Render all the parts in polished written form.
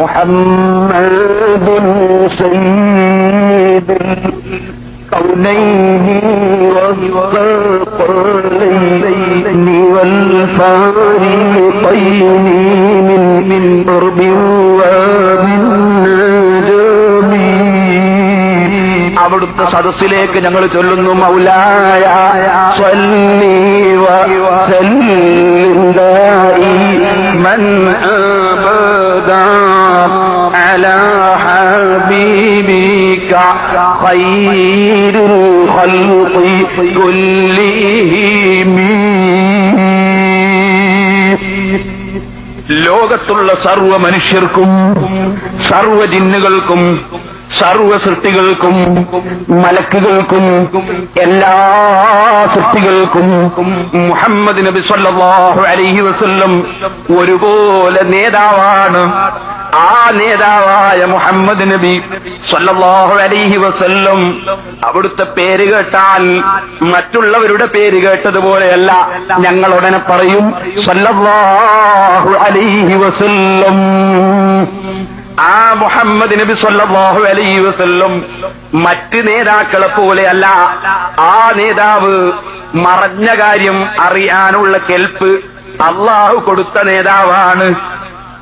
മുഹമ്മദുൻ സയ്യിദുൽ കൗനൈനി വസ്സഖലൈനി വൽ ഫാരിഖൈനി മിൻ ഖുർബിൻ വമിൻ നജമി. അവിടുത്തെ സദസ്സിലേക്ക് ഞങ്ങൾ ചൊല്ലുന്നു മൗലായ സ്വല്ലി വസല്ലിം ദായിമൻ അബദാ അലാ ഹബീബിക ഖൈറുൽ ഖൽഖി കുല്ലിഹിം. ലോകത്തുള്ള സർവ്വ മനുഷ്യർക്കും സർവ്വ ജിന്നുകൾക്കും സർവ സൃഷ്ടികൾക്കും മലക്കുകൾക്കും എല്ലാ സൃഷ്ടികൾക്കും മുഹമ്മദ് നബി സ്വല്ലല്ലാഹു അലൈഹി വസല്ലം ഒരുപോലെ നേതാവാണ്. ആ നേതാവായ മുഹമ്മദ് നബി സ്വല്ലല്ലാഹു അലൈഹി വസല്ലം അവിടുത്തെ പേര് കേട്ടാൽ മറ്റുള്ളവരുടെ പേര് കേട്ടതുപോലെയല്ല, ഞങ്ങൾ ഉടനെ പറയും സ്വല്ലല്ലാഹു അലൈഹി വസല്ലം. ആ മുഹമ്മദ് നബി സ്വല്ലല്ലാഹു അലൈഹി വസല്ലം മറ്റ് നേതാക്കളെ പോലെയല്ല. ആ നേതാവ് മറഞ്ഞ കാര്യം അറിയാനുള്ള കെൽപ്പ് അള്ളാഹു കൊടുത്ത നേതാവാണ്.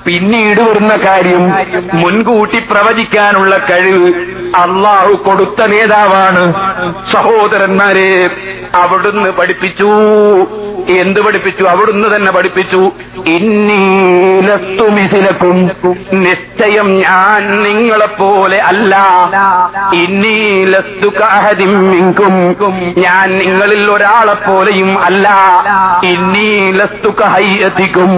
പിന്നീട് വരുന്ന കാര്യം മുൻകൂട്ടി പ്രവചിക്കാനുള്ള കഴിവ് അള്ളാഹു കൊടുത്ത നേതാവാണ്. സഹോദരന്മാരെ, അവിടുന്ന് പഠിപ്പിച്ചു. എന്ത് പഠിപ്പിച്ചു? അവിടുന്ന് തന്നെ പഠിപ്പിച്ചു. innī lastu mislakum, നിശ്ചയം ഞാൻ നിങ്ങളെപ്പോലെ അല്ല. innī lastu ka'ahadin minkum, ഞാൻ നിങ്ങളിൽ ഒരാളെപ്പോലെയും അല്ല. innī lastu kahayatikum,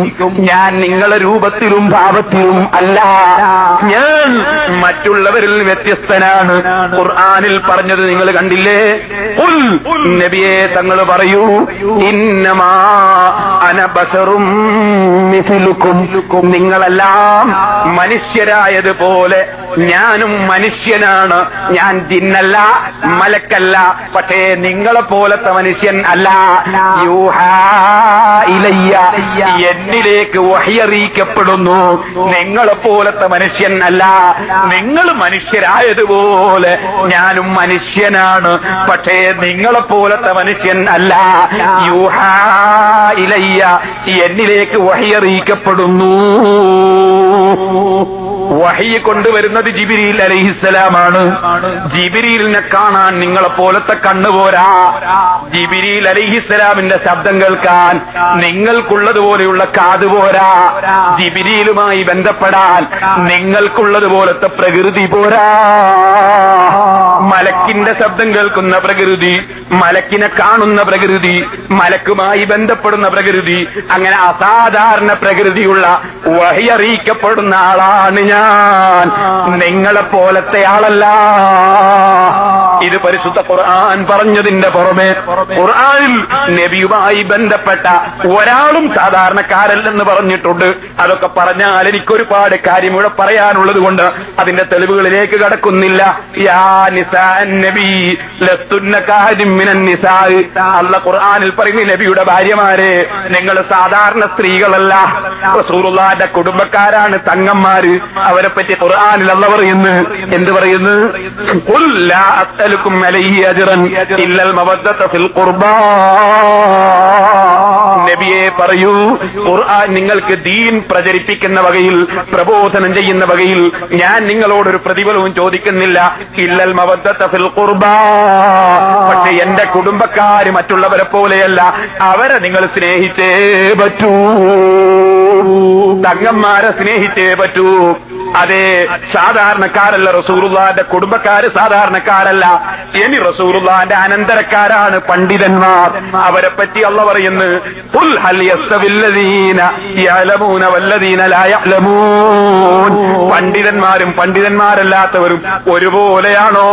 ഞാൻ നിങ്ങളെ രൂപത്തിലും ഭാവത്തിലും അല്ല. ഞാൻ മറ്റുള്ളവരിൽ വ്യത്യസ്തനാണ്. ഖുർആനിൽ പറഞ്ഞത് നിങ്ങൾ കണ്ടില്ലേ? ഖുൽ, നബിയെ തങ്ങൾ പറയൂ, ഇന്നമാ അന ബശറും മിസ്ലുക്കും, നിങ്ങളെല്ലാം മനുഷ്യരായതുപോലെ ഞാനും മനുഷ്യനാണ്. ഞാൻ ജിന്നല്ല, മലക്കല്ല, പക്ഷേ നിങ്ങളെ പോലത്തെ മനുഷ്യൻ അല്ല. യൂഹാ ഇലയ്യ, എന്നിലേക്ക് വഹ്യറിയിക്കപ്പെടുന്നു. നിങ്ങളെ പോലത്തെ മനുഷ്യൻ അല്ല. നിങ്ങൾ മനുഷ്യരായതുപോലെ ഞാനും മനുഷ്യനാണ്, പക്ഷേ നിങ്ങളെ പോലത്തെ മനുഷ്യൻ അല്ല. യൂഹാ ഇലയ്യ, എന്നിലേക്ക് വഹ്യറിയിക്കപ്പെടുന്നു. വഹി കൊണ്ടുവരുന്നത് ജിബ്രീൽ അലൈഹിസ്സലാമാണ്. ജിബ്രീലിനെ കാണാൻ നിങ്ങളെ പോലത്തെ കണ്ണുപോരാ. ജിബ്രീൽ അലൈഹിസ്സലാമിന്റെ ശബ്ദം കേൾക്കാൻ നിങ്ങൾക്കുള്ളതുപോലെയുള്ള കാത് പോരാ. ജിബ്രീലുമായി ബന്ധപ്പെടാൻ നിങ്ങൾക്കുള്ളതുപോലത്തെ പ്രകൃതി പോരാ. മലക്കിന്റെ ശബ്ദം കേൾക്കുന്ന പ്രകൃതി, മലക്കിനെ കാണുന്ന പ്രകൃതി, മലക്കുമായി ബന്ധപ്പെടുന്ന പ്രകൃതി, അങ്ങനെ അസാധാരണ പ്രകൃതിയുള്ള വഹി അറിയിക്കപ്പെടുന്ന ആളാണ് ഞാൻ. നിങ്ങളെ പോലത്തെ ആളല്ല. ഇത് പരിശുദ്ധ ഖുർആൻ പറഞ്ഞതിന്റെ പുറമെ ഖുർആനിൽ നബിയുമായി ബന്ധപ്പെട്ട ഒരാളും സാധാരണക്കാരല്ലെന്ന് പറഞ്ഞിട്ടുണ്ട്. അതൊക്കെ പറഞ്ഞാൽ എനിക്കൊരുപാട് കാര്യം ഇവിടെ പറയാനുള്ളത് കൊണ്ട് അതിന്റെ തെളിവുകളിലേക്ക് കടക്കുന്നില്ല. യാ നിസാഅൻ നബി ലസ്തുന്ന കഅഹദിൻ മിനൻ നിസാ, അല്ലാഹു ഖുർആനിൽ പറയുന്നു, നബിയുടെ ഭാര്യമാരെ, നിങ്ങൾ സാധാരണ സ്ത്രീകളല്ല. റസൂലുള്ളാഹിന്റെ കുടുംബക്കാരാണ് തങ്ങന്മാര്. അവരെ പറ്റി ഖുർആനിൽ അല്ലാഹു പറയുന്നു, എന്ത് പറയുന്നു? ഖുൽ ലാ അസ്അലുക്കും അലൈഹി അജ്റൻ ഇല്ലൽ മവദ്ദത ഫിൽ ഖുർബാ. നബിയെ പറയൂ, ഖുർആൻ നിങ്ങൾക്ക് ദീൻ പ്രചരിപ്പിക്കുന്ന വകയിൽ, പ്രബോധനം ചെയ്യുന്ന വകയിൽ ഞാൻ നിങ്ങളോടൊരു പ്രതിഫലവും ചോദിക്കുന്നില്ല. ഇല്ലൽ മവദ്ദത ഫിൽ ഖുർബാ, പക്ഷെ എന്റെ കുടുംബക്കാര് മറ്റുള്ളവരെ പോലെയല്ല. അവരെ നിങ്ങൾ സ്നേഹിച്ചേ പറ്റൂ. തങ്ങന്മാരെ സ്നേഹിച്ചേ പറ്റൂ. അതെ, സാധാരണക്കാരല്ല റസൂലുള്ളാഹിന്റെ കുടുംബക്കാര്, സാധാരണക്കാരല്ല. ഇനി റസൂലുള്ളാഹിന്റെ അനന്തരക്കാരാണ് പണ്ഡിതന്മാർ. അവരെ പറ്റി അല്ലാഹു പറയുന്നു, ഖുൽ ഹൽ യസ്തവില്ലദീന യഅലമൂന വല്ലദീന ലാ യഅലമൂൻ. പണ്ഡിതന്മാരും പണ്ഡിതന്മാരല്ലാത്തവരും ഒരുപോലെയാണോ?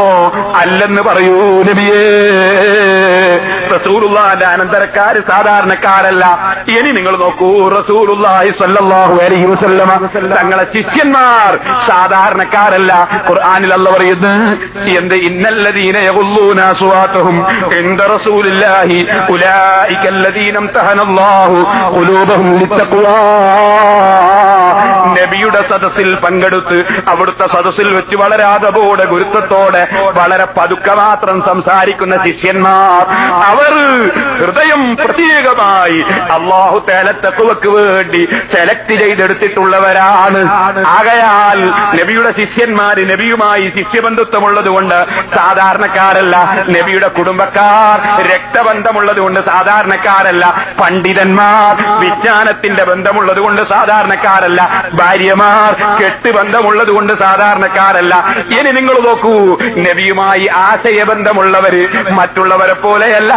അല്ലെന്ന് പറയൂ നബിയേ. റസൂലുള്ളാഹിന്റെ അനന്തരക്കാര് സാധാരണക്കാരല്ല. ഇനി നിങ്ങൾ നോക്കൂ, റസൂലുള്ളാഹി സ്വല്ലല്ലാഹു അലൈഹി വസല്ലമ തങ്ങളെ ശിഷ്യന്മാർ സാധാരണക്കാരല്ല. ഖുർആനിൽ അല്ലാഹു പറയുന്നു, എന്ത്? ഇന്നല്ലദീന യഗുല്ലൂന അസ്വാതഹും ഇൻദ റസൂലില്ലാഹി ഉലൈകല്ലദീന ഇംതഹനല്ലാഹു ഖുലൂബഹും ലിത്തഖ്വാ. നബിയുടെ സദസ്സിൽ പങ്കെടുത്ത് അവിടുത്തെ സദസ്സിൽ വെച്ച് വളരെ ആദരവോടെ ഗുരുത്വത്തോടെ വളരെ പതുക്കെ മാത്രം സംസാരിക്കുന്ന ശിഷ്യന്മാർ, അവർ ഹൃദയം പ്രത്യേകമായി അല്ലാഹു തആല തഖ്വക്ക് വേണ്ടി സെലക്ട് ചെയ്തെടുത്തിട്ടുള്ളവരാണ്. ആകയാൽ നബിയുടെ ശിഷ്യന്മാര് നബിയുമായി ശിഷ്യബന്ധുത്വമുള്ളത് കൊണ്ട് സാധാരണക്കാരല്ല, നബിയുടെ കുടുംബക്കാർ രക്തബന്ധമുള്ളത് കൊണ്ട് സാധാരണക്കാരല്ല, പണ്ഡിതന്മാർ വിജ്ഞാനത്തിന്റെ ബന്ധമുള്ളത് കൊണ്ട് സാധാരണക്കാരല്ല, ഭാര്യമാർ കെട്ടുബന്ധമുള്ളത് കൊണ്ട് സാധാരണക്കാരല്ല. ഇനി നിങ്ങൾ നോക്കൂ, നബിയുമായി ആശയബന്ധമുള്ളവര് മറ്റുള്ളവരെ പോലെയല്ല.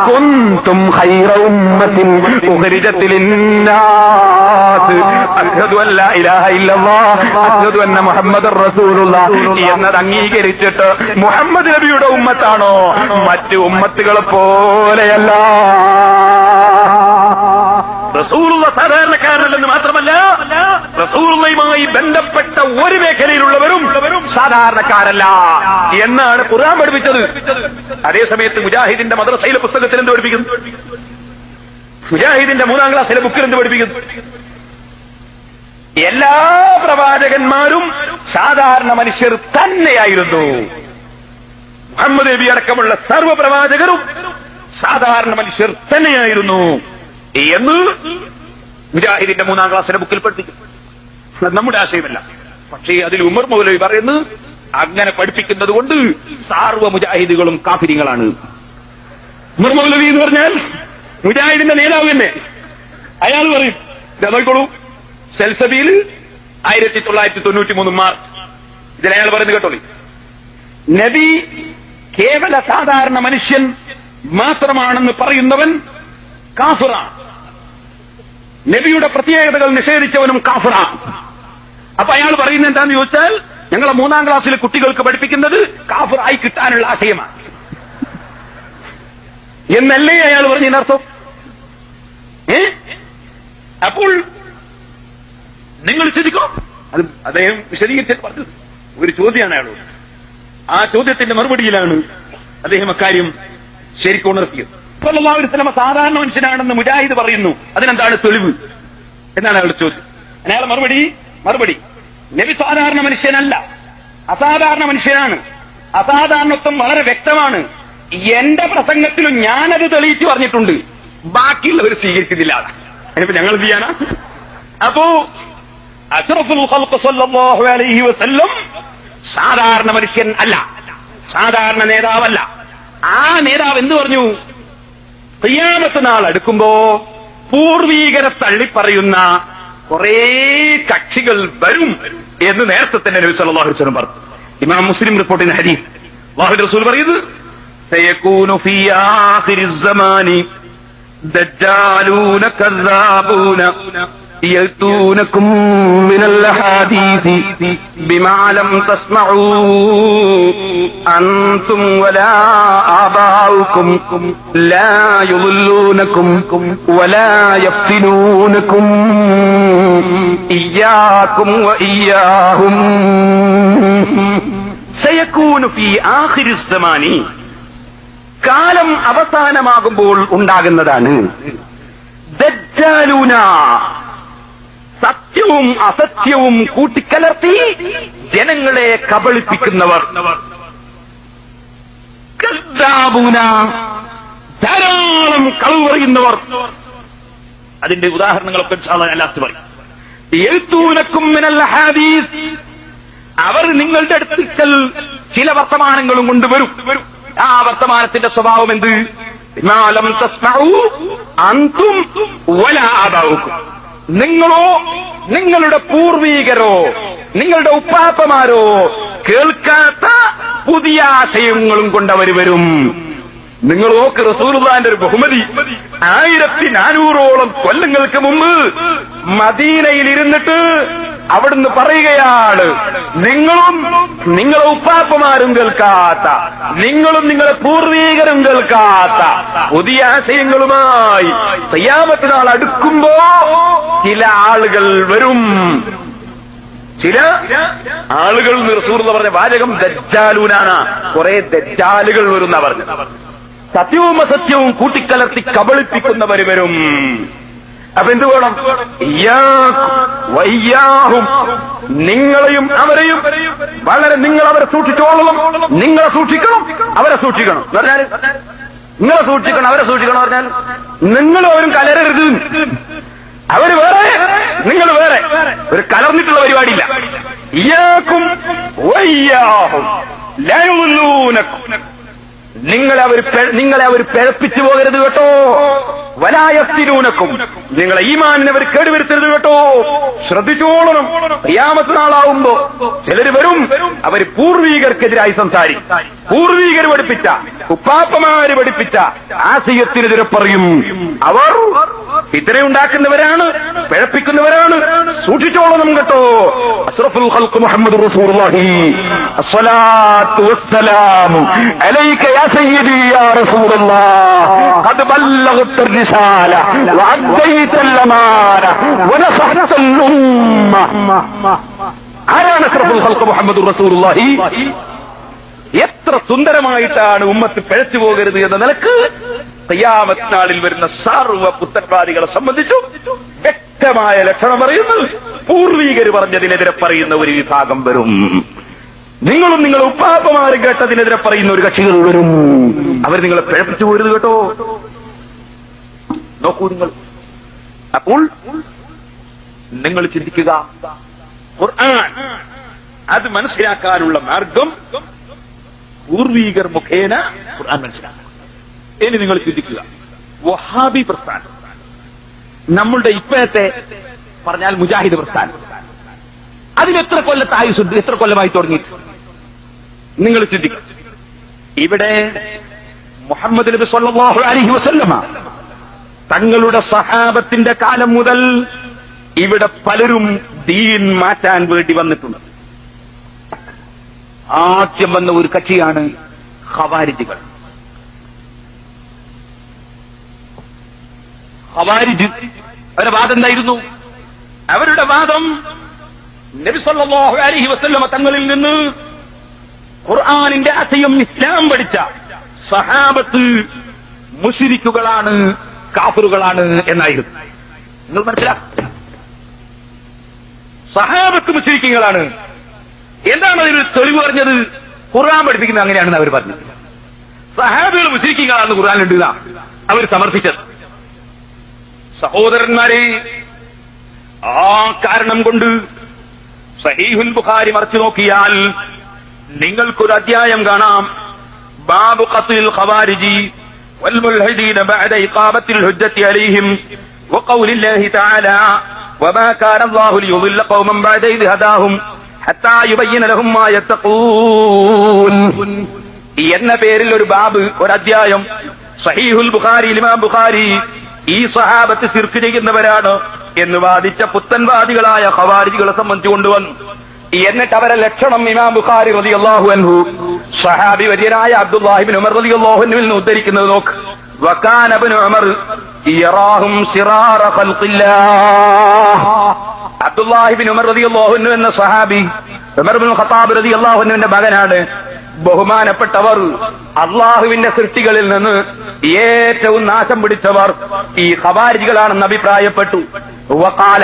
കുന്തും ഖൈറ ഉമ്മത്തിൻ ഉഖ്രിജത് ലിന്നാസ് അഷ്ഹദു അൻ ലാ ഇലാഹ ഇല്ലല്ലാഹ് അഷ്ഹദു അന്ന മുഹമ്മദർ റസൂലുള്ളാഹ് എന്നത് അംഗീകരിച്ചിട്ട് മുഹമ്മദ് നബിയുടെ ഉമ്മത്താണോ? മറ്റു ഉമ്മത്തുകളെ പോലെയല്ല. റസൂലുള്ള സാധാരണക്കാരനല്ലെന്ന് മാത്രമല്ല, റസൂലുള്ളയുമായി ബന്ധപ്പെട്ട ഒരു മേഖലയിലുള്ളവരും സാധാരണക്കാരല്ല എന്നാണ് ഖുർആൻ പഠിപ്പിച്ചത്. അതേസമയത്ത് മുജാഹിദിന്റെ മദ്രസയിലെ പുസ്തകത്തിൽ എന്ത് പഠിപ്പിക്കുന്നു? മുജാഹിദിന്റെ 3-ാം ക്ലാസ്സിലെ ബുക്കിൽ എന്ത് പഠിപ്പിക്കുന്നു? എല്ലാ പ്രവാചകന്മാരും സാധാരണ മനുഷ്യർ തന്നെയായിരുന്നു. മുഹമ്മദ് നബി അടക്കമുള്ള സർവ്വ പ്രവാചകരും സാധാരണ മനുഷ്യർ തന്നെയായിരുന്നു എന്ന് മുജാഹിദിന്റെ 3-ാം ക്ലാസ്സിലെ ബുക്കിൽ പഠിപ്പിക്കും. നമ്മുടെ ആശയമല്ല, പക്ഷേ അതിൽ ഉമർ മൗലവി പറയുന്നു, അങ്ങനെ പഠിപ്പിക്കുന്നത് കൊണ്ട് സർവ്വ മുജാഹിദുകളും കാഫിരികളാണ്. ഉമർ മൗലവി എന്ന് പറഞ്ഞാൽ മുജാഹിദിന്റെ നേതാവ് തന്നെ. അയാൾ പറയും, നോക്കോളൂ, സെൽസബിയിൽ 1993 മാർച്ച് ഇതിലയാൾ പറയുന്നത് കേട്ടോളി, നബി കേവല സാധാരണ മനുഷ്യൻ മാത്രമാണെന്ന് പറയുന്നവൻ കാഫിറാണ്, നബിയുടെ പ്രത്യേകതകൾ നിഷേധിച്ചവനും കാഫിറാണ്. അപ്പൊ അയാൾ പറയുന്നത് എന്താന്ന് ചോദിച്ചാൽ, ഞങ്ങളെ 3-ാം ക്ലാസ്സിലെ കുട്ടികൾക്ക് പഠിപ്പിക്കുന്നത് കാഫിറായി കിട്ടാനുള്ള ആശയമാണ് എന്നല്ലേ അയാൾ പറഞ്ഞതിനർത്ഥം? അപ്പോൾ നിങ്ങൾ ചിന്തിക്കോ, അത് അദ്ദേഹം വിശദീകരിച്ചിട്ട് പറഞ്ഞത് ഒരു ചോദ്യമാണ് അയാളോട്. ആ ചോദ്യത്തിന്റെ മറുപടിയിലാണ് അദ്ദേഹം അക്കാര്യം ശരിക്കും ഉണർത്തിയത്. സല്ലല്ലാഹു അലൈഹി വസല്ലം സാധാരണ മനുഷ്യനാണെന്ന് മുജാഹിദ് പറയുന്നു, അതിനെന്താണ് തെളിവ് എന്നാണ് അയാളുടെ ചോദ്യം. അയാളെ മറുപടി നബി സാധാരണ മനുഷ്യനല്ല, അസാധാരണ മനുഷ്യനാണ്. അസാധാരണത്വം വളരെ വ്യക്തമാണ്. എന്റെ പ്രസംഗത്തിലും ഞാനത് തെളിയിച്ചു പറഞ്ഞിട്ടുണ്ട്, ബാക്കിയുള്ളവർ സ്വീകരിക്കുന്നില്ല. അതിനിപ്പോ ഞങ്ങൾ എന്ത് ചെയ്യാനാ? അപ്പോ അഷ്റഫുൽ ഖൽഖ് സല്ലല്ലാഹു അലൈഹി വസല്ലം സാധാരണ മനുഷ്യൻ അല്ല, സാധാരണ നേതാവല്ല. ആ നേതാവ് എന്ത് പറഞ്ഞു? ഖിയാമത്ത് നാൾ അടുക്കുമ്പോ പൂർവീകരെ തള്ളിപ്പറയുന്ന കുറെ കക്ഷികൾ വരും എന്ന് നേരത്തെ തന്നെ നബി സല്ലല്ലാഹു അലൈഹി വസല്ലം പറഞ്ഞു. ഇമാം മുസ്ലിം റിപ്പോർട്ട് ചെയ്യുന്ന ഹദീസ്, അല്ലാഹുവിന്റെ റസൂൽ പറയുന്നത്, സയകൂനു ഫീ ആഖിരിസ് സമാനി ദജ്ജാലൂന കദ്ദാബൂന يأتونكم من الحديث بما لم تسمعوا أنتم ولا آباؤكم لا يضلونكم ولا يفتنونكم إياكم وإياهم سيكون في آخر الزمان കാലം അവസാനമാകുമ്പോൾ ഉണ്ടാകുന്നതാണ് ദജ്ജാലൂന, സത്യവും അസത്യവും കൂട്ടിക്കലർത്തി ജനങ്ങളെ കബളിപ്പിക്കുന്നവർ, കദ്ദാബൂന, ധാരാളം കളവ് പറയുന്നവർ. അതിന്റെ ഉദാഹരണങ്ങളൊക്കെ ലാസ്റ്റ് പറയും. യഅ്തൂനകും മിനൽ ഹദീസ്, അവർ നിങ്ങളുടെ അടുക്കൽ ചില വർത്തമാനങ്ങളും കൊണ്ടുവരും. ആ വർത്തമാനത്തിന്റെ സ്വഭാവം എന്ത്? മാ ലം തസ്മഉ അൻതും വലാ ആബാഉകും, നിങ്ങളോ നിങ്ങളുടെ പൂർവീകരോ നിങ്ങളുടെ ഉപ്പാപ്പമാരോ കേൾക്കാത്ത പുതിയ ആശയങ്ങളും കൊണ്ടവർ വരും. നിങ്ങൾ നോക്ക്, റസൂലുള്ളാഹിന്റെ ഒരു ബഹുമതി, 1400ഓളം കൊല്ലങ്ങൾക്ക് മുമ്പ് മദീനയിൽ ഇരുന്നിട്ട് അവിടുന്ന് പറയുകയാണ്, നിങ്ങളും നിങ്ങളെ ഉപ്പാപ്പമാരും കേൾക്കാത്ത, നിങ്ങളും നിങ്ങളെ പൂർവീകരും കേൾക്കാത്ത പുതിയ ആശയങ്ങളുമായി ഖിയാമത്ത് നാൾ അടുക്കുമ്പോ ചില ആളുകൾ വരും. ചില ആളുകൾ റസൂലുള്ളാഹി പറഞ്ഞ വാചകം ദജ്ജാലൂനാണ്. കുറെ ദജ്ജാലുകൾ വരുന്ന പറഞ്ഞു. സത്യവും അസത്യവും കൂട്ടിക്കലർത്തി കബളിപ്പിക്കുന്നവർ വരും. അപ്പൊ എന്ത് വേണം? വയ്യാഹും, നിങ്ങളെയും അവരെയും വളരെ നിങ്ങൾ അവരെ സൂക്ഷിച്ചോളണം. നിങ്ങളെ സൂക്ഷിക്കണം, അവരെ സൂക്ഷിക്കണം എന്ന് പറഞ്ഞാൽ നിങ്ങളെ സൂക്ഷിക്കണം, അവരെ സൂക്ഷിക്കണം പറഞ്ഞാൽ നിങ്ങൾ അവരും കലരരുത്. അവര് വേറെ, നിങ്ങൾ വേറെ, ഒരു കലർന്നിട്ടുള്ള പരിപാടിയില്ല. ഇയ്യാക്കും വയ്യാഹും ലയുല്ലൂനക്കും, നിങ്ങളെ അവർ പിഴപ്പിച്ചു പോകരുത് കേട്ടോ. വലായഫ്തിനൂനക്കും, നിങ്ങളെ ഈമാനിനെ അവർ കേടുവരുത്തരുത് കേട്ടോ. ശ്രദ്ധിച്ചോളണം. ഖിയാമത്ത് നാളാവുമ്പോ ചിലര് വരും, അവർ പൂർവീകർക്കെതിരായി സംസാരിക്കും. പൂർവീകർ പഠിപ്പിച്ച, ഉപ്പാപ്പമാര് പഠിപ്പിച്ച ആശയത്തിനെതിരെ പറയും. അവർ ഫിത്നയുണ്ടാക്കുന്നവരാണ്, പിഴപ്പിക്കുന്നവരാണ്. സൂക്ഷിച്ചോളണം കേട്ടോ. അഷ്റഫുൽ ഖൽഖ് മുഹമ്മദ് റസൂലുള്ളാഹി അസ്സലാത്തു വസ്സലാമു അലൈക യാ സയ്യിദി യാ റസൂലല്ലാഹ് ഖദ് ബല്ലഗത الرسالة وأديت الأمانة ونصحت الأمة. ആരാണ് അഷ്റഫുൽ ഖൽഖ് മുഹമ്മദ് റസൂലുള്ളാഹി? എത്ര സുന്ദരമായിട്ടാണ് ഉമ്മത്ത് പിഴച്ചു പോകരുത് എന്ന നിലക്ക് ഖിയാമത്ത് നാളിൽ വരുന്ന സർവ്വ പുത്തൻവാദികളെ സംബന്ധിച്ചു വ്യക്തമായ ലക്ഷണം പറയുന്നു. പൂർവീകർ പറഞ്ഞതിനെതിരെ പറയുന്ന ഒരു വിഭാഗം വരും. നിങ്ങളും നിങ്ങളുടെ ഉപ്പാപ്പമാര് കേട്ടതിനെതിരെ പറയുന്ന ഒരു കക്ഷികൾ വരും. അവർ നിങ്ങളെ പിഴപ്പിച്ചു പോകരുത് കേട്ടോ. നോക്കൂ നിങ്ങൾ. അപ്പോൾ നിങ്ങൾ ചിന്തിക്കുക, ഖുർആൻ അത് മനസ്സിലാക്കാനുള്ള മാർഗം പൂർവീകർ മുഖേന ഖുർആൻ മനസ്സിലാക്കുക. ഇനി നിങ്ങൾ ചിന്തിക്കുക, വഹാബി പ്രസ്ഥാനം, നമ്മളുടെ ഇപ്പോഴത്തെ പറഞ്ഞാൽ മുജാഹിദ് പ്രസ്ഥാനം, അതിനെത്ര കൊല്ലത്തെ ആയുസ്സുണ്ട്? എത്ര കൊല്ലമായി തുടങ്ങി? നിങ്ങൾ ചിന്തിക്കുക. ഇവിടെ മുഹമ്മദ് നബി സ്വല്ലല്ലാഹു അലൈഹി വസല്ലമ തങ്ങളുടെ സഹാബത്തിന്റെ കാലം മുതൽ ഇവിടെ പലരും ദീൻ മാറ്റാൻ വേണ്ടി വന്നിട്ടുണ്ട്. ആദ്യം വന്ന ഒരു കക്ഷിയാണ് ഖവാരിജികൾ. ഖവാരിജ് അവരുടെ വാദം എന്തായിരുന്നു? അവരുടെ വാദം നബി സല്ലല്ലാഹു അലൈഹി വസല്ലമ തങ്ങളിൽ നിന്ന് ഖുർആനിന്റെ ആശയം ഇസ്ലാം പഠിച്ച സഹാബത്ത് മുശ്രിക്കുകളാണ്, കാഫിറുകളാണ് എന്നായിരുന്നു. നിങ്ങൾ മനസ്സിലാക്കുക, സഹാബത്ത് മുശ്രിക്കുകളാണ്. എന്താണ് അതിന് തെളിവ് പറഞ്ഞത്? ഖുർആൻ പഠിപ്പിക്കുന്നത് അങ്ങനെയാണെന്ന് അവർ പറഞ്ഞത്. സഹാബികൾ മുശ്രിക്കുകളാണെന്ന് ഖുർആനിലുണ്ട് അവർ സമർത്ഥിച്ചത്. സഹോദരന്മാരെ, ആ കാരണം കൊണ്ട് സഹീഹുൽ ബുഖാരി മറിച്ചു നോക്കിയാൽ നിങ്ങൾക്കൊരു അധ്യായം കാണാം. ബാബു ഖത്ലിൽ ഖവാരിജി വൽ മുൽഹിദീന ബഅദ ഇഖാമത്തിൽ ഹുജ്ജത്തി അലൈഹിം വഖൗലില്ലാഹി തആല വമാ കാന അല്ലാഹു ലിയുദില്ല ഖൗമൻ ബഅദ ഇദ് ഹദാഹും ഹത്താ യുബയ്യിന ലഹും മാ യത്തഖൂൻ എന്ന പേരിൽ ഒരു ബാബ്, ഒരു അധ്യായം സഹീഹുൽ ബുഖാരി, ഇമാം ബുഖാരി ഈ സഹാബത്ത് ശിർക്ക് ചെയ്യുന്നവരാണ് എന്ന് വാദിച്ച പുത്തൻവാദികളായ ഖവാരിജികളെ സംബന്ധിച്ചു കൊണ്ടുവന്നു. എന്നിട്ട് അവരെ ലക്ഷണം ഇമാം ബുഖാരി റളിയല്ലാഹു അൻഹു സഹാബി വര്യനായ അബ്ദുല്ലാഹി ഇബ്നു ഉമർ റളിയല്ലാഹു അൻഹുവിൽ നിന്ന് ഉദ്ധരിക്കുന്നത് നോക്ക്. വകാന ഇബ്നു ഉമർ യറാഹും സിറാറ ഖൽഖില്ലാഹ്. അബ്ദുല്ലാഹി ഇബ്നു ഉമർ റളിയല്ലാഹു അൻഹു എന്ന സഹാബി ഉമർ ഇബ്നു ഖത്താബ് റളിയല്ലാഹു അൻഹുവിന്റെ മകനാണ്. ബഹുമാനപ്പെട്ടവർ അള്ളാഹുവിന്റെ സൃഷ്ടികളിൽ നിന്ന് ഏറ്റവും നാശം പിടിച്ചവർ ഈ ഖവാരിജികളാണെന്ന് അഭിപ്രായപ്പെട്ടു. വഖാല,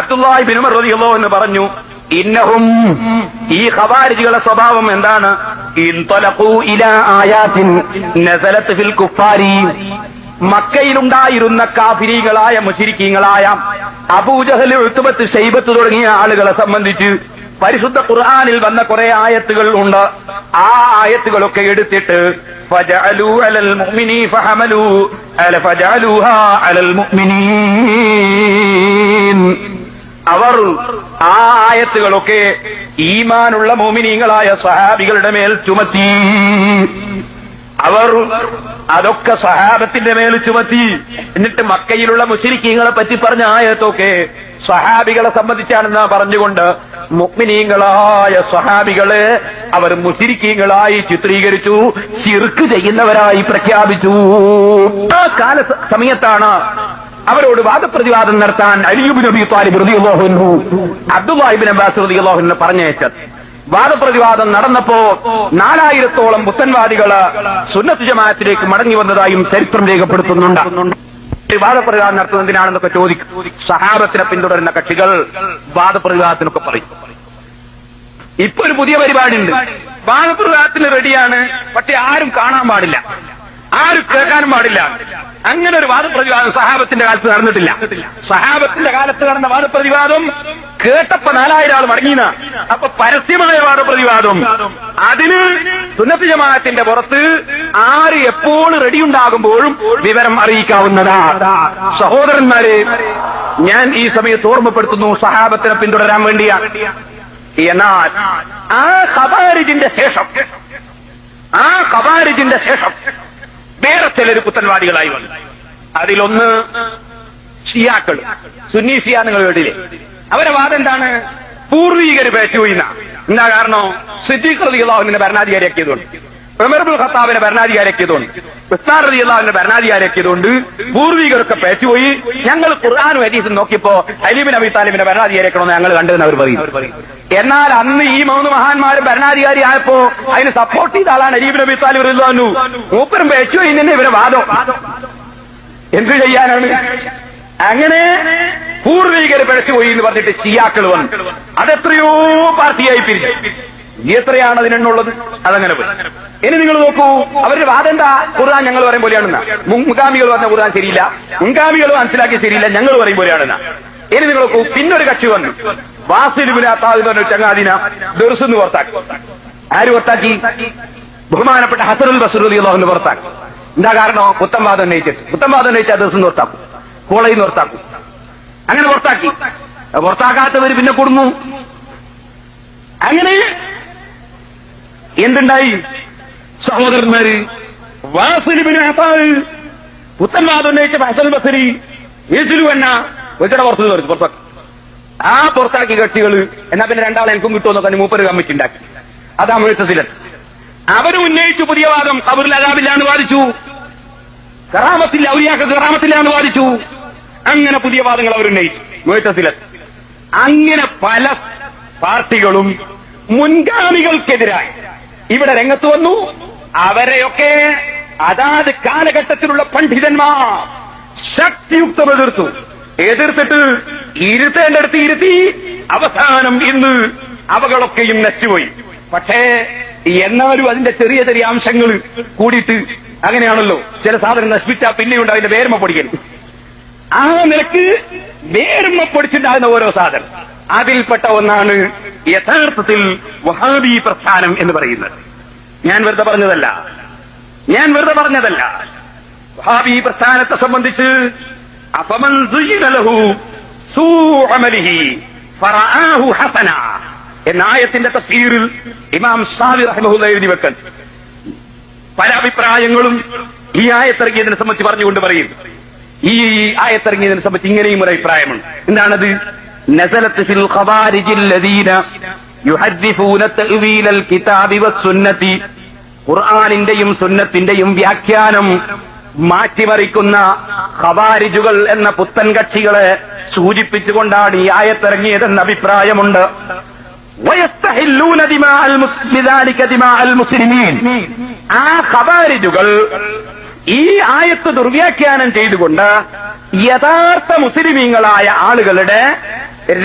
അബ്ദുല്ലാഹി ഇബ്നു ഉമർ റളിയല്ലാഹു അൻഹു പറഞ്ഞു, ഇന്നഹും, ഈ ഖവാരിജികളുടെ സ്വഭാവം എന്താണ്? ഇൻതലഖൂ ഇലാ ആയാത്തിൻ നസലത് ഫിൽ കുഫാരി, മക്കയിലുണ്ടായിരുന്ന കാഫിരീകളായ മുശ്രിക്കീങ്ങളായ അബൂജഹൽ, ഉത്ബത്ത്, ശൈബത്ത് തുടങ്ങിയ ആളുകളെ സംബന്ധിച്ച് പരിശുദ്ധ ഖുർആനിൽ വന്ന കുറെ ആയത്തുകൾ ഉണ്ട്. ആ ആയത്തുകളൊക്കെ എടുത്തിട്ട് ഫജഅലൂ അലൽ മുഅ്മിനീ ഫഹമലൂ അല ഫജഅലൂഹാ അലൽ മുഅ്മിനീൻ, അവർ ആ ആയത്തുകളൊക്കെ ഈമാനുള്ള മുഅ്മിനീങ്ങളായ സഹാബികളുടെ മേൽ ചുമത്തി. അവർ അതൊക്കെ സഹാബത്തിന്റെ മേൽ ചുമത്തി. എന്നിട്ട് മക്കയിലുള്ള മുശ്രിക്കീങ്ങളെ പറ്റി പറഞ്ഞ ആയത്തൊക്കെ സഹാബികളെ സംബന്ധിച്ചാണെന്ന് പറഞ്ഞുകൊണ്ട് മുഅ്മിനീങ്ങളായ സഹാബികളെ അവർ മുശ്രിക്കീങ്ങളായി ചിത്രീകരിച്ചു, ശിർക്ക് ചെയ്യുന്നവരായി പ്രഖ്യാപിച്ചു. ആ കാല സമയത്താണ് അവരോട് വാദപ്രതിവാദം നടത്താൻ അലി ഇബ്നു അബീ ത്വാലിബ് റളിയല്ലാഹു അൻഹു അബ്ദുല്ലാഹി ഇബ്നു അബ്ബാസ് റളിയല്ലാഹു അൻഹു പറഞ്ഞയച്ചത്. വാദപ്രതിവാദം നടന്നപ്പോ 4000-ഓളം പുത്തൻവാദികള് സുന്നത്ത് ജമാഅത്തിലേക്ക് മടങ്ങി വന്നതായും ചരിത്രം രേഖപ്പെടുത്തുന്നുണ്ട്. വാദപ്രതിവാദം നടത്തുന്നതിനാണെന്നൊക്കെ ചോദിക്കും. സഹാബത്തിനെ പിന്തുടരുന്ന കക്ഷികൾ വാദപ്രതിവാദത്തിനൊക്കെ പറയും. ഇപ്പൊ ഒരു പുതിയ പരിപാടിയുണ്ട്, വാദപ്രതിവാദത്തിന് റെഡിയാണ്, പക്ഷെ ആരും കാണാൻ പാടില്ല, ആരും കേൾക്കാനും പാടില്ല. അങ്ങനെ ഒരു വാദപ്രതിവാദം സഹാബത്തിന്റെ കാലത്ത് നടന്നിട്ടില്ല. സഹാബത്തിന്റെ കാലത്ത് നടന്ന വാദപ്രതിവാദം കേട്ടപ്പോ 4000 ആൾ മടങ്ങിന. അപ്പൊ പരസ്യമായ വാദപ്രതിവാദം, അതിന് സുന്നത്ത് ജമാഅത്തിന്റെ പുറത്ത് ആര് എപ്പോൾ റെഡി ഉണ്ടാകുമ്പോഴും വിവരം അറിയിക്കാവുന്നതാ. സഹോദരന്മാരെ, ഞാൻ ഈ സമയത്ത് ഓർമ്മപ്പെടുത്തുന്നു, സഹാബത്തിനെ പിന്തുടരാൻ വേണ്ടിയാണ്. എന്നാൽ ആ ഖവാരിജിന്റെ ശേഷം വേറെ ചിലര് പുത്തൻവാദികളായി വന്നു. അതിലൊന്ന് ഷിയാക്കൾ, സുന്നി ഷിയ. നിങ്ങൾ കേട്ടില്ലേ? അവരെ വാദം എന്താണ്? പൂർവീകര് പേറ്റുപോയിന്ന. എന്താ കാരണം? സിദ്ദീഖ് റളിയല്ലാഹുവിനെ ഭരണാധികാരിയാക്കിയതുകൊണ്ട്, ഉമർ ഇബ്നുൽ ഖത്താബിനെ ഭരണാധികാരിയാക്കിയതുകൊണ്ട്, ഉസ്മാൻ റളിയല്ലാഹുവിനെ ഭരണാധികാരിയാക്കിയതുകൊണ്ട് പൂർവീകരൊക്കെ പേറ്റുപോയി. ഞങ്ങൾ ഖുർആനും ഹദീസും നോക്കിയപ്പോ അലി ഇബ്നു അബീ താലിബിനെ ഭരണാധികാരിയാക്കണമെന്ന് ഞങ്ങൾ കണ്ടെന്ന് അവർ പറയും. എന്നാൽ അന്ന് ഈ 3 മഹാന്മാരും ഭരണാധികാരി ആയപ്പോ അതിന് സപ്പോർട്ട് ചെയ്ത ആളാണ് അലി ഇബ്നു അബീ താലിബ് റളിയല്ലാഹു. മൂപ്പരും പേറ്റുപോയി തന്നെ ഇവരെ വാദം. എന്ത് ചെയ്യാനാണ്? അങ്ങനെ പൂർവീകര് പിഴച്ചുപോയി എന്ന് പറഞ്ഞിട്ട് ഷിയാക്കൾ വന്നു. അതെത്രയോ പാർട്ടിയായി പിരിഞ്ഞു. എത്രയാണ് അതിനെണ്ണുള്ളത്? അതങ്ങനെ പോയി. ഇനി നിങ്ങൾ നോക്കൂ, അവരുടെ വാദം എന്താ? ഖുർആൻ ഞങ്ങൾ പറയും പോലെയാണെന്ന. മുൻഗാമികൾ പറഞ്ഞ ഖുർആൻ ശരിയില്ല, മുൻഗാമികൾ മനസ്സിലാക്കി ശരിയില്ല, ഞങ്ങൾ പറയും പോലെയാണെന്ന. ഇനി നിങ്ങൾ നോക്കൂ, പിന്നൊരു കക്ഷി വന്നു, വാസിൽ ഇബ്നു അത്താദ് എന്ന് പറഞ്ഞ ചങ്ങാദിന ദർസ് എന്ന് പുറത്താക്കി. ആര് പുറത്താക്കി? ബഹുമാനപ്പെട്ട ഹസനുൽ ബസ്രി റളിയല്ലാഹു അൻഹു പുറത്താക്കി. എന്താ കാരണം? പുത്തൻവാദം ഉന്നയിച്ചാൽ ദർസ് പുറത്താക്കും, കോളേജിൽ നിന്ന് പുറത്താക്കും. അങ്ങനെ പുറത്താക്കാത്തവർ പിന്നെ കൊടുന്നു. അങ്ങനെ എന്തുണ്ടായി സഹോദരന്മാര്? വാസിൽ ഇബ്നു അത്താദ് പുത്തൻവാദം ഉന്നയിച്ച ഹസനുൽ ബസ്രി യേശുലുവെന്ന വെച്ചട പുറത്താക്കി. ആ പുറത്താക്കി കക്ഷികൾ എന്നാ പിന്നെ 2 ആളെ എനിക്കും കിട്ടുമെന്നൊക്കെ മൂപ്പര് കമ്മിറ്റി ഉണ്ടാക്കി. അതാ മുഅ്തസിലർ. അവര് ഉന്നയിച്ചു പുതിയ വാദം. ഖബറിൽ അദാബില്ലാന്ന് വാദിച്ചു, കറാമത്തില്ല, ഔലിയാക്ക് കറാമത്തില്ല എന്ന് വാദിച്ചു. അങ്ങനെ പുതിയ വാദങ്ങൾ അവരുന്നയിച്ചു മുഅ്തസിലർ. അങ്ങനെ പല പാർട്ടികളും മുൻഗാമികൾക്കെതിരായി ഇവിടെ രംഗത്ത് വന്നു. അവരെയൊക്കെ അതാത് കാലഘട്ടത്തിലുള്ള പണ്ഡിതന്മാർ ശക്തിയുക്തം എതിർത്തിട്ട് ഇരുത്തേണ്ടടുത്ത് ഇരുത്തി. അവസാനം ഇന്ന് അവകളൊക്കെയും നശിച്ചുപോയി. പക്ഷേ എന്നാലും അതിന്റെ ചെറിയ ചെറിയ അംശങ്ങൾ കൂടിയിട്ട്, അങ്ങനെയാണല്ലോ ചില സാധനം നശിപ്പിച്ചാൽ പിന്നെയുണ്ട് അതിന്റെ വേർമ പൊടിക്കൽ. ആ നിലക്ക് വേർമ പൊടിച്ചിട്ടുണ്ടാകുന്ന ഓരോ സാധനം, അതിൽപ്പെട്ട ഒന്നാണ് യഥാർത്ഥത്തിൽ വഹാബി പ്രസ്ഥാനം എന്ന് പറയുന്നത്. ഞാൻ വെറുതെ പറഞ്ഞതല്ല. വഹാബി പ്രസ്ഥാനത്തെ സംബന്ധിച്ച് അഫമൻ സുയ്യിന ലഹു സൂഉ അമലിഹി ഫറആഹു ഹസന എന്ന ആയത്തിന്റെ തഫ്സീറിൽ ഇമാം സാവി റഹിമഹുല്ലാഹി എഴുതി വെക്കാൻ പല അഭിപ്രായങ്ങളും ഈ ആയത്തിറങ്ങിയതിനെ സംബന്ധിച്ച് പറഞ്ഞുകൊണ്ട് പറയും. ഈ ആയത്തിറങ്ങിയതിനെ സംബന്ധിച്ച് ഇങ്ങനെയും ഒരു അഭിപ്രായമുണ്ട്. എന്താണത്? നസലത്ത് ഫിൽ ഖവാരിജിൽ ലദീന യുഹദ്ദിഫൂന തഅ്വീലൽ കിതാബി വസ്സുന്നതി. ഖുർആനിന്റെയും സുന്നത്തിന്റെയും വ്യാഖ്യാനം മാറ്റിമറിക്കുന്ന ഖവാരിജുകൾ എന്ന പുത്തൻ കക്ഷികളെ സൂചിപ്പിച്ചുകൊണ്ടാണ് ഈ ആയത്തിറങ്ങിയതെന്ന അഭിപ്രായമുണ്ട്. ആ ഖവാരിജുകൾ ഈ ആയത്ത് ദുർവ്യാഖ്യാനം ചെയ്തുകൊണ്ട് യഥാർത്ഥ മുസ്ലിമീങ്ങളായ ആളുകളുടെ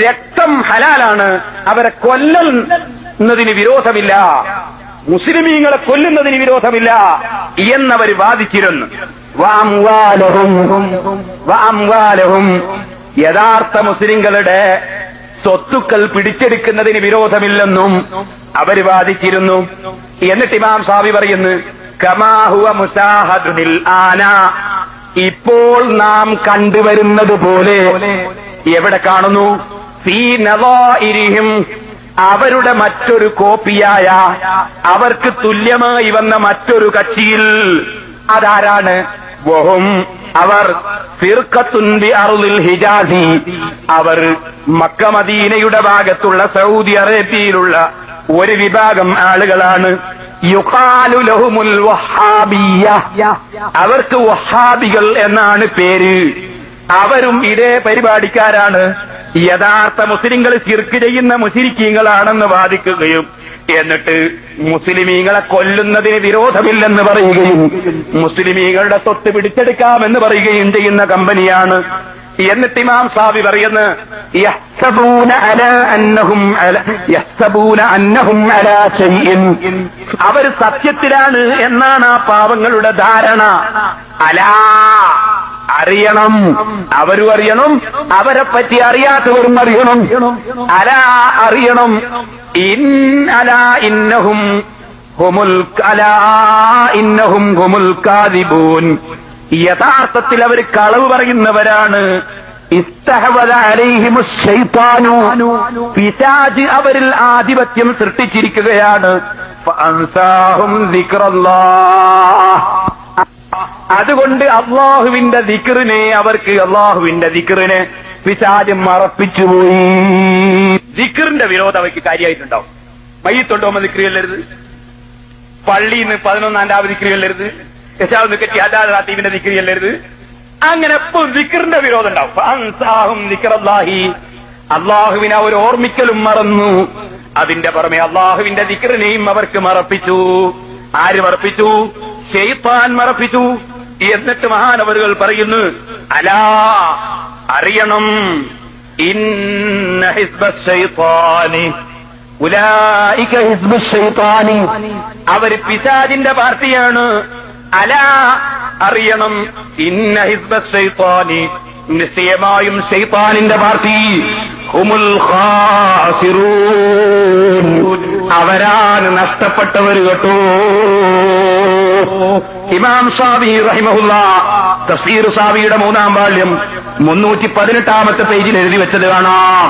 രക്തം ഹലാലാണ്, അവരെ കൊല്ലുന്നതിന് വിരോധമില്ല, മുസ്ലിമീങ്ങളെ കൊല്ലുന്നതിന് വിരോധമില്ല എന്നവർ വാദിച്ചിരുന്നു. വഅംവാലഹും യഥാർത്ഥ മുസ്ലിങ്ങളുടെ സ്വത്തുക്കൾ പിടിച്ചെടുക്കുന്നതിന് വിരോധമില്ലെന്നും അവർ വാദിച്ചിരുന്നു. എന്നിട്ട് ഇമാം സാവി പറയുന്നു, കമാ ഹുവ മുസാഹദുൽ ആന, ഇപ്പോൾ നാം കണ്ടുവരുന്നത് പോലെ. എവിടെ കാണുന്നു? ഫീ നവാഇരിഹിം, അവരുടെ മറ്റൊരു കോപ്പിയായ, അവർക്ക് തുല്യമായി വന്ന മറ്റൊരു കക്ഷിയിൽ. അതാരാണ്? വഹും, അവർ ഫിർഖത്തുൻ ബി അർളിൽ ഹിജാസി, അവർ മക്ക മദീനയുടെ ഭാഗത്തുള്ള സൗദി അറേബ്യയിലുള്ള ഒരു വിഭാഗം ആളുകളാണ്. യുഖാലു ലഹുമുൽ വഹാബിയ്യ, അവർക്ക് വഹാബികൾ എന്നാണ് പേര്. അവരും ഇതേ പരിപാടിക്കാരാണ്. യഥാർത്ഥ മുസ്ലിങ്ങൾ ശിർക്ക് ചെയ്യുന്ന മുശ്രിക്കീങ്ങളാണെന്ന് വാദിക്കുകയും എന്നിട്ട് മുസ്ലിമീങ്ങളെ കൊല്ലുന്നതിന് വിരോധമില്ലെന്ന് പറയുകയും മുസ്ലിമീങ്ങളുടെ സ്വത്ത് പിടിച്ചെടുക്കാമെന്ന് പറയുകയും ചെയ്യുന്ന കമ്പനിയാണ്. എന്നിട്ട് ഇമാം സാവി പറയുന്നു, അവർ സത്യത്തിലാണ് എന്നാണ് ആ പാവങ്ങളുടെ ധാരണ. അലാ, അറിയണം, അവരും അറിയണം, അവരെ പറ്റി അറിയാത്തവരും അറിയണം. അലാ, അറിയണം, ഇന്നഹും ഹുമുൽ കാദിബൂൻ, യഥാർത്ഥത്തിൽ അവർ കളവ് പറയുന്നവരാണ്. ഇസ്തഹവദ അലൈഹിമുശ് ശൈത്താനു, പിശാച് അവരിൽ ആധിപത്യം സൃഷ്ടിച്ചിരിക്കുകയാണ്. ഫഅൻസാഹും ദിക്റല്ലാഹ്, അതുകൊണ്ട് അല്ലാഹുവിന്റെ ദിക്റിനെ അല്ലാഹുവിന്റെ ദിക്റിനെ പിശാച് മറപ്പിച്ചുപോയി. ദിക്റിന്റെ വിരോധം അവയ്ക്ക് കാര്യമായിട്ടുണ്ടാവും. മയ്യത്തുണ്ടോമ ദിക്റ് ചെല്ലരുത്, പള്ളിയിൽ നിന്ന് 11-ാം രാവ് ദിക്റ് ചെല്ലരുത്, യശാവിന്റെ ദിക്റ് ചെല്ലരുത്, അങ്ങനെ എപ്പോഴും ദിക്റിന്റെ വിരോധം ഉണ്ടാവും. ഫഅൻസാഹും ദിക്റല്ലാഹി, അല്ലാഹുവിനെ അവർ ഓർമ്മിക്കലും മറന്നു. അതിന്റെ പുറമെ അല്ലാഹുവിന്റെ ദിക്റിനെയും അവർക്ക് മറപ്പിച്ചു. ആര് മറപ്പിച്ചു? ശൈത്താൻ മറപ്പിച്ചു. എന്നിട്ട് മഹാനവറുകൾ പറയുന്നു, അലാ, അറിയണം, ഇന്ന ഹിസ്ബശ് ശൈത്താനി ഉലൈക ഹിസ്ബുശ് ശൈത്താനി, അവർ പിശാചിന്റെ പാർട്ടിയാണ്. അലാ, അറിയണം, ഇന്ന ഹിസ്ബശ് ശൈത്താനി, നിശ്ചയമായും ശൈത്താനിന്റെ പാർട്ടി ഹുമുൽ ഖാസിറൂൻ, അവരാണ് നഷ്ടപ്പെട്ടവർ കേട്ടോ. ഇമാം സാവി റഹിമഹുല്ലാഹ് തഫ്സീർ സാവിയുടെ 3-ാം വാള്യം 318-ാമത്തെ പേജിൽ എഴുതി വെച്ചത് കാണാം.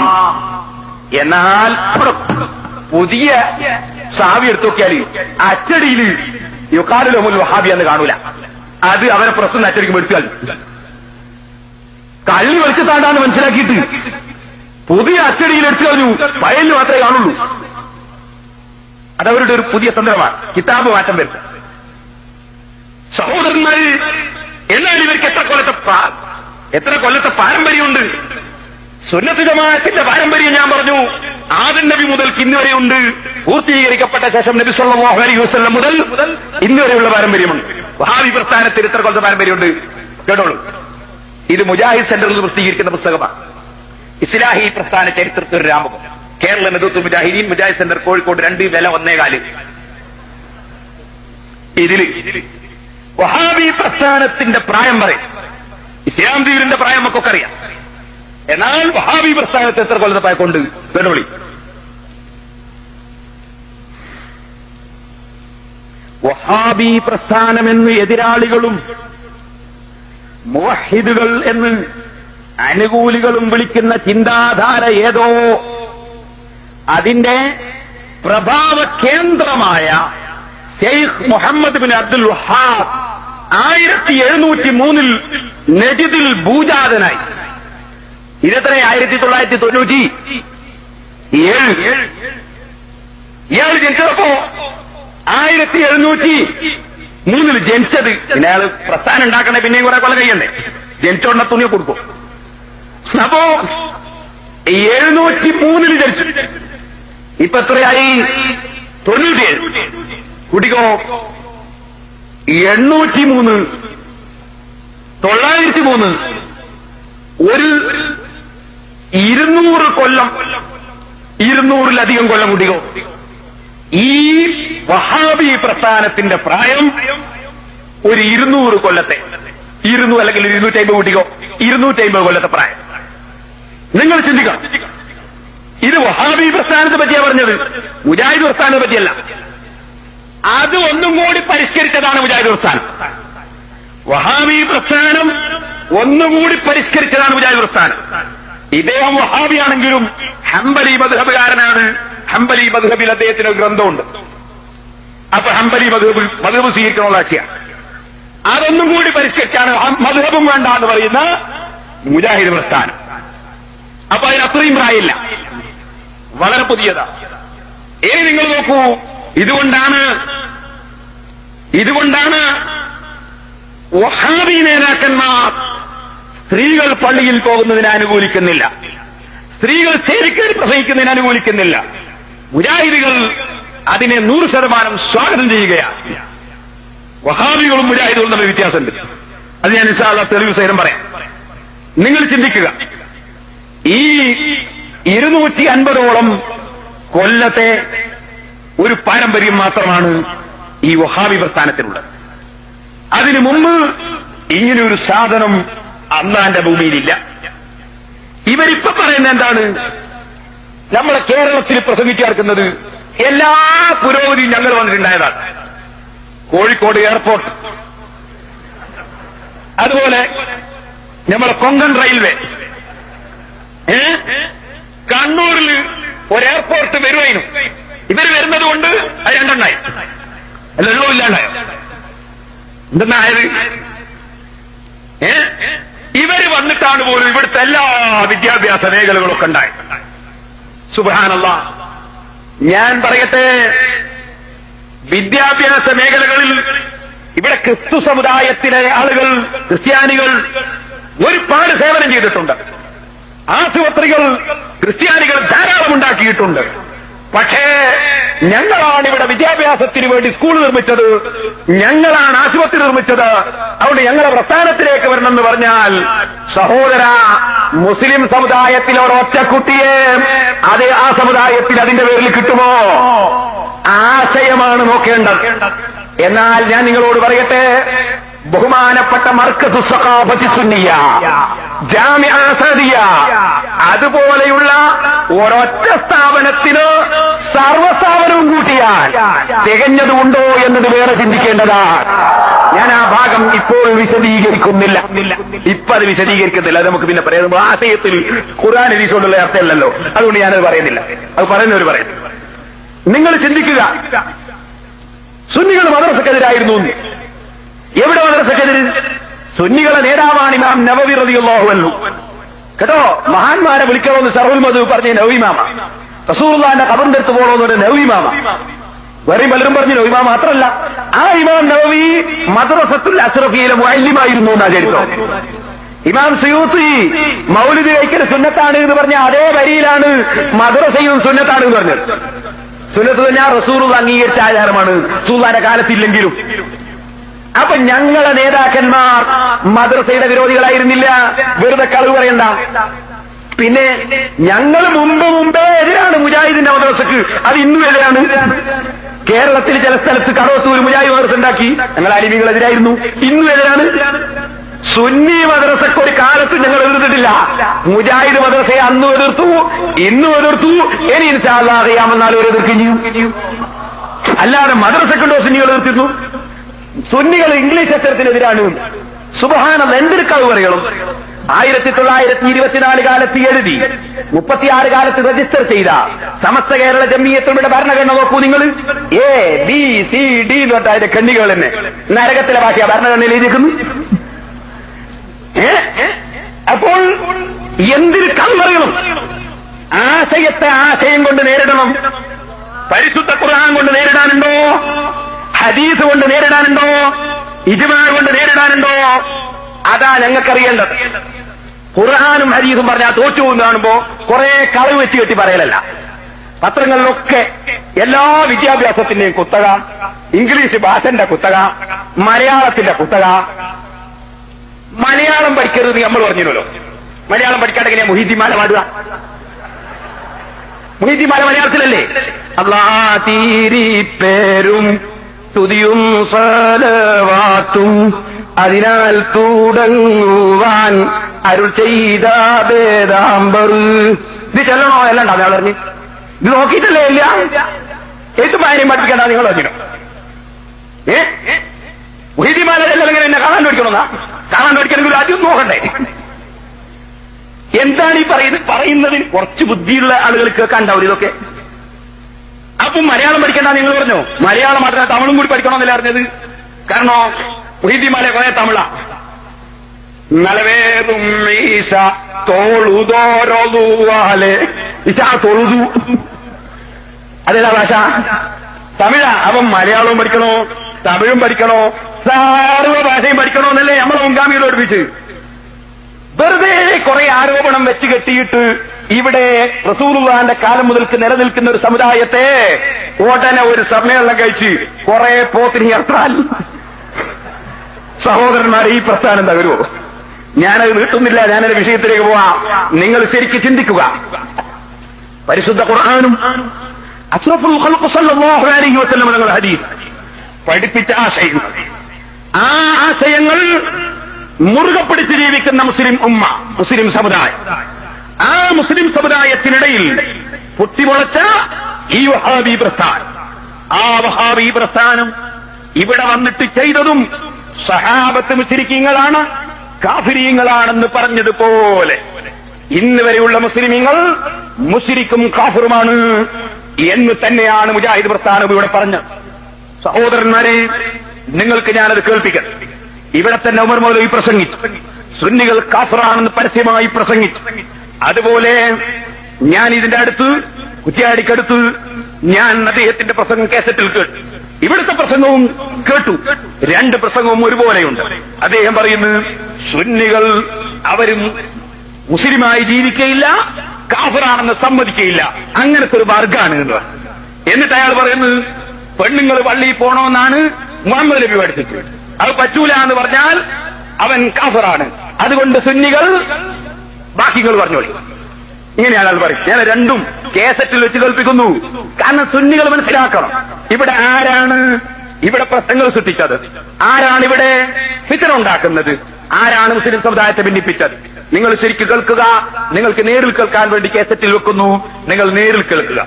എന്നാൽ പുതിയ സാവി എടുത്തു നോക്കിയാൽ അച്ചടിയിൽ യുഖാലുൽ വഹാബി എന്ന് കാണൂല. അത് അവരെ പ്രശ്നം അച്ചടിക്കുമ്പോൾ എടുത്താൽ കള്ളി വെളിച്ചത്താണ്ടാന്ന് മനസ്സിലാക്കിയിട്ട് പുതിയ അച്ചടിയിൽ എടുത്തു കഴിഞ്ഞു, ഫയലിൽ മാത്രമേ കാണുള്ളൂ. അതവരുടെ ഒരു പുതിയ തന്ത്രമാണ്, കിതാബ് മാറ്റം വരുത്തുക. സഹോദരന്മാർ, എന്നാൽ ഇവർക്ക് എത്ര കൊല്ലത്തെ പാരമ്പര്യമുണ്ട്. സുന്നത്ത് ജമാഅത്തിന്റെ പാരമ്പര്യം ഞാൻ പറഞ്ഞു, ആദം നബി മുതൽ ഇന്നുവരെ ഉണ്ട്. പൂർത്തീകരിക്കപ്പെട്ട ശേഷം നബി സല്ലല്ലാഹു അലൈഹി വസല്ലം മുതൽ ഇന്നുവരെയുള്ള പാരമ്പര്യമുണ്ട്. വഹാബി പ്രസ്ഥാനത്തിൽ എത്ര കൊല്ലത്തെ പാരമ്പര്യമുണ്ട് കേട്ടോളൂ. ഇത് മുജാഹിദ് സെന്ററിൽ പ്രസിദ്ധീകരിക്കുന്ന പുസ്തകമാണ്. ഇസ്ലാഹി പ്രസ്ഥാന ചരിത്രത്തിൽ ഒരു രാമകം, കേരള നേതൃത്വ മുജാഹിദീൻ, മുജാഹിദ് സെന്റർ, കോഴിക്കോട്, 2 വില 1.4. ഇതിൽ വഹാബി പ്രസ്ഥാനത്തിന്റെ പ്രായം പറയും. ഇസ്ലാം ദീനിന്റെ പ്രായം നമുക്കൊക്കെ അറിയാം. എന്നാൽ വഹാബി പ്രസ്ഥാനത്തെ എത്ര കൊല്ലത്തെ പ്രായക്കൊണ്ട് കേട്ടോളി. വഹാബി പ്രസ്ഥാനമെന്ന് എതിരാളികളും മുവഹിദുകൾ എന്ന് അനുകൂലികളും വിളിക്കുന്ന ചിന്താധാര ഏതോ അതിന്റെ പ്രഭാവ കേന്ദ്രമായ ഷെയ്ഖ് മുഹമ്മദ് ബിൻ അബ്ദുൽ വഹാബ് 1703 നജിദിൽ ഭൂജാതനായി. ഇതെത്ര 1997 ഇയാൾ ജനിച്ചപ്പോ 1703 ജനിച്ചത്. പിന്നെ അയാൾ പ്രസ്ഥാനം ഉണ്ടാക്കണേ പിന്നെയും കുറെ കൊല്ലം കഴിയണ്ടേ, ജനിച്ചോണ്ട തുണിയെ കൊടുക്കും. അപ്പോ 703 ജനിച്ചു. ഇപ്പൊ എത്രയായി? 97. കുട്ടിക്കോ 803, 903, ഒരു 200 കൊല്ലം, 200-ലധികം കൊല്ലം കുട്ടിക്കോ. ഈ വഹാബി പ്രസ്ഥാനത്തിന്റെ പ്രായം ഒരു 200 കൊല്ലത്തെ, 200 അല്ലെങ്കിൽ 250 കുട്ടിക്കോ, 250 കൊല്ലത്തെ പ്രായം. നിങ്ങൾ ചിന്തിക്കണം, ഇത് വഹാബി പ്രസ്ഥാനത്തെ പറ്റിയാ പറഞ്ഞത്, മുജാഹിദ് പ്രസ്ഥാനത്തെ പറ്റിയല്ല. അത് ഒന്നും കൂടി പരിഷ്കരിച്ചതാണ് മുജാഹിദ് പ്രസ്ഥാനം. വഹാബി പ്രസ്ഥാനം ഒന്നുകൂടി പരിഷ്കരിച്ചതാണ് മുജാഹിദ് പ്രസ്ഥാനം. ഇദ്ദേഹം വഹാബിയാണെങ്കിലും ഹംബലി മദ്ഹബുകാരനാണ്. ഹംബലി മദ്ഹബിൽ അദ്ദേഹത്തിന് ഒരു ഗ്രന്ഥമുണ്ട്. അപ്പൊ ഹംബലി മദ്ഹബ് സ്വീകരിക്കണമുള്ള കക്ഷിയാണ്. അതൊന്നും കൂടി പരിഷ്കരിച്ചാണ് മദ്ഹബും വേണ്ട എന്ന് പറയുന്ന മുജാഹിദ് പ്രസ്ഥാനം. അപ്പൊ അതിന് അത്രയും പ്രായമില്ല, വളരെ പുതിയതാ. ഇനി നിങ്ങൾ നോക്കൂ, ഇതുകൊണ്ടാണ് വഹാബി നേതാക്കന്മാർ സ്ത്രീകൾ പള്ളിയിൽ പോകുന്നതിനെ അനുകൂലിക്കുന്നില്ല, സ്ത്രീകൾ ചേരിക്കൽ പ്രസംഗിക്കുന്നതിന് അനുകൂലിക്കുന്നില്ല. മുജാഹിദുകൾ അതിനെ 100% സ്വാഗതം ചെയ്യുകയാണ്. വഹാബികളും മുജാഹിദുകളും തമ്മിൽ വ്യത്യാസമുണ്ട്. അത് ഞാൻ ഇൻഷാ അല്ലാഹ് തെളിവ് സഹിതം പറയാം. നിങ്ങൾ ചിന്തിക്കുക, ഈ 250ഓളം കൊല്ലത്തെ ഒരു പാരമ്പര്യം മാത്രമാണ് ഈ വഹാബി പ്രസ്ഥാനത്തിനുള്ളത്. അതിനു മുമ്പ് ഇങ്ങനെയൊരു സാധനം അള്ളാന്റെ ഭൂമിയിലില്ല. ഇവരിപ്പോ പറയുന്നത് എന്താണ്? നമ്മളെ കേരളത്തിൽ പ്രസംഗിച്ചിറക്കുന്നത് എല്ലാ പുരോഗതിയും ഞങ്ങൾ വന്നിട്ടുണ്ടായതാണ്. കോഴിക്കോട് എയർപോർട്ട്, അതുപോലെ നമ്മളെ കൊങ്കൺ റെയിൽവേ, കണ്ണൂരിൽ ഒരു എയർപോർട്ട് വരുവാനും ഇവര് വരുന്നത് കൊണ്ട് അത് രണ്ടെണ്ണായി, അല്ല എള്ളമില്ലാണ്ടായോ? എന്തെന്നായത്? ഇവര് വന്നിട്ടാണ് പോലും ഇവിടുത്തെ എല്ലാ വിദ്യാഭ്യാസ മേഖലകളൊക്കെ ഉണ്ടായി. സുബ്ഹാനല്ലാഹ്, ഞാൻ പറയട്ടെ, വിദ്യാഭ്യാസ മേഖലകളിൽ ഇവിടെ ക്രിസ്തു സമുദായത്തിലെ ആളുകൾ, ക്രിസ്ത്യാനികൾ ഒരുപാട് സേവനം ചെയ്തിട്ടുണ്ട്. ആശുപത്രികൾ ക്രിസ്ത്യാനികൾ ധാരാളം ഉണ്ടാക്കിയിട്ടുണ്ട്. പക്ഷേ ഞങ്ങളാണ് ഇവിടെ വിദ്യാഭ്യാസത്തിന് വേണ്ടി സ്കൂൾ നിർമ്മിച്ചത്, ഞങ്ങളാണ് ആശുപത്രി നിർമ്മിച്ചത്, അതുകൊണ്ട് ഞങ്ങളെ പ്രസ്ഥാനത്തിലേക്ക് വരണമെന്ന് പറഞ്ഞാൽ, സഹോദര, മുസ്ലിം സമുദായത്തിലെ ഒരൊറ്റ കുട്ടിയെ അത് ആ സമുദായത്തിൽ അതിന്റെ പേരിൽ കിട്ടുമോ? ആശയമാണ് നോക്കേണ്ടത്. എന്നാൽ ഞാൻ നിങ്ങളോട് പറയട്ടെ, ബഹുമാനപ്പെട്ട മർക്കസു സഖാഫത്തി സുന്നിയ, ജാമിഅ അസദിയ, അതുപോലെയുള്ള ഒരൊറ്റ സ്ഥാപനത്തിന് സർവ്വസ്ഥാപനവും കൂട്ടിയാൽ തികഞ്ഞതുണ്ടോ എന്നത് വേറെ ചിന്തിക്കേണ്ടതാണ്. ഞാൻ ആ ഭാഗം ഇപ്പോൾ വിശദീകരിക്കുന്നില്ല, ഇപ്പൊ അത് വിശദീകരിക്കുന്നില്ല. അത് നമുക്ക് പിന്നെ പറയാം. ആശയത്തിൽ ഖുർആൻ ഹദീസുകൊണ്ടുള്ള അർത്ഥമല്ലല്ലോ, അതുകൊണ്ട് ഞാനത് പറയുന്നില്ല. അത് പറയുന്നവർ പറയുന്നു. നിങ്ങൾ ചിന്തിക്കുക, സുന്നികൾ മദ്രസക്കെതിരായിരുന്നു. എവിടെ മദ്രസക്കെതിര്? സുന്നികളെ നേതാവാണ് ഇമാം നവവി റളിയല്ലാഹു അൻഹു. കേട്ടോ, മഹാന്മാരെ വിളിക്കണമെന്ന് ശറഹുൽ മദ്ഹബ് പറഞ്ഞ നവവി ഇമാമ, റസൂലുള്ളാഹിന്റെ ഖബറിന്റെ അടുത്ത് പോകണമെന്ന് പറഞ്ഞ നവവി ഇമാമ. വേറെയും പലരും പറഞ്ഞു നവവി ഇമാമ മാത്രമല്ല, ആ ഇമാം നവവി മദ്രസത്തുൽ അസ്റഫിയിലെ മുഅല്ലിമായിരുന്നു എന്നാ ചരിത്രം. ഇമാം സുയൂത്തി മൗലിദ് കഴിക്കൽ സുന്നത്താണ് എന്ന് പറഞ്ഞ അതേ വരിയിലാണ് മദ്രസയും സുന്നത്താണ് എന്ന് പറഞ്ഞത്. സുന്നത്ത് പറഞ്ഞാൽ റസൂലുള്ള അംഗീകരിച്ച ആചാരമാണ്, റസൂലുള്ളാഹിന്റെ കാലത്തില്ലെങ്കിലും. അപ്പൊ ഞങ്ങളെ നേതാക്കന്മാർ മദ്രസയുടെ വിരോധികളായിരുന്നില്ല, വെറുതെ കളവ് പറയണ്ട. പിന്നെ ഞങ്ങൾ മുമ്പേ എതിരാണ് മുജാഹിദിന്റെ മദ്രസക്ക്, അത് ഇന്നും എതിരാണ്. കേരളത്തിൽ ചില സ്ഥലത്ത് കടവത്തൂർ മുജാഹിദ് മദ്രസ ഉണ്ടാക്കി, ഞങ്ങൾ അലിമികളെതിരായിരുന്നു, ഇന്നും എതിരാണ്. സുന്നി മദ്രസക്ക് ഒരു കാലത്ത് ഞങ്ങൾ എതിർത്തിട്ടില്ല. മുജാഹിദ് മദ്രസയെ അന്നും എതിർത്തു, ഇന്നും എതിർത്തു, ഇനി ഇൻഷാ അല്ലാഹ് ഖിയാമത്ത് ഒരു എതിർക്കുകയും ചെയ്യും. അല്ലാതെ മദ്രസക്കുണ്ടോ സുന്നികൾ എതിർത്തിരുന്നു? സുന്നികൾ ഇംഗ്ലീഷ് അക്ഷരത്തിനെതിരാണ്. സുബ്ഹാനല്ലാഹ്, എന്തൊരു കളവ് പറയണം. 1924 കാലത്ത് എഴുതി 36 കാലത്ത് രജിസ്റ്റർ ചെയ്ത സമസ്ത കേരള ജംഇയ്യത്തുകളുടെ ഭരണഘടന നോക്കൂ നിങ്ങൾ. ABCD എന്ന് പറഞ്ഞ അതിന്റെ ഖണ്ഡികൾ തന്നെ നരകത്തിലെ ഭാഷ ഭരണഘടനയിൽ എഴുതിയിരിക്കുന്നു. അപ്പോൾ എന്തൊരു കളവ് പറയണം. ആശയത്തെ ആശയം കൊണ്ട് നേരിടണം. പരിശുദ്ധ ഖുർആൻ കൊണ്ട് നേരിടാനുണ്ടോ? ഹദീസ് കൊണ്ട് നേരിടാനുണ്ടോ? ഇജ്മാ കൊണ്ട് നേരിടാനുണ്ടോ? അതാ ഞങ്ങൾക്കറിയേണ്ടത്. ഖുർആനും ഹദീസും പറഞ്ഞാൽ തോറ്റു എന്ന് കാണുമ്പോ കുറെ കളവ് വെച്ച് കെട്ടി പറയലല്ല. പത്രങ്ങളിലൊക്കെ എല്ലാ വിദ്യാഭ്യാസത്തിന്റെയും കുത്തക, ഇംഗ്ലീഷ് ഭാഷന്റെ കുത്തക, മലയാളത്തിന്റെ കുത്തക. മലയാളം പഠിക്കരുത് നമ്മൾ പറഞ്ഞിരുന്നല്ലോ. മലയാളം പഠിക്കാണ്ട് എങ്ങനെയാ മുഹീദ്ദീൻമാല പാടുക? മുഹീദ്ദീൻമാല മലയാളത്തിലല്ലേ? അല്ലാ തീരിപ്പേരും സ്തുതിയും സലവാത്തും അതിനാൽ തുടങ്ങുവാൻ അരുൾ ചെയ്ത വേദാംബർ. ഇത് ചെല്ലണോ? അല്ലണ്ട അയാൾ പറഞ്ഞു. ഇത് നോക്കിയിട്ടല്ലേ ഇല്ല. ഏത് ഭാര്യം പഠിപ്പിക്കണ്ട നിങ്ങൾ പറഞ്ഞോ. മുഹീദ്ദീൻമാല ചെല്ലലെങ്ങനെ എന്നെ കാണാൻ പഠിക്കണമെന്നാ? കാണാൻ പഠിക്കണമെങ്കിൽ ആദ്യം നോക്കണ്ടേ? എന്താണ് ഈ പറയുന്നതിന് കുറച്ച് ബുദ്ധിയുള്ള ആളുകൾ കേൾക്കാണ്ടാവും ഇതൊക്കെ. അപ്പം മലയാളം പഠിക്കണ്ട നിങ്ങൾ പറഞ്ഞു. മലയാളം മാത്രമേ തമിഴും കൂടി പഠിക്കണമെന്നല്ല അറിഞ്ഞത്. കാരണം മുഹീദ്ദീൻമാല കുറെ തമിഴ. നലവേറും ഈശ തോളുതോരൊതുവാലെ ഈശ തൊഴുതു. അതേതാ ഭാഷ? തമിഴ. അപ്പം മലയാളവും പഠിക്കണോ, തമിഴും പഠിക്കണോ, സർവ്വ ഭാഷയും പഠിക്കണോ എന്നല്ലേ നമ്മളെ മുൻഗാമികൾ പഠിപ്പിച്ച്. വെറുതെ കുറെ ആരോപണം വെച്ച് കെട്ടിയിട്ട് ഇവിടെ റസൂലുള്ളാഹിന്റെ കാലം മുതൽക്ക് നിലനിൽക്കുന്ന ഒരു സമുദായത്തെ ഉടനെ ഒരു സമ്മേളനം കഴിച്ച് കുറെ പോത്തിനി ഇറത്താൽ സഹോദരന്മാരെ ഈ പ്രസ്ഥാനം തകരുമോ? ഞാനത് നീട്ടുന്നില്ല, ഞാനൊരു വിഷയത്തിലേക്ക് പോവാം. നിങ്ങൾ ശരിക്ക് ചിന്തിക്കുക. പരിശുദ്ധ ഖുർആനും അഷ്റഫുൽ ഖൽഖ് സല്ലല്ലാഹു അലൈഹി വസല്ലം തങ്ങളുടെ ഹദീസ് പഠിപ്പിച്ച ആശയങ്ങൾ, ആ ആശയങ്ങൾ മുറുകെ പിടിച്ച് ജീവിക്കുന്ന മുസ്ലിം ഉമ്മ, മുസ്ലിം സമുദായം, ആ മുസ്ലിം സമുദായത്തിനിടയിൽ പൊട്ടിമുളച്ച ഈ വഹാബി പ്രസ്ഥാനം, ആ വഹാബി പ്രസ്ഥാനം ഇവിടെ വന്നിട്ട് ചെയ്തതും സഹാബത്ത് മുശ്രിക്കീങ്ങളാണ്, കാഫിരീങ്ങളാണെന്ന് പറഞ്ഞതുപോലെ ഇന്ന് വരെയുള്ള മുസ്ലിമീങ്ങൾ മുശ്രിക്കും കാഫിറുമാണ് എന്ന് തന്നെയാണ് മുജാഹിദ് പ്രസ്ഥാനം ഇവിടെ പറഞ്ഞത്. സഹോദരന്മാരെ, നിങ്ങൾക്ക് ഞാനത് കേൾപ്പിക്കാം. ഇവിടെ തന്നെ ഉമർ മൗലവി പ്രസംഗിച്ചു, സുന്നികൾ കാഫിറാണെന്ന് പരസ്യമായി പ്രസംഗിച്ചു. അതുപോലെ ഞാൻ ഇതിന്റെ അടുത്ത് കുറ്റ്യാടിക്കടുത്ത് ഞാൻ അദ്ദേഹത്തിന്റെ പ്രസംഗം കാസറ്റിൽ കേട്ടു, ഇവിടുത്തെ പ്രസംഗവും കേട്ടു. രണ്ട് പ്രസംഗവും ഒരുപോലെയുണ്ട്. അദ്ദേഹം പറയുന്നു, സുന്നികൾ അവരും മുസ്ലിമായി ജീവിക്കയില്ല, കാഫിറാണെന്ന് സമ്മതിക്കയില്ല, അങ്ങനത്തെ ഒരു മാർഗാണ് എന്ന്. എന്നിട്ട് അയാൾ പറയുന്നു, പെണ്ണുങ്ങൾ പള്ളിയിൽ പോണോന്നാണ് മുഹമ്മദ് നബി പഠിപ്പിച്ചത്, അത് പറ്റൂല എന്ന് പറഞ്ഞാൽ അവൻ കാഫിറാണ്, അതുകൊണ്ട് സുന്നികൾ ബാക്കികൾ പറഞ്ഞോളി. ഇങ്ങനെയാണ് അയാൾ പറയും. ഞാൻ രണ്ടും കേസറ്റിൽ വെച്ച് കേൾപ്പിക്കുന്നു. കാരണം സുന്നികൾ മനസ്സിലാക്കണം, ഇവിടെ ആരാണ് ഇവിടെ പ്രശ്നങ്ങൾ സൃഷ്ടിച്ചത്, ആരാണ് ഇവിടെ ഫിത്ന ഉണ്ടാക്കുന്നത്, ആരാണ് മുസ്ലിം സമുദായത്തെ ഭിന്നിപ്പിച്ചത്. നിങ്ങൾ ശരിക്കും കേൾക്കുക. നിങ്ങൾക്ക് നേരിൽ കേൾക്കാൻ വേണ്ടി കേസറ്റിൽ വെക്കുന്നു, നിങ്ങൾ നേരിൽ കേൾക്കുക.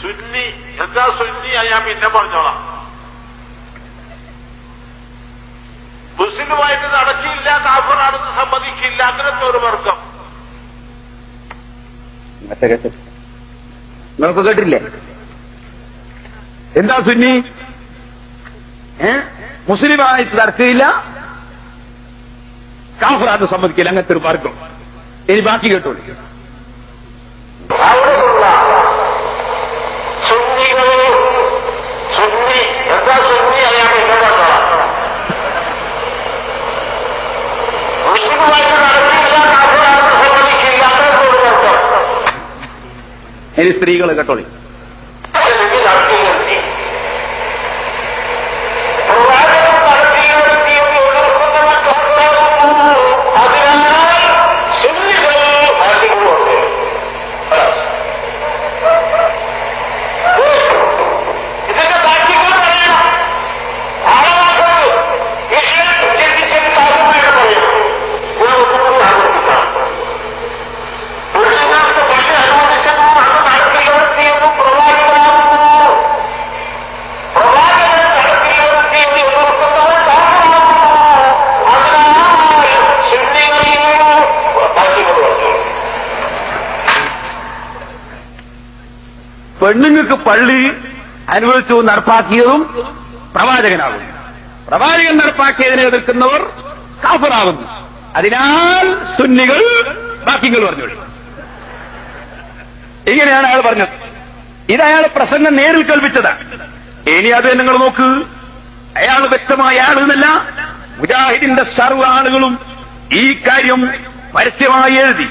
സുന്നി എന്താ സുന്നി ഞാൻ പിന്നെ പറഞ്ഞോളാം. മുസ്ലിമായിട്ട് നടക്കില്ല, കാഫിറാണെന്ന് സമ്മതിക്കില്ല, അങ്ങനത്തെ ഒരു വർഗം. നമുക്ക് കേട്ടില്ലേ എന്താ സുന്നി? മുസ്ലിമായിട്ട് നടക്കില്ല, കാഫിറാണെന്ന് സമ്മതിക്കില്ല, അങ്ങനത്തെ ഒരു വർഗം. ഇനി ബാക്കി കേട്ടോളൂ. അവിടെയുള്ള സുന്നികൾ സുന്നി എന്താ സുന്നി ഞാൻ പിന്നെ പറഞ്ഞോളാം. മുസ്ലിമായിട്ട് നടക്കില്ല, കാഫിറാണെന്ന് സമ്മതിക്കില്ല, അങ്ങനത്തെ ഒരു വർഗം. ഇനി സ്ത്രീകളെ കേട്ടോളി. പെണ്ണുങ്ങൾക്ക് പള്ളി അനുവദിച്ചു നടപ്പാക്കിയതും പ്രവാചകനാകുന്നു. പ്രവാചകൻ നടപ്പാക്കിയതിനെ എതിർക്കുന്നവർ കാഫിറാകുന്നു. അതിനാൽ സുന്നികൾ ബാക്കികൾ പറഞ്ഞോളൂ. ഇങ്ങനെയാണ് അയാൾ പറഞ്ഞത്. ഇതയാൾ പ്രസംഗം നേരിൽ കേൾപ്പിച്ചതാണ്. ഇനി അത് നിങ്ങൾ നോക്ക്, അയാൾ വ്യക്തമായ ആളെന്നല്ല, മുജാഹിദിന്റെ സർവ്വ ആളുകളും ഈ കാര്യം പരസ്യമായി എഴുതി.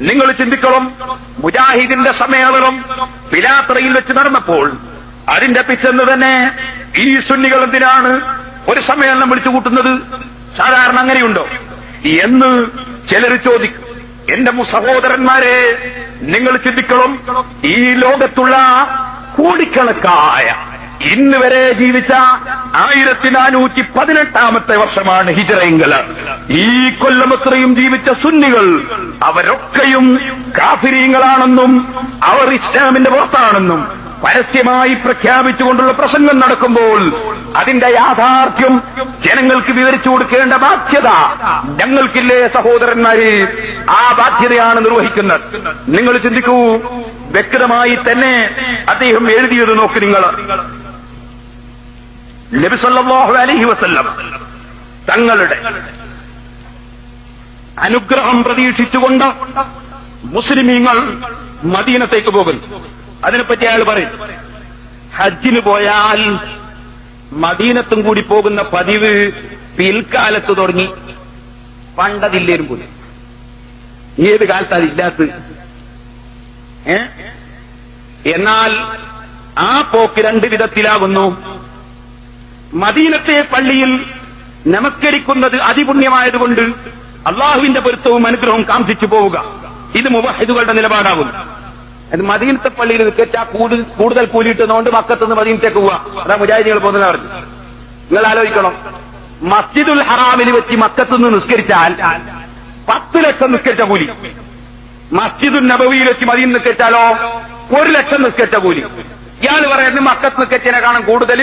നിങ്ങൾ ചിന്തിക്കണം, മുജാഹിദിന്റെ സമ്മേളനം പിലാത്രയിൽ വെച്ച് നടന്നപ്പോൾ അതിന്റെ പിറ്റേന്ന് തന്നെ ഈ സുന്നികൾ എന്തിനാണ് ഒരു സമ്മേളനം വിളിച്ചു കൂട്ടുന്നത്? സാധാരണ അങ്ങനെയുണ്ടോ എന്ന് ചിലർ ചോദിക്കും. എന്റെ സഹോദരന്മാരെ, നിങ്ങൾ ചിന്തിക്കണം, ഈ ലോകത്തുള്ള കോടിക്കണക്കായ ഇന്ന് വരെ ജീവിച്ച 1418 വർഷമാണ് ഹിജ്റയെങ്കിൽ ഈ കൊല്ലമത്രയും ജീവിച്ച സുന്നികൾ അവരൊക്കെയും കാഫിരീങ്ങളാണെന്നും അവർ ഇസ്ലാമിന്റെ പുറത്താണെന്നും പരസ്യമായി പ്രഖ്യാപിച്ചുകൊണ്ടുള്ള പ്രസംഗം നടക്കുമ്പോൾ അതിന്റെ യാഥാർത്ഥ്യം ജനങ്ങൾക്ക് വിവരിച്ചു കൊടുക്കേണ്ട ബാധ്യത ഞങ്ങൾക്കില്ലേ സഹോദരന്മാരെ? ആ ബാധ്യതയാണ് നിർവഹിക്കുന്നത്. നിങ്ങൾ ചിന്തിക്കൂ, വ്യക്തമായി തന്നെ അദ്ദേഹം എഴുതിയത് നോക്ക്. നിങ്ങൾ നബി സല്ലല്ലാഹു അലൈഹി വസല്ലം തങ്ങളുടെ അനുഗ്രഹം പ്രതീക്ഷിച്ചുകൊണ്ട് മുസ്ലിമീങ്ങൾ മദീനത്തേക്ക് പോകുന്നു. അതിനെപ്പറ്റി അയാൾ പറയും, ഹജ്ജിന് പോയാൽ മദീനത്തും കൂടി പോകുന്ന പതിവ് പിൽക്കാലത്ത് തുടങ്ങി. പണ്ടതില്ലേരും പോലും. ഏത് കാലത്ത് അതില്ലാത്ത. എന്നാൽ ആ പോക്ക് രണ്ട് വിധത്തിലാകുന്നു. മദീനത്തെ പള്ളിയിൽ നമസ്കരിക്കുന്നത് അതിപുണ്യമായതുകൊണ്ട് അള്ളാഹുവിന്റെ പൊരുത്തവും അനുഗ്രഹവും കാംക്ഷിച്ചു പോവുക, ഇത് മുവഹിദുകളുടെ നിലപാടാകുന്നു. അത് മദീനത്തെ പള്ളിയിൽ നിൽക്കാ കൂടുതൽ കൂലിയിട്ടുന്നതുകൊണ്ട് മക്കത്തുനിന്ന് മദീനത്തേക്ക് പോവുക, അതാ മുജാഹിദികൾ പോകുന്നത് പറഞ്ഞു. നിങ്ങൾ ആലോചിക്കണം, മസ്ജിദുൽ ഹറാമിൽ വെച്ച് മക്കത്തുനിന്ന് നിസ്കരിച്ചാൽ 10 ലക്ഷം നിസ്കരിച്ച കൂലി, മസ്ജിദുൽ നബവിയിൽ വെച്ച് മദീന നിസ്കരിച്ചാലോ 1 ലക്ഷം നിസ്കരിച്ച കൂലി. ഇയാൾ പറയുന്നത് മക്കത്ത് നിസ്കരിച്ചതിനെ കാണാൻ കൂടുതൽ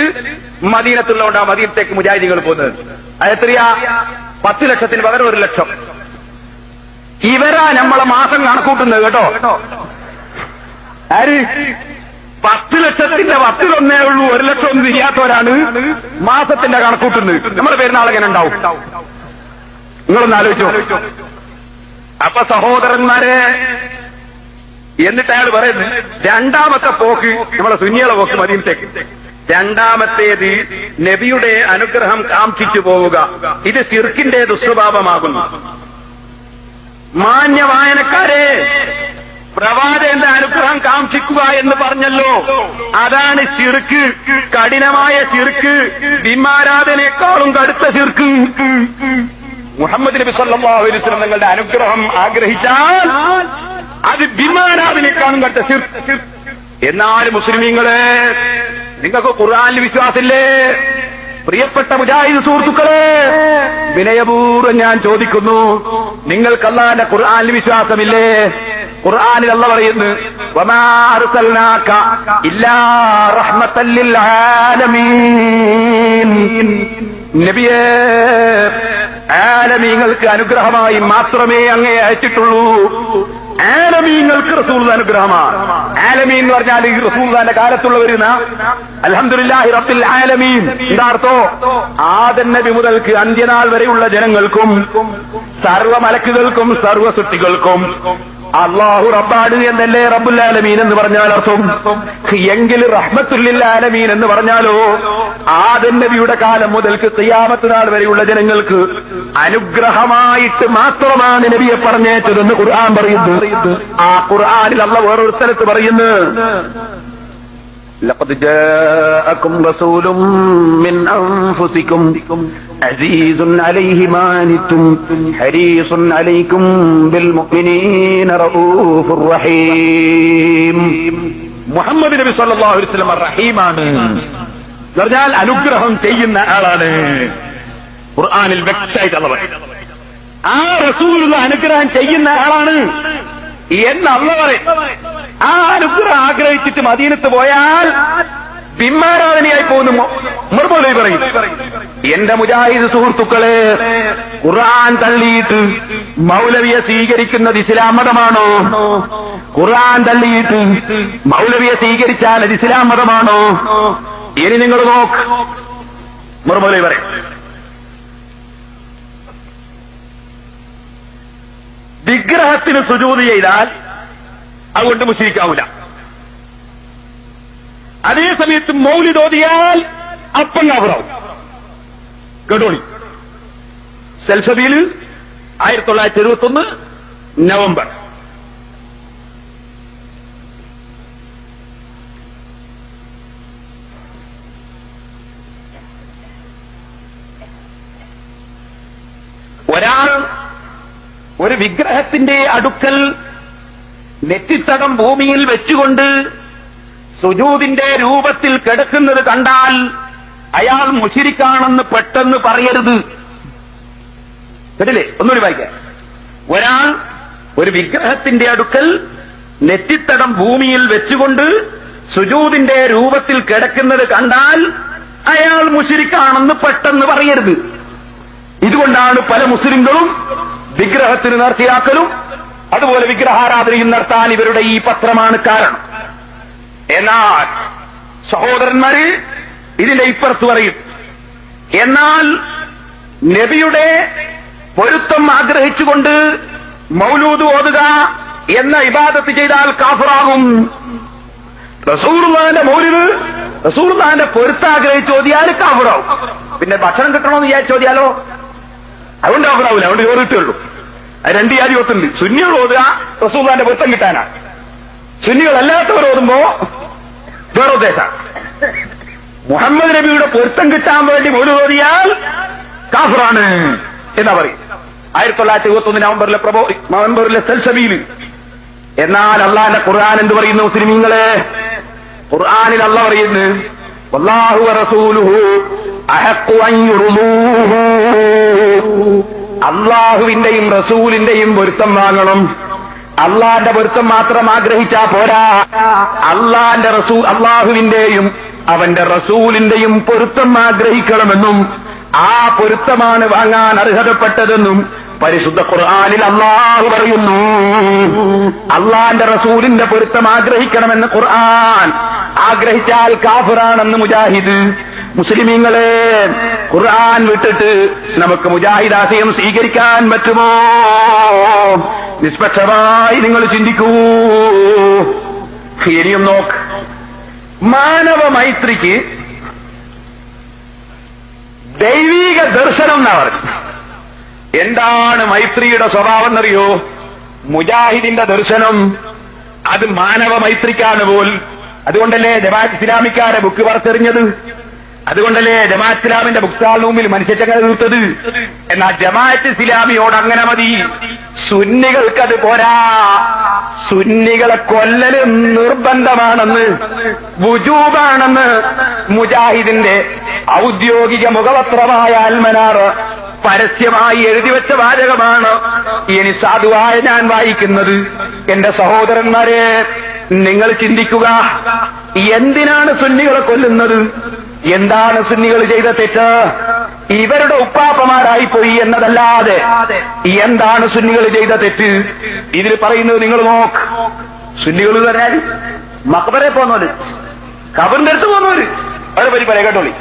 മദീനത്തുള്ളതുകൊണ്ടാണ് മദീനത്തേക്ക് മുജാഹിദികൾ പോകുന്നത്. അതെത്രയാ? 10 ലക്ഷത്തിന് പകരം 1 ലക്ഷം. ഇവരാ നമ്മളെ മാസം കണക്കൂട്ടുന്നത് കേട്ടോ. ആര്? 10 ലക്ഷത്തിന്റെ 10-1 ഉള്ളൂ, 1 ലക്ഷം ഒന്നും തിരിയാത്തവരാണ് മാസത്തിന്റെ കണക്കൂട്ടുന്നത്. നമ്മുടെ പെരുന്നാൾ എങ്ങനെ ഉണ്ടാവും നിങ്ങളൊന്ന് ആലോചിച്ചോ. അപ്പൊ സഹോദരന്മാരെ, എന്നിട്ട് അയാൾ പറയുന്നത് രണ്ടാമത്തെ പോക്ക് നമ്മളെ സുന്നികളെ പോക്ക് മദീനത്തേക്ക്. രണ്ടാമത്തേത് നബിയുടെ അനുഗ്രഹം കാംക്ഷിച്ചു പോവുക, ഇത് ശിർക്കിന്റെ ദുസ്വഭാവമാകുന്നു. മാന്യ വായനക്കാരെ, പ്രവാചകന്റെ അനുഗ്രഹം കാംക്ഷിക്കുക എന്ന് പറഞ്ഞല്ലോ, അതാണ് ശിർക്ക്, കഠിനമായ ശിർക്ക്, ബിംബാരാധനയെക്കാളും കടുത്ത ശിർക്ക്. മുഹമ്മദ് നബി സല്ലല്ലാഹു അലൈഹി വസല്ലം തങ്ങളുടെ അനുഗ്രഹം ആഗ്രഹിച്ചാൽ അത് ബിംബാരാധനയെക്കാളും കടുത്ത ശിർക്ക്. എന്നാൽ മുസ്ലിമീങ്ങളെ, നിങ്ങൾക്ക് ഖുർആനിൽ വിശ്വാസമില്ലേ? പ്രിയപ്പെട്ട മുജാഹിദ് സുഹൃത്തുക്കളെ, വിനയപൂർവ്വം ഞാൻ ചോദിക്കുന്നു, നിങ്ങൾക്ക് അല്ലാഹുവിന്റെ ഖുർആനിൽ വിശ്വാസമില്ലേ? ഖുർആനിൽ അല്ലാഹു പറയുന്നു, വമാ അർസൽനാക ഇല്ലാ റഹ്മത്തൽ ലിൽ ആലമീൻ. നബിയേ, ആലമീങ്ങൾക്ക് അനുഗ്രഹമായി മാത്രമേ അങ്ങേ അയച്ചിട്ടുള്ളൂ. ആലമീങ്ങൾക്ക് റസൂൽ അനുഗ്രഹമാണ്. ആലമീൻ എന്ന് പറഞ്ഞാൽ ഈ റസൂലിന്റെ കാലത്തുള്ളവരുന്ന അൽഹംദുലില്ലാഹി റബ്ബിൽ ആലമീൻ. എന്താ അർത്ഥം? ആദം നബി മുതൽക്ക് അന്ത്യനാൾ വരെയുള്ള ജനങ്ങൾക്കും സർവ്വ മലക്കുകൾക്കും സർവ്വ സൃഷ്ടികൾക്കും അല്ലാഹു റബ്ബാണ് എന്നല്ലേ റബ്ബുൽ ആലമീൻ എന്ന് പറഞ്ഞാൽ അർത്ഥം. എങ്കിൽ റഹ്മത്തുൽ ലിൽ ആലമീൻ എന്ന് പറഞ്ഞാലോ ആദം നബിയുടെ കാലം മുതൽക്ക് ഖിയാമത്ത് നാൾ വരെയുള്ള ജനങ്ങൾക്ക് അനുഗ്രഹമായിട്ട് മാത്രമാണ് നബിയെ പറഞ്ഞേറ്റതെന്ന് ഖുർആൻ പറയുന്നു. ആ ഖുർആനിൽ അല്ലാഹു വേറൊരു സ്ഥലത്ത് പറയുന്നു, ലഖദ് ജാഅകും റസൂലും മിൻ അൻഫുസികും അസീസുൻ അലൈഹി മാ അനിതും ഹരീസുൻ അലൈക്കും ബിൽ മുഅ്മിനീന റഊഫുർ റഹീം. മുഹമ്മദ് നബി സല്ലല്ലാഹു അലൈഹി വസല്ലം റഹീമാണ് എന്ന് പറഞ്ഞാൽ അനുഗ്രഹം ചെയ്യുന്ന ആളാണ്. ഖുർആനിൽ വ്യക്തമായിട്ട് അല്ലാഹു പറയുന്നു, ആ റസൂലുള്ള അനുഗ്രഹം ചെയ്യുന്ന ആളാണ് എന്ന് അല്ലാഹു പറയും. ആ അനുഗ്രഹം ആഗ്രഹിച്ചിട്ട് മദീനത്ത് പോയാൽ ബിംബാരാധനയായി പോകുന്നു മറുപടി പറയും. എന്റെ മുജാഹിദ് സുഹൃത്തുക്കളെ, ഖുർആൻ തള്ളിയിട്ട് മൗലവിയെ സ്വീകരിക്കുന്നത് ഇസ്ലാം മതമാണോ? ഖുർആൻ തള്ളിയിട്ട് മൗലവിയെ സ്വീകരിച്ചാൽ അത് ഇസ്ലാം മതമാണോ? ഇനി നിങ്ങൾ നോക്ക്, മറുപടി പറയും. വിഗ്രഹത്തിന് സുജൂദ് ചെയ്താൽ അതുകൊണ്ട് മുശ്രിക്കാവൂല. അതേ സമയത്ത് മൗലിദ് ഓതിയാൽ അപ്പം കാഫിറാവും. കേട്ടോളി. സെൽസബിയിൽ 1971 നവംബർ. ഒരാൾ ഒരു വിഗ്രഹത്തിന്റെ അടുക്കൽ നെറ്റിത്തടം ഭൂമിയിൽ വെച്ചുകൊണ്ട് സുജൂദിന്റെ രൂപത്തിൽ കിടക്കുന്നത് കണ്ടാൽ അയാൾ മുശ്രിക്കാണെന്ന് പെട്ടെന്ന് പറയരുത്. കേട്ടില്ലേ? ഒന്നുകൂടി വായിക്കാം. ഒരാൾ ഒരു വിഗ്രഹത്തിന്റെ അടുക്കൽ നെറ്റിത്തടം ഭൂമിയിൽ വെച്ചുകൊണ്ട് സുജൂദിന്റെ രൂപത്തിൽ കിടക്കുന്നത് കണ്ടാൽ അയാൾ മുശ്രിക്കാണെന്ന് പെട്ടെന്ന് പറയരുത്. ഇതുകൊണ്ടാണ് പല മുസ്ലിങ്ങളും വിഗ്രഹത്തിന് നേർച്ചയാക്കലും അതുപോലെ വിഗ്രഹാരാധനയും നടത്താൻ ഇവരുടെ ഈ പത്രമാണ് കാരണം. എന്നാൽ സഹോദരന്മാര് ഇതിന്റെ ഇപ്പുറത്ത് പറയും, എന്നാൽ നബിയുടെ പൊരുത്തം ആഗ്രഹിച്ചുകൊണ്ട് മൗലൂദ് ഓതുക എന്ന ഇബാദത്ത് ചെയ്താൽ കാഫിറാകും. റസൂലുള്ളാഹിന്റെ മൗലിദ് റസൂലുള്ളാഹിന്റെ പൊരുത്തം ആഗ്രഹിച്ച് ഓതിയാൽ കാഫിറാകും. പിന്നെ ഭക്ഷണം കിട്ടണമെന്ന് വിചാരിച്ചോതിയാലോ അതുകൊണ്ട് ആവണാവില്ല, അതുകൊണ്ട് ചോറ് കിട്ടുള്ളൂ. അത് രണ്ട് ജാതി ഓത്തുണ്ട്. സുന്നികൾ ഓതുക റസൂലുള്ളാഹിന്റെ പൊരുത്തം കിട്ടാനാണ്. സുന്നികൾ അല്ലാത്തവർ ഓതുമ്പോ വേറെ ഉദ്ദേശം. മുഹമ്മദ് നബിയുടെ പൊരുത്തം കിട്ടാൻ വേണ്ടി മൗലൂദ് ഓതിയാൽ കാഫിറാണ് എന്നാ പറയും. 1921 നവംബറിലെ സൽസബീല്. എന്നാൽ അള്ളാന്റെ ഖുർആൻ എന്ത് പറയുന്നു? മുസ്ലിമീങ്ങളെ, ഖുർആനിൽ അള്ളാഹ് പറയുന്നു, വല്ലാഹു വറസൂലുഹു അഹഖു അൻ യുർദൂഹു. അള്ളാഹുവിന്റെയും റസൂലിന്റെയും പൊരുത്തം വാങ്ങണം. അള്ളാന്റെ പൊരുത്തം മാത്രം ആഗ്രഹിച്ചാ പോരാ, അള്ളാഹുവിന്റെയും അവന്റെ റസൂലിന്റെയും പൊരുത്തം ആഗ്രഹിക്കണമെന്നും ആ പൊരുത്തമാണ് വാങ്ങാൻ അർഹതപ്പെട്ടതെന്നും പരിശുദ്ധ ഖുർആനിൽ അള്ളാഹു പറയുന്നു. അള്ളാന്റെ റസൂലിന്റെ പൊരുത്തം ആഗ്രഹിക്കണമെന്ന് ഖുർആൻ. ആഗ്രഹിച്ചാൽ കാഫിറാണെന്ന് മുജാഹിദ്. മുസ്ലിമീങ്ങളെ, ഖുർആൻ വിട്ടിട്ട് നമുക്ക് മുജാഹിദ് ആശയം സ്വീകരിക്കാൻ പറ്റുമോ? നിഷ്പക്ഷമായി നിങ്ങൾ ചിന്തിക്കൂ. ഇനിയും നോക്ക്, മാനവ മൈത്രിക്ക് ദൈവീക ദർശനം എന്നാ പറഞ്ഞു. എന്താണ് മൈത്രിയുടെ സ്വഭാവം എന്നറിയോ? മുജാഹിദിന്റെ ദർശനം അത് മാനവ മൈത്രിക്കാണ് പോൽ. അതുകൊണ്ടല്ലേ ജമാഅത്ത് ഇസ്ലാമിക്കാരെ ബുക്ക് പുറത്തെറിഞ്ഞത്? അതുകൊണ്ടല്ലേ ജമാഅത്ത് ഇസ്ലാമിന്റെ ബുക്ക് സ്റ്റാളിന് മുമ്പിൽ മനുഷ്യച്ചങ്ങല തീർത്തത്? എന്നാൽ ജമാഅത്ത് ഇസ്ലാമിയോട് അങ്ങനെ മതി, സുന്നികൾക്കത് പോരാ. സുന്നികളെ കൊല്ലല് നിർബന്ധമാണെന്ന്, വുജൂബാണെന്ന് മുജാഹിദിന്റെ ഔദ്യോഗിക മുഖപത്രമായ അൽമനാർ പരസ്യമായി എഴുതിവെച്ച വാചകമാണ് ഇനി സാധുവായ ഞാൻ വായിക്കുന്നത്. എന്റെ സഹോദരന്മാരെ, നിങ്ങൾ ചിന്തിക്കുക, എന്തിനാണ് സുന്നികളെ കൊല്ലുന്നത്? എന്താണ് സുന്നികൾ ചെയ്ത തെറ്റ്? ഇവരുടെ ഉപ്പാപ്പമാരായിപ്പോയി എന്നതല്ലാതെ എന്താണ് സുന്നികൾ ചെയ്ത തെറ്റ്? ഇതിൽ പറയുന്നത് നിങ്ങൾ നോക്ക്. സുന്നികൾ പറഞ്ഞാൽ മഖബറെ പോന്നവര്, ഖബറിന്റെ അടുത്ത് പോന്നവര്, അവരെ പറ്റി പറയാം കേട്ടോളി.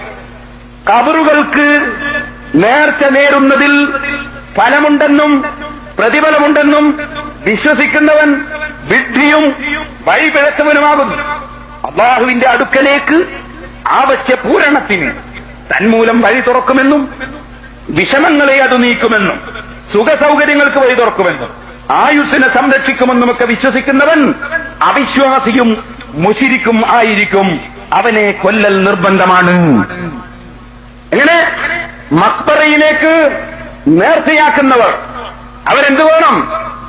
ഖബറുകൾക്ക് നേർച്ച നേരുന്നതിൽ ഫലമുണ്ടെന്നും പ്രതിഫലമുണ്ടെന്നും വിശ്വസിക്കുന്നവൻ വിഡ്ഢിയും വഴിപിഴച്ചവനുമാകുന്നു. അല്ലാഹുവിന്റെ അടുക്കലേക്ക് ആവശ്യപൂരണത്തിന് തന്മൂലം വഴി തുറക്കുമെന്നും വിഷമങ്ങളെ അത് നീക്കുമെന്നും സുഖസൗകര്യങ്ങൾക്ക് വഴി തുറക്കുമെന്നും ആയുസ്സിനെ സംരക്ഷിക്കുമെന്നുമൊക്കെ വിശ്വസിക്കുന്നവൻ അവിശ്വാസിയും മുശിരിക്കും ആയിരിക്കും. അവനെ കൊല്ലൽ നിർബന്ധമാണ്. എങ്ങനെ? മഖ്ബറയിലേക്ക് നേർച്ചയാക്കുന്നവർ അവരെന്ത് വേണം?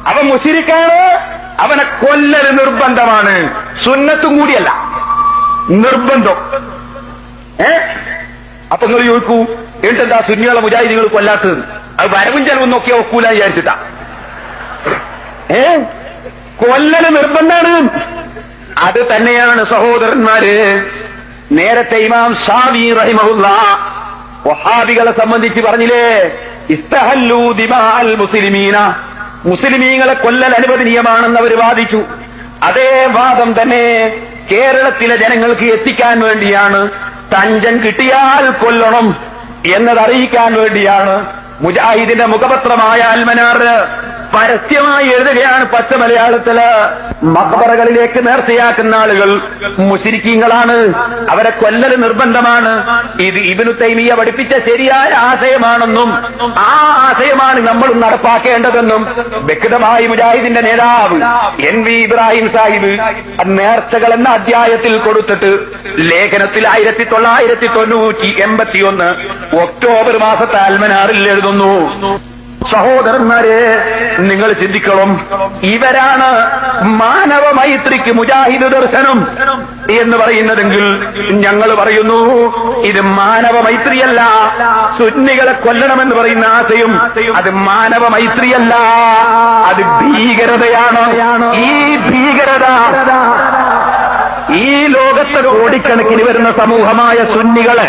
അവൻ മുശിരിക്കാണ്, അവനെ കൊല്ലൽ നിർബന്ധമാണ്. സുന്നത്തും കൂടിയല്ല, നിർബന്ധം. അപ്പൊ നിങ്ങൾ ചോദിക്കൂ, എന്നിട്ടെന്താ സുന്നികളെ മുജാഹിദുകൾ കൊല്ലാത്തത്? അത് വരവും ചെലവും നോക്കിയാ ഒക്കൂല വിചാരിച്ചിട്ടാ. കൊല്ലല് നിർബന്ധാണ്. അത് തന്നെയാണ് സഹോദരന്മാര് നേരത്തെ ഇമാം ഷാഫി റഹിമഹുല്ലാ വഹാബികളെ സംബന്ധിച്ച് പറഞ്ഞില്ലേ, ഇസ്തഹല്ലൂ ദിമാഅൽ മുസ്ലിമീന, മുസ്ലിമീങ്ങളെ കൊല്ലൽ അനുവദനീയമാണെന്ന് അവർ വാദിച്ചു. അതേ വാദം തന്നെ കേരളത്തിലെ ജനങ്ങൾക്ക് എത്തിക്കാൻ വേണ്ടിയാണ്, തഞ്ചൻ കിട്ടിയാൽ കൊല്ലണം എന്നതറിയിക്കാൻ വേണ്ടിയാണ് മുജാഹിദിന്റെ മുഖപത്രമായ അൽമനാർ പരസ്യമായി എഴുതുകയാണ് പച്ച മലയാളത്തില്. മഖബറകളിലേക്ക് നേർച്ചയാക്കുന്ന ആളുകൾ മുശ്രിക്കീങ്ങളാണ്, അവരെ കൊല്ലൽ നിർബന്ധമാണ്. ഇത് ഇബ്നു തൈമിയ്യ പഠിപ്പിച്ച ശരിയായ ആശയമാണെന്നും ആ ആശയമാണ് നമ്മൾ നടപ്പാക്കേണ്ടതെന്നും വ്യക്തമായി മുജാഹിദിന്റെ നേതാവ് NV ഇബ്രാഹിം സാഹിബ് നേർച്ചകൾ എന്ന അധ്യായത്തിൽ കൊടുത്തിട്ട് ലേഖനത്തിൽ 1981 ഒക്ടോബർ മാസത്തെ അൽമനാറിൽ എഴുതുന്നു. സഹോദരന്മാരെ, നിങ്ങൾ ചിന്തിക്കണം, ഇവരാണ് മാനവ മൈത്രിക്ക് മുജാഹിദ് ദർശനം എന്ന് പറയുന്നതെങ്കിൽ ഞങ്ങൾ പറയുന്നു ഇത് മാനവ മൈത്രിയല്ല. സുന്നികളെ കൊല്ലണമെന്ന് പറയുന്ന ആശയം അത് മാനവ മൈത്രിയല്ല, അത് ഭീകരതയാണ്. ഈ ഭീകരത ഈ ലോകത്തെ കോടിക്കണക്കിന് വരുന്ന സമൂഹമായ സുന്നികളെ,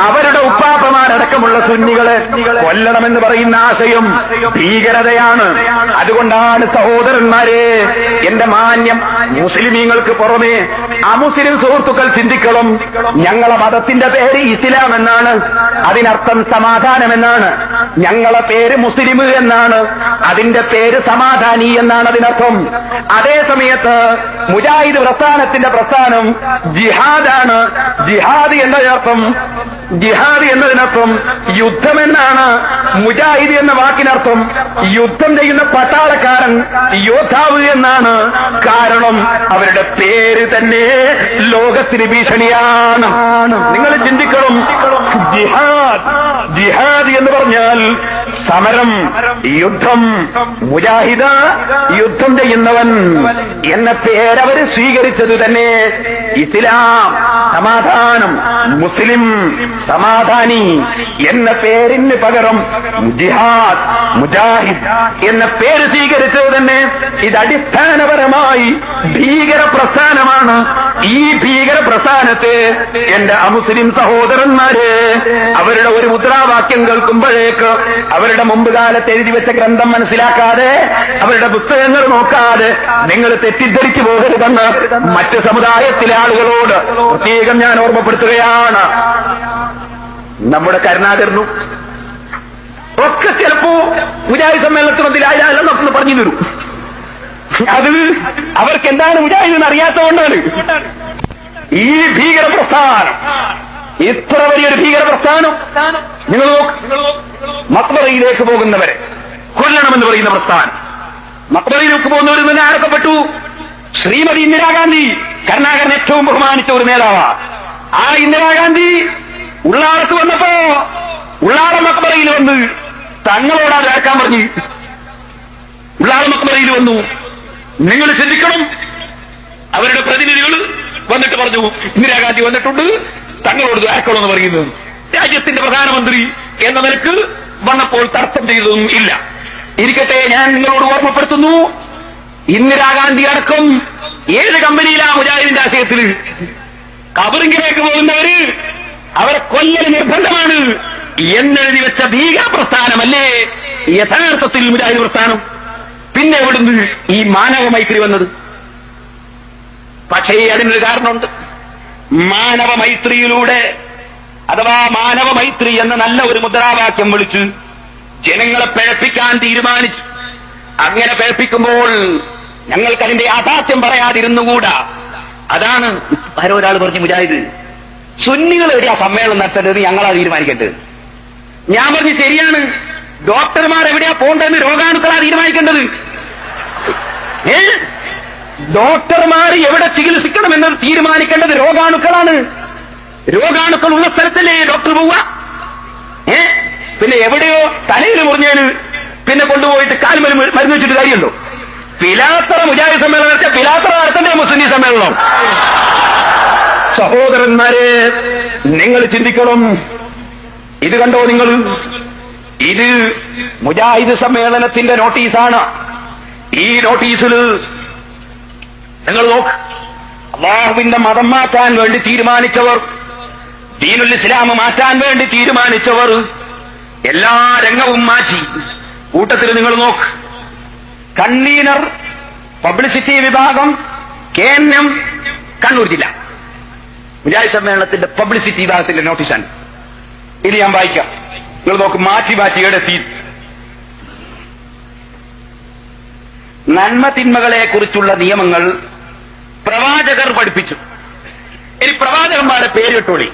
അവരുടെ ഉപ്പാപ്പമാരടക്കമുള്ള സുന്നികളെ കൊല്ലണമെന്ന് പറയുന്ന ആശയം ഭീകരതയാണ്. അതുകൊണ്ടാണ് സഹോദരന്മാരെ, എന്റെ മാന്യം മുസ്ലിമീങ്ങൾക്ക് പുറമെ അമുസ്ലിം സുഹൃത്തുക്കൾ ചിന്തിക്കണം. ഞങ്ങളെ മതത്തിന്റെ പേര് ഇസ്ലാം എന്നാണ്, അതിനർത്ഥം സമാധാനം എന്നാണ്. ഞങ്ങളെ പേര് മുസ്ലിം എന്നാണ്, അതിന്റെ പേര് സമാധാനി എന്നാണ് അതിനർത്ഥം. അതേ സമയത്ത് മുജാഹിദ് പ്രസ്ഥാനത്തിന്റെ പ്രസ്ഥാനം ജിഹാദാണ്. ജിഹാദ് എന്നതിനർത്ഥം യുദ്ധം എന്നാണ്. മുജാഹിദ് എന്ന വാക്കിനർത്ഥം യുദ്ധം ചെയ്യുന്ന പട്ടാളക്കാരൻ, യോദ്ധാവ് എന്നാണ്. കാരണം അവരുടെ പേര് തന്നെ ലോകത്തിന് ഭീഷണിയാണ്. നിങ്ങൾ ചിന്തിക്കണം, ജിഹാദ് എന്ന് പറഞ്ഞാൽ സമരം, യുദ്ധം. മുജാഹിദ് യുദ്ധം ചെയ്യുന്നവൻ എന്ന പേരവര് സ്വീകരിച്ചത് തന്നെ ഇസ്ലാം സമാധാനം, മുസ്ലിം സമാധാനി എന്ന പേരിന് പകരം ജിഹാദ്, മുജാഹിദ് എന്ന പേര് സ്വീകരിച്ചത് തന്നെ ഇത് അടിസ്ഥാനപരമായി ഭീകര പ്രസ്ഥാനമാണ്. ഈ ഭീകര പ്രസ്ഥാനത്തെ എന്റെ അമുസ്ലിം സഹോദരന്മാരെ അവരുടെ ഒരു മുദ്രാവാക്യം കേൾക്കുമ്പോഴേക്ക് അവരുടെ മുമ്പ് കാലത്ത് എഴുതി വെച്ച ഗ്രന്ഥം മനസ്സിലാക്കാതെ, അവരുടെ പുസ്തകങ്ങൾ നോക്കാതെ നിങ്ങൾ തെറ്റിദ്ധരിച്ചു പോകരുതെന്ന് മറ്റ് സമുദായത്തിലെ ആളുകളോട് പ്രത്യേകം ഞാൻ ഓർമ്മപ്പെടുത്തുകയാണ്. നമ്മുടെ കരുണാകരനും ഒക്കെ ചിലപ്പോ മുജാഹിദ് സമ്മേളനത്തിനൊന്നിൽ ആയാലെന്നൊക്കെ പറഞ്ഞു തരും. അത് അവർക്ക് എന്താണ് മുജാഹിദ് എന്ന് അറിയാത്തതുകൊണ്ടാണ്. ഈ ഭീകര പ്രസ്ഥാനം, ഇത്ര വലിയൊരു ഭീകര പ്രസ്ഥാനം, നിങ്ങൾ മക്ബറയിലേക്ക് പോകുന്നവരെ കൊല്ലണമെന്ന് പറയുന്ന പ്രസ്ഥാനം. മക്ബറയിലേക്ക് പോകുന്നവരിൽ നിന്ന് അടക്കപ്പെട്ടു ശ്രീമതി ഇന്ദിരാഗാന്ധി. കരുണാകരൻ ഏറ്റവും ബഹുമാനിച്ച ഒരു നേതാവാണ്. ആ ഇന്ദിരാഗാന്ധി ഉള്ളാളത്ത് വന്നപ്പോ ഉള്ളാള മക്ബറയിൽ വന്ന് തങ്ങളോട് അത് അടക്കാൻ പറഞ്ഞു. ഉള്ളാള മക്ബറയിൽ വന്നു. നിങ്ങൾ ചിന്തിക്കണം, അവരുടെ പ്രതിനിധികൾ വന്നിട്ട് പറഞ്ഞു ഇന്ദിരാഗാന്ധി വന്നിട്ടുണ്ട്, തങ്ങളോട് ദ്വാരക്കണമെന്ന് പറയുന്നത്. രാജ്യത്തിന്റെ പ്രധാനമന്ത്രി എന്ന നിലക്ക് വന്നപ്പോൾ തർക്കം ചെയ്തതൊന്നും ഇല്ല. ഇരിക്കട്ടെ, ഞാൻ നിങ്ങളോട് ഓർമ്മപ്പെടുത്തുന്നു, ഇന്ദിരാഗാന്ധി അടക്കം 7 കമ്പനിയിലാ മുജാഹിദിന്റെ ആശയത്തിൽ. കബറിങ്കിലേക്ക് പോകുന്നവര് അവരെ കൊല്ലൽ നിർബന്ധമാണ് എന്നെഴുതി വെച്ച ഭീകര പ്രസ്ഥാനമല്ലേ യഥാർത്ഥത്തിൽ മുജാഹിദ് പ്രസ്ഥാനം? പിന്നെ എവിടുന്ന് ഈ മാനവ മൈത്രി വന്നത്? പക്ഷേ അതിനൊരു കാരണമുണ്ട്. മാനവ മൈത്രിയിലൂടെ, അഥവാ മാനവ മൈത്രി എന്ന നല്ല ഒരു മുദ്രാവാക്യം വിളിച്ച് ജനങ്ങളെ പിഴപ്പിക്കാൻ തീരുമാനിച്ചു. അങ്ങനെ പിഴപ്പിക്കുമ്പോൾ ഞങ്ങൾക്കതിന്റെ യാഥാർത്ഥ്യം പറയാതിരുന്നുകൂടാ. അതാണ് ആരൊരാൾ പറഞ്ഞു, മുജാഹിദ് സുന്നികൾ എവിടെയാ സമ്മേളനം നടത്തേണ്ടത്, ഞങ്ങളാ തീരുമാനിക്കേണ്ടത്. ഞാൻ പറഞ്ഞു ശരിയാണ്, ഡോക്ടർമാർ എവിടെയാ പോകേണ്ടതെന്ന് രോഗാണുക്കളാ തീരുമാനിക്കേണ്ടത്. ഡോക്ടർമാർ എവിടെ ചികിത്സിക്കണമെന്ന് തീരുമാനിക്കേണ്ടത് രോഗാണുക്കളാണ്. രോഗാണുക്കൾ ഉള്ള സ്ഥലത്തല്ലേ ഡോക്ടർ പോവുക? പിന്നെ എവിടെയോ തലയിൽ മുറിഞ്ഞാല് പിന്നെ കൊണ്ടുപോയിട്ട് കാൽമൽ മരുന്ന് വെച്ചിട്ട് കാര്യമുണ്ടോ? പിലാത്തറ മുജാഹിദ് സമ്മേളനം പിലാത്തറ നടത്തണ്ടേ മുസ്ലിം സമ്മേളനം? സഹോദരന്മാരെ, നിങ്ങൾ ചിന്തിക്കണം. ഇത് കണ്ടോ നിങ്ങൾ? ഇത് മുജാഹിദ് സമ്മേളനത്തിന്റെ നോട്ടീസാണ്. ഈ നോട്ടീസിൽ നിങ്ങൾ നോക്ക്, അല്ലാഹുവിന്റെ മതം മാറ്റാൻ വേണ്ടി തീരുമാനിച്ചവർ, ദീനുൽ ഇസ്ലാം മാറ്റാൻ വേണ്ടി തീരുമാനിച്ചവർ എല്ലാ രംഗവും മാറ്റി. കൂട്ടത്തിൽ നിങ്ങൾ നോക്ക്, കൺവീനർ പബ്ലിസിറ്റി വിഭാഗം KNM കണ്ണൂർ ജില്ല മുജാഹിദ് സമ്മേളനത്തിന്റെ പബ്ലിസിറ്റി വിഭാഗത്തിന്റെ നോട്ടീസാണ്. ഇത് ഞാൻ വായിക്കാം, നിങ്ങൾ നോക്ക്. മാറ്റി എഴുതി നന്മ തിന്മകളെ കുറിച്ചുള്ള നിയമങ്ങൾ പ്രവാചകർ പഠിപ്പിച്ചു. ഇനി പ്രവാചകന്മാരുടെ പേര് കേട്ടോളി.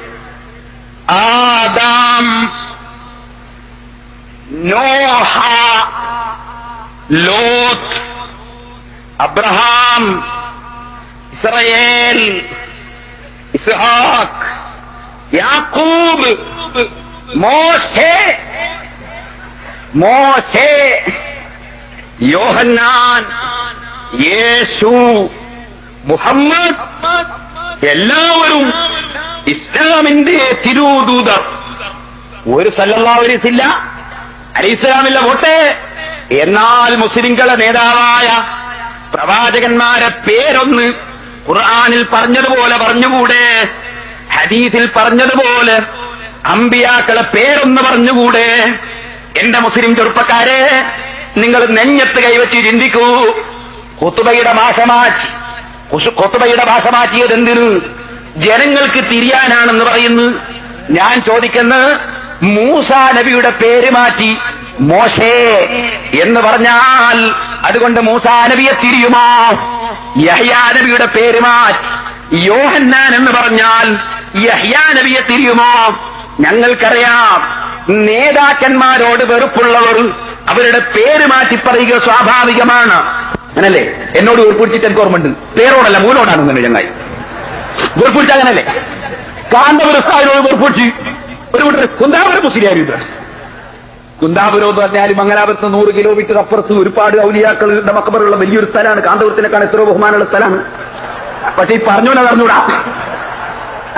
Adam, Noah, Lot, Abraham, Israel, ഇസ്ഹാഖ്, യാക്കൂബ്, മോശെ, യോഹന്നാൻ, യേശു, മുഹമ്മദ്, എല്ലാവരും ഇസ്ലാമിന്റെ തിരുദൂതർ. ഒരു സല്ലല്ലാഹു അലൈഹി ഇസ്ലാമില്ല വോട്ടെ. എന്നാൽ മുസ്ലിംകളെ നേതാവായ പ്രവാചകന്മാരെ പേരൊന്ന് ഖുർആനിൽ പറഞ്ഞതുപോലെ പറഞ്ഞുകൂടെ? ഹദീസിൽ പറഞ്ഞതുപോലെ അമ്പിയാക്കളെ പേരൊന്ന് പറഞ്ഞുകൂടെ? എന്റെ മുസ്ലിം ചെറുപ്പക്കാരെ, നിങ്ങൾ നെഞ്ഞത്ത് കൈവച്ച് ചിന്തിക്കൂ. ഖുതുബയുടെ ഭാഷ മാറ്റിയത് എന്തിന്? ജനങ്ങൾക്ക് തിരിയാനാണെന്ന് പറയുന്നു. ഞാൻ ചോദിക്കുന്നത്, മൂസാ നബിയുടെ പേര് മാറ്റി മോശേ എന്ന് പറഞ്ഞാൽ അതുകൊണ്ട് മൂസാ നബിയെ തിരിയുമോ? യഹ്യാ നബിയുടെ പേര് മാറ്റി യോഹന്നാൻ എന്ന് പറഞ്ഞാൽ യഹ്യാ നബിയെ തിരിയുമോ? ഞങ്ങൾക്കറിയാം, നേതാക്കന്മാരോട് വെറുപ്പുള്ളവർ അവരുടെ പേര് മാറ്റി പറയുക സ്വാഭാവികമാണ്. അങ്ങനല്ലേ? എന്നോട് വെറുപ്പിടിച്ചിട്ട് എനിക്ക് ഓർമ്മയുണ്ട്, പേരോടല്ല മൂലോടാണെന്നല്ലേ ചങ്ങായി വെറുപ്പിടിച്ച. അങ്ങനല്ലേ? കാന്തപുരസ്ഥാനോട് വെറുപ്പിടിച്ച് ഒരു വീട്ടിൽ കുന്താപുരം മുസ്ലിയാരിത്. കുന്താപുരം എന്ന് പറഞ്ഞാലും മംഗലാപുരത്ത് 100 കിലോമീറ്റർ അപ്പുറത്ത് ഒരുപാട് ഔലിയാക്കളുടെ മക്കബറുള്ള വലിയൊരു സ്ഥലമാണ്. കാന്തപുരത്തിനേക്കാൾ എത്രയോ ബഹുമാനമുള്ള സ്ഥലമാണ്. പക്ഷെ ഈ പറഞ്ഞോലെ പറഞ്ഞൂടാ.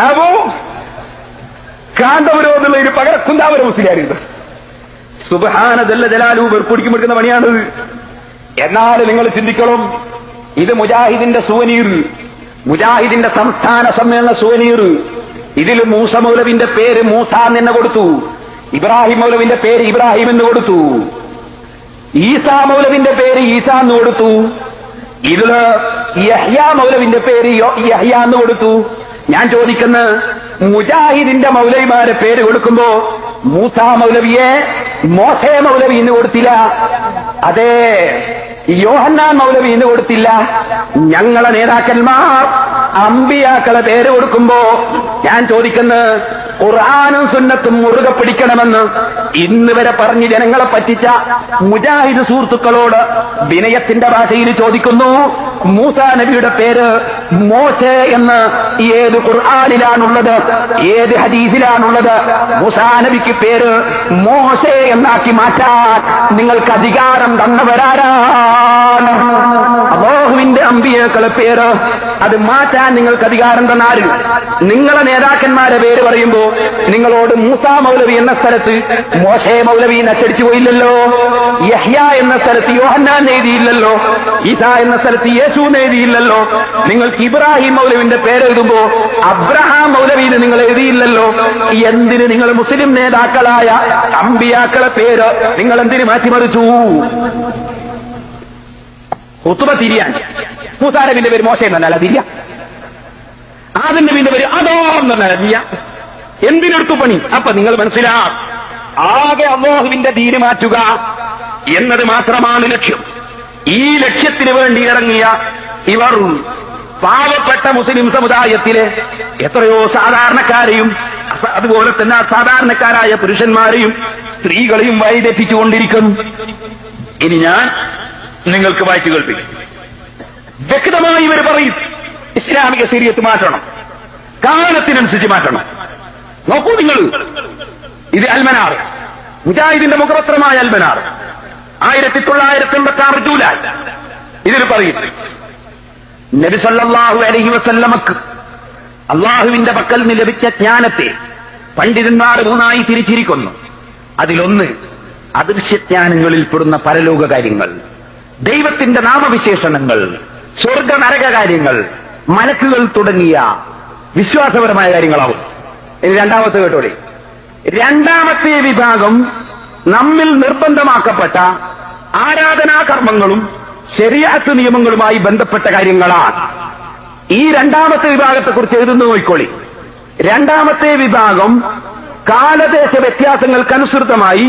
അപ്പോ കാന്തപുരം എന്നുള്ള ഒരു പകരം കുന്താപുരം മുസ്ലിയാരിത്. സുബ്ഹാന ജല്ല ജലാലു വെറുപ്പിടിക്കുമ്പോഴുന്ന പണിയാണ്. എന്നാൽ നിങ്ങൾ ചിന്തിക്കണം, ഇത് മുജാഹിദിന്റെ സുവനീർ, മുജാഹിദിന്റെ സംസ്ഥാന സമ്മേളന സുവനീർ. ഇതിൽ മൂസ മൗലവിന്റെ പേര് മൂസ എന്ന് കൊടുത്തു, ഇബ്രാഹിം മൗലവിന്റെ പേര് ഇബ്രാഹിം എന്ന് കൊടുത്തു, ഈസാ മൗലവിന്റെ പേര് ഈസ എന്ന് കൊടുത്തു, ഇതില് യഹ്യാ മൗലവിന്റെ പേര് യഹ്യാ എന്ന് കൊടുത്തു. ഞാൻ ചോദിക്കുന്ന, മുജാഹിദിന്റെ മൗലവിമാരെ പേര് കൊടുക്കുമ്പോ മൂസാ മൗലവിയെ മോസേ മൗലവി എന്ന് കൊടുത്തില്ല, അതേ യോഹന്നാൻ മൗലവി എന്ന് കൊടുത്തില്ല. ഞങ്ങളെ നേതാക്കന്മാർ അമ്പിയാക്കളെ പേര് കൊടുക്കുമ്പോ ഞാൻ ചോദിക്കുന്നത്, ഖുർആനും സുന്നത്തും മുറുകെ പിടിക്കണമെന്ന് ഇന്ന് വരെ പറഞ്ഞ് ജനങ്ങളെ പറ്റിച്ച മുജാഹിദ് സുഹൃത്തുക്കളോട് വിനയത്തിന്റെ ഭാഷയിൽ ചോദിക്കുന്നു, മൂസാ നബിയുടെ പേര് മോശെ എന്ന് ഏത് ഖുർആനിലാണുള്ളത്? ഏത് ഹദീസിലാണുള്ളത്? മൂസാ നബിക്ക് പേര് മോശെ എന്നാക്കി മാറ്റാൻ നിങ്ങൾക്ക് അധികാരം തന്നവരാരാണ്? അല്ലാഹുവിന്റെ അമ്പിയാക്കളെ പേര് അത് മാറ്റാൻ നിങ്ങൾക്ക് അധികാരം തന്നാലും നിങ്ങളെ നേതാക്കന്മാരെ പേര് പറയുമ്പോ നിങ്ങളോട് മൂസാ മൗലവി എന്ന സ്ഥലത്ത് മോശേ മൗലവി അച്ചടിച്ചു പോയില്ലല്ലോ, യഹ്യ എന്ന സ്ഥലത്ത് യോഹന്നാൻ എഴുതിയില്ലല്ലോ, ഈസാ എന്ന സ്ഥലത്ത് യേശു എഴുതിയില്ലല്ലോ. നിങ്ങൾക്ക് ഇബ്രാഹിം മൗലവിന്റെ പേരെഴുതുമ്പോ അബ്രഹാം മൗലവിന് നിങ്ങൾ എഴുതിയില്ലല്ലോ. എന്തിന് നിങ്ങൾ മുസ്ലിം നേതാക്കളായ അമ്പിയാക്കളെ പേര് നിങ്ങൾ എന്തിന് മാറ്റിമറിച്ചു? ഖുത്ബ തിരിയാൻ മൂസാ നബിന്റെ പേര് മോശ എന്നല്ല തിരിയ, ആദം നബിന്റെ പേര് അതോ എന്നല്ല തിരിയ. എന്തിനെടുത്തു പണി? അപ്പൊ നിങ്ങൾ മനസ്സിലാക്കാം, ആകെ അല്ലാഹുവിന്റെ ദീന് മാറ്റുക എന്നത് മാത്രമാണ് ലക്ഷ്യം. ഈ ലക്ഷ്യത്തിന് വേണ്ടി ഇറങ്ങിയ ഇവർ പാവപ്പെട്ട മുസ്ലിം സമുദായത്തിലെ എത്രയോ സാധാരണക്കാരെയും അതുപോലെ തന്നെ സാധാരണക്കാരായ പുരുഷന്മാരെയും സ്ത്രീകളെയും വഴിതെറ്റിച്ചുകൊണ്ടിരിക്കുന്നു. ഇനി ഞാൻ നിങ്ങൾക്ക് വായിച്ചു കേൾപ്പിക്കും. വ്യക്തമായി ഇവർ പറയും, ഇസ്ലാമിക ശരീഅത്ത് മാറ്റണം, കാലത്തിനനുസരിച്ച് മാറ്റണം. നോക്കൂ നിങ്ങൾ, ഇത് അൽമനാർ, മുജാഹിദിന്റെ മുഖപത്രമായ അൽമനാർ 1986 ജൂലൈ. ഇതിൽ പറയും, നബി സല്ലല്ലാഹു അലൈഹി വസല്ലമക്ക് അള്ളാഹുവിന്റെ പക്കൽ നിന്ന് ലഭിച്ച ജ്ഞാനത്തെ പണ്ഡിതന്മാർ 3ആയി തിരിച്ചിരിക്കുന്നു. അതിലൊന്ന് അദൃശ്യജ്ഞാനങ്ങളിൽ പെടുന്ന പരലോക കാര്യങ്ങൾ, ദൈവത്തിന്റെ നാമവിശേഷണങ്ങൾ, സ്വർഗ നരക കാര്യങ്ങൾ, മലക്കുകൾ തുടങ്ങിയ വിശ്വാസപരമായ കാര്യങ്ങളാവും. ഇനി രണ്ടാമത്തെ കേട്ടോടെ, രണ്ടാമത്തെ വിഭാഗം നമ്മിൽ നിർബന്ധമാക്കപ്പെട്ട ആരാധനാകർമ്മങ്ങളും ശരീഅത്ത് നിയമങ്ങളുമായി ബന്ധപ്പെട്ട കാര്യങ്ങളാണ്. ഈ രണ്ടാമത്തെ വിഭാഗത്തെക്കുറിച്ച് എഴുതുന്നു നോക്കിക്കോളി. രണ്ടാമത്തെ വിഭാഗം കാലദേശ വ്യത്യാസങ്ങൾക്കനുസൃതമായി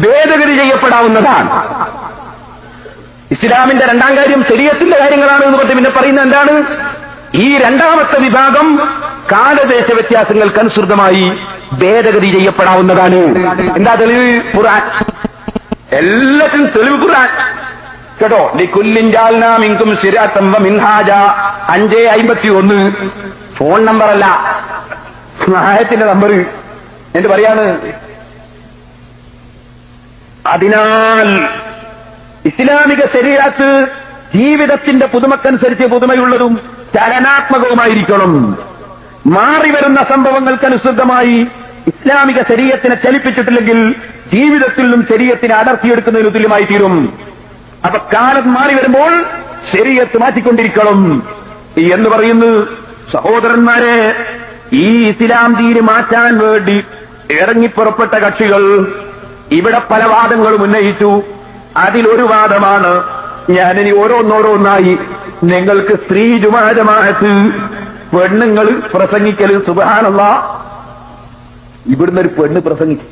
ഭേദഗതി ചെയ്യപ്പെടാവുന്നതാണ്. ഇസ്ലാമിന്റെ രണ്ടാം കാര്യം ശരീഅത്തിന്റെ കാര്യങ്ങളാണ് എന്ന് പറഞ്ഞ് പിന്നെ പറയുന്നത് എന്താണ്? ഈ രണ്ടാമത്തെ വിഭാഗം കാലദേശ വ്യത്യാസങ്ങൾക്കനുസൃതമായി ഭേദഗതി ചെയ്യപ്പെടാവുന്നതാണ്. എന്താ തെളിവ്? ഖുർആൻ. എല്ലാത്തിനും തെളിവ് ഖുർആൻ കേട്ടോ. ലികുല്ലിൻ ജഅൽനാ മിൻകും ശിർഅത്തൻ വ മിൻഹാജ 551. ഫോൺ നമ്പർ അല്ല, ആയത്തിന്റെ നമ്പർ എന്ത് പറയാണ്? അതിനാൽ ഇസ്ലാമിക ശരീഅത്ത് ജീവിതത്തിന്റെ പുതുമക്കനുസരിച്ച് പുതുമയുള്ളതും ചലനാത്മകവുമായിരിക്കണം. മാറിവരുന്ന സംഭവങ്ങൾക്കനുസൃതമായി ഇസ്ലാമിക ശരീഅത്തിനെ ചലിപ്പിച്ചിട്ടില്ലെങ്കിൽ ജീവിതത്തിൽ നിന്നും ശരീഅത്തിനെ അടർത്തിയെടുക്കുന്നതിന് തുല്യമായി തീരും. അപ്പൊ കാലം മാറി വരുമ്പോൾ ശരീഅത്ത് മാറ്റിക്കൊണ്ടിരിക്കണം എന്ന് പറയുന്നു. സഹോദരന്മാരെ, ഈ ഇസ്ലാം ദീന് മാറ്റാൻ വേണ്ടി ഇറങ്ങിപ്പുറപ്പെട്ട കക്ഷികൾ ഇവിടെ പല വാദങ്ങളും ഉന്നയിച്ചു. അതിലൊരു വാദമാണ്, ഞാനിനി ഓരോന്നോരോന്നായി നിങ്ങൾക്ക് സ്ത്രീ ജമാഅത്ത് പെണ്ണുങ്ങൾ പ്രസംഗിക്കല്. സുബ്ഹാനല്ലാഹ്, ഇവിടുന്ന് ഒരു പെണ്ണ് പ്രസംഗിക്കും,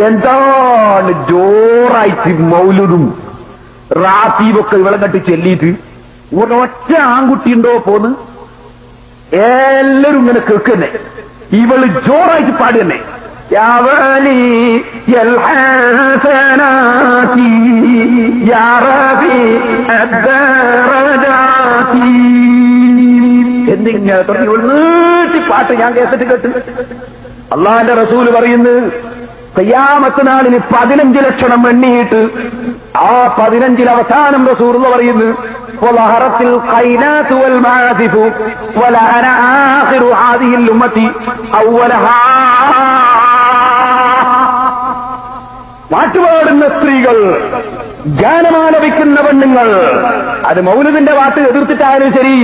എന്താണ് ജോറായിട്ട് മൗലൂദും റാത്തീബൊക്കെ ഇവളെ കെട്ടി ചെല്ലിയിട്ട് ഒരൊറ്റ ആൺകുട്ടി ഉണ്ടോ പോന്ന് എല്ലാരും ഇങ്ങനെ കേൾക്കുന്നേ, ഇവള് ജോറായിട്ട് പാടുന്നേ. يا ولي الحسنات يا رفيع الدرجات എന്നിങ്ങനെ തുടങ്ങി നീട്ടി പാട്ട് ഞാൻ കേട്ടിട്ട് കേട്ട്. അള്ളാന്റെ റസൂല് പറയുന്നു, ഖിയാമത്ത് നാളിന് 15 ലക്ഷണം എണ്ണിയിട്ട് ആ 15 അവസാനം റസൂൽ പറയുന്നു, وظهرت القينات والمعازف ولأنا آخر هذه الأمة أولها. പാട്ടുപാടുന്ന സ്ത്രീകൾ, ഗാനമാലപിക്കുന്ന പെണ്ണുങ്ങൾ, അത് മൗലദിന്റെ പാട്ട് എതിർത്തിട്ടായാലും ശരി,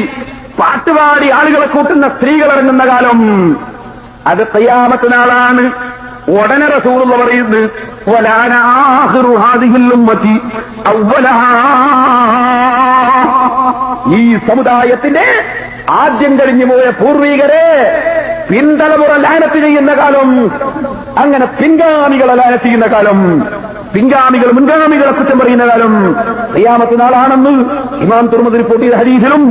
പാട്ടുപാടി ആളുകളെ കൂട്ടുന്ന സ്ത്രീകൾ ഇറങ്ങുന്ന കാലം അത് ഖിയാമത്ത് നാളാണ്. ഉടനെ റസൂലുള്ള പറയുന്നത്, വലാന ആഖിറു ഹാദിഹിൽ ഉമ്മത്തി അവ്വലഹാ. ഈ സമുദായത്തിന്റെ ആദ്യം കഴിഞ്ഞു പോയ പൂർവികരെ പിന്തലമുറ ലാനത്ത് ചെയ്യുന്ന കാലം, അങ്ങനെ പിൻഗാമികളെ ലാനത്ത് ചെയ്യുന്ന കാലം, പിൻഗാമികൾ മുൻഗാമികളെ കുറ്റം പറയുന്ന കാലം ഖിയാമത്ത് നാളാണെന്ന് ഇമാം തുർമുദി റിപ്പോർട്ട് ചെയ്ത ഹദീസിലും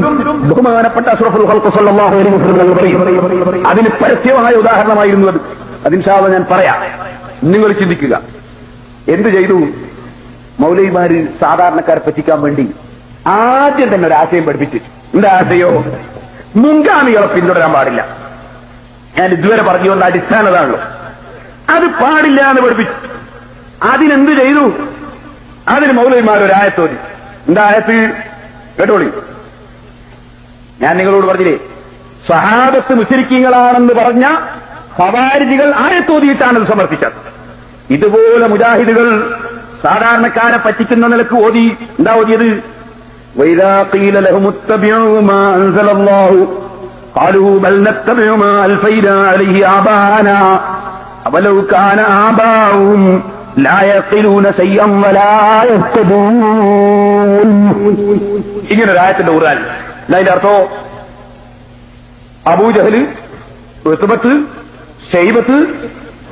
ബഹുമാനപ്പെട്ട അഷ്റഫുൽ ഖൽഖ് സ്വല്ലല്ലാഹു അലൈഹി വസല്ലം പറയും. അതിന് പരസ്യമായ ഉദാഹരണമായിരുന്നു അത്. ഇൻഷാ അല്ലാഹ് ഞാൻ പറയാം. നിങ്ങൾ ചിന്തിക്കുക, എന്ത് ചെയ്തു മൗലവിമാര് സാധാരണക്കാരെ പറ്റിക്കാൻ വേണ്ടി ആദ്യം തന്നെ ഒരു ആശയം പഠിപ്പിച്ചു. എന്താ ആശയോ? മുൻഗാമികളെ പിന്തുടരാൻ പാടില്ല. ഞാൻ ഇതുവരെ പറഞ്ഞുകൊണ്ട് അടിസ്ഥാനതാണല്ലോ, അത് പാടില്ല എന്ന് പഠിപ്പിച്ചു. അതിനെന്ത് ചെയ്തു? അതിന് മൗലവിമാരൊരായത്തോതി. എന്താ ആയത്ത്? കേട്ടോളി. ഞാൻ നിങ്ങളോട് പറഞ്ഞില്ലേ, സ്വഹാബത്ത് മുശ്രിക്കീങ്ങളാണെന്ന് പറഞ്ഞ ഖവാരിജികൾ ആയത്തോതിയിട്ടാണ് ഇത് സമർപ്പിച്ചത്. ഇതുപോലെ മുജാഹിദുകൾ സാധാരണക്കാരെ പറ്റിക്കുന്ന നിലക്ക് ഓതി. എന്താ ഓതിയത്? വൈദാ ഖീല ലഹും ഇത്തബിഉ മാ അൻസലല്ലാഹു ഖാലൂ ബൽ നത്തബിഉ മാ അൽഫൈനാ അലൈഹി ആബാനാ അവലൗ കാന ആബാഉഹും ലാ യഖിലൂന ശൈഅൻ വലാ യഹ്തദൂൻ. ഇങ്ങനെ ഒരു ആയത്തിന്റെ ഖുർആൻ. അതിന്റെ അർത്ഥം അബൂജഹൽ, ഉത്ബത്ത്, ശൈബത്ത്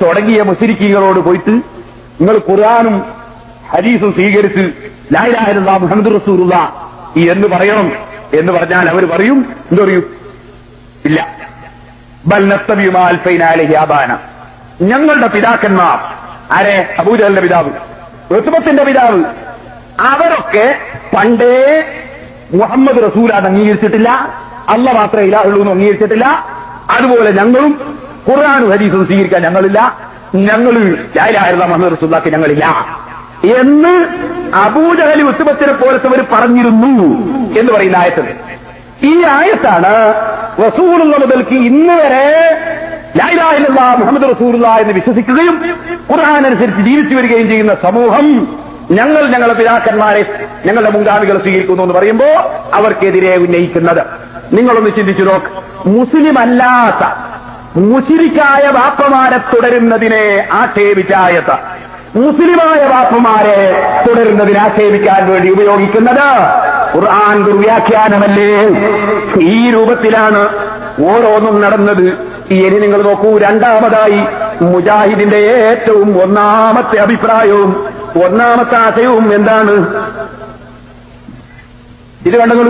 തുടങ്ങിയ മുശ്രിക്കീകളോട് പോയിട്ട് നിങ്ങൾ ഖുർആനും ഹദീസും സ്വീകരിച്ച് ലാ ഇലാഹ ഇല്ലല്ലാഹ് മുഹമ്മദുർ റസൂലുള്ളാഹ് എന്ന് പറയണം എന്ന് പറഞ്ഞാൽ അവർ പറയും, എന്ത് പറയും? ഇല്ല, ബൽ നത്തബിഉ മാ അൽഫൈനാ അലൈഹി ആബാനാ. ഞങ്ങളുടെ പിതാക്കന്മാർ, ആരെ? അബൂജഹലിന്റെ പിതാവ്, ഉത്ബത്തിന്റെ പിതാവ്, അവരൊക്കെ പണ്ടേ മുഹമ്മദ് റസൂലാന്ന് അംഗീകരിച്ചിട്ടില്ല, അല്ല മാത്രമേ ഇലാഹുള്ളൂ എന്ന് അംഗീകരിച്ചിട്ടില്ല. അതുപോലെ ഞങ്ങളും ഖുർആനും ഹദീസും സ്വീകരിക്കാൻ ഞങ്ങളില്ല, ഞങ്ങൾ ലാ ഇലാഹ ഇല്ലല്ലാഹ് മുഹമ്മദ് റസൂലുള്ളാഹി ഞങ്ങളില്ല എന്ന് അബൂജഹൽ ഉത്ബത്തിനെ പോലത്തവർ പറഞ്ഞിരുന്നു എന്ന് പറയുന്ന ആയത്ത്. ഈ ആയത്താണ് റസൂലുള്ള മുതൽക്ക് ഇന്ന് വരെ ലാ ഇലാഹ ഇല്ലല്ലാഹ് മുഹമ്മദ് റസൂലുള്ളാഹി എന്ന് വിശ്വസിക്കുകയും ഖുർആൻ അനുസരിച്ച് ജീവിച്ചു വരികയും ചെയ്യുന്ന സമൂഹം ഞങ്ങളുടെ പിതാക്കന്മാരെ, ഞങ്ങളുടെ മുൻഗാമികളെ സ്വീകരിക്കുന്നു എന്ന് പറയുമ്പോ അവർക്കെതിരെ ഉന്നയിക്കുന്നത്. നിങ്ങളൊന്ന് ചിന്തിച്ചു നോക്ക്. മുസ്ലിം അല്ലാത്ത മുശ്രിക്കായ ബാപ്പമാരെ തുടരുന്നതിനെ ആക്ഷേപിച്ചായത്ത, മുസ്ലിമായ ബാപ്പമാരെ തുടരുന്നതിനെ ആക്ഷേപിക്കാൻ വേണ്ടി ഉപയോഗിക്കുന്നത് ഖുർആൻ ദുർവ്യാഖ്യാനമല്ലേ? ഈ രൂപത്തിലാണ് ഓരോന്നും നടന്നത്. ഇനി നിങ്ങൾ നോക്കൂ, രണ്ടാമതായി മുജാഹിദിന്റെ ഏറ്റവും ഒന്നാമത്തെ അഭിപ്രായവും ഒന്നാമത്തെ ആശയവും എന്താണ്? ഇത് കണ്ടങ്ങൾ,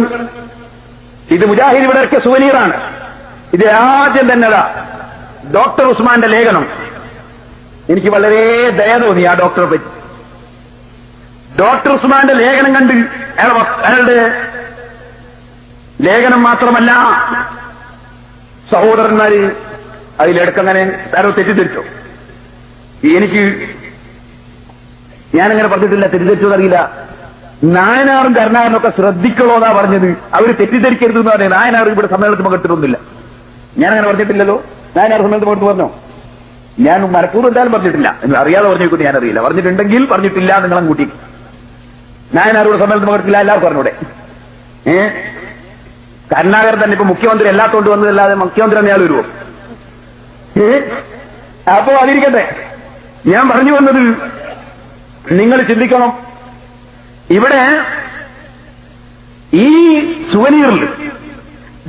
ഇത് മുജാഹിദ് ഇവിടെ ഇറക്കിയ സുവനീറാണ്. ഇത് ആദ്യം തന്നെ ഡോക്ടർ ഉസ്മാന്റെ ലേഖനം. എനിക്ക് വളരെ ദയ തോന്നി ആ ഡോക്ടറെ പറ്റി. ഡോക്ടർ ഉസ്മാന്റെ ലേഖനം കണ്ട് അയാളുടെ ലേഖനം മാത്രമല്ല, സഹോദരന്മാര് അതിലെടുക്കങ്ങനെ ആരോ തെറ്റിദ്ധരിച്ചോ? ഞാനങ്ങനെ പറഞ്ഞിട്ടില്ല, തെറ്റിദ്ധരിച്ചതറിയില്ല. നായനാറും കരുണാകരനും ഒക്കെ ശ്രദ്ധിക്കണോ എന്നാ പറഞ്ഞത്. അവര് തെറ്റിദ്ധരിക്കരുത് എന്ന് പറഞ്ഞത്. നായനാർ ഇവിടെ സമ്മേളനത്തിൽ പങ്കെടുത്തിട്ടൊന്നുമില്ല. ഞാനങ്ങനെ പറഞ്ഞിട്ടില്ലല്ലോ. നായനാർ സമ്മേളനത്തിൽ പങ്കെടുത്ത് പറഞ്ഞോ? ഞാൻ മനഃപൂർവ്വം എന്തായാലും പറഞ്ഞിട്ടില്ല. അറിയാതെ പറഞ്ഞിട്ട് ഞാനറിയില്ല. പറഞ്ഞിട്ടുണ്ടെങ്കിൽ പറഞ്ഞിട്ടില്ല നിങ്ങളും കൂട്ടി. നായനാരോട് സമ്മേളനത്തിൽ പങ്കെടുത്തില്ല, എല്ലാവർക്കും പറഞ്ഞൂടെ? കരുണാകരൻ തന്നെ ഇപ്പൊ മുഖ്യമന്ത്രി എല്ലാത്തോണ്ട് വന്നതല്ലാതെ മുഖ്യമന്ത്രി എന്നയാൾ വരുമോ? അപ്പോ അതിരിക്കട്ടെ. ഞാൻ പറഞ്ഞു വന്നത്, നിങ്ങൾ ചിന്തിക്കണം. ഇവിടെ ഈ സുവനീറിൽ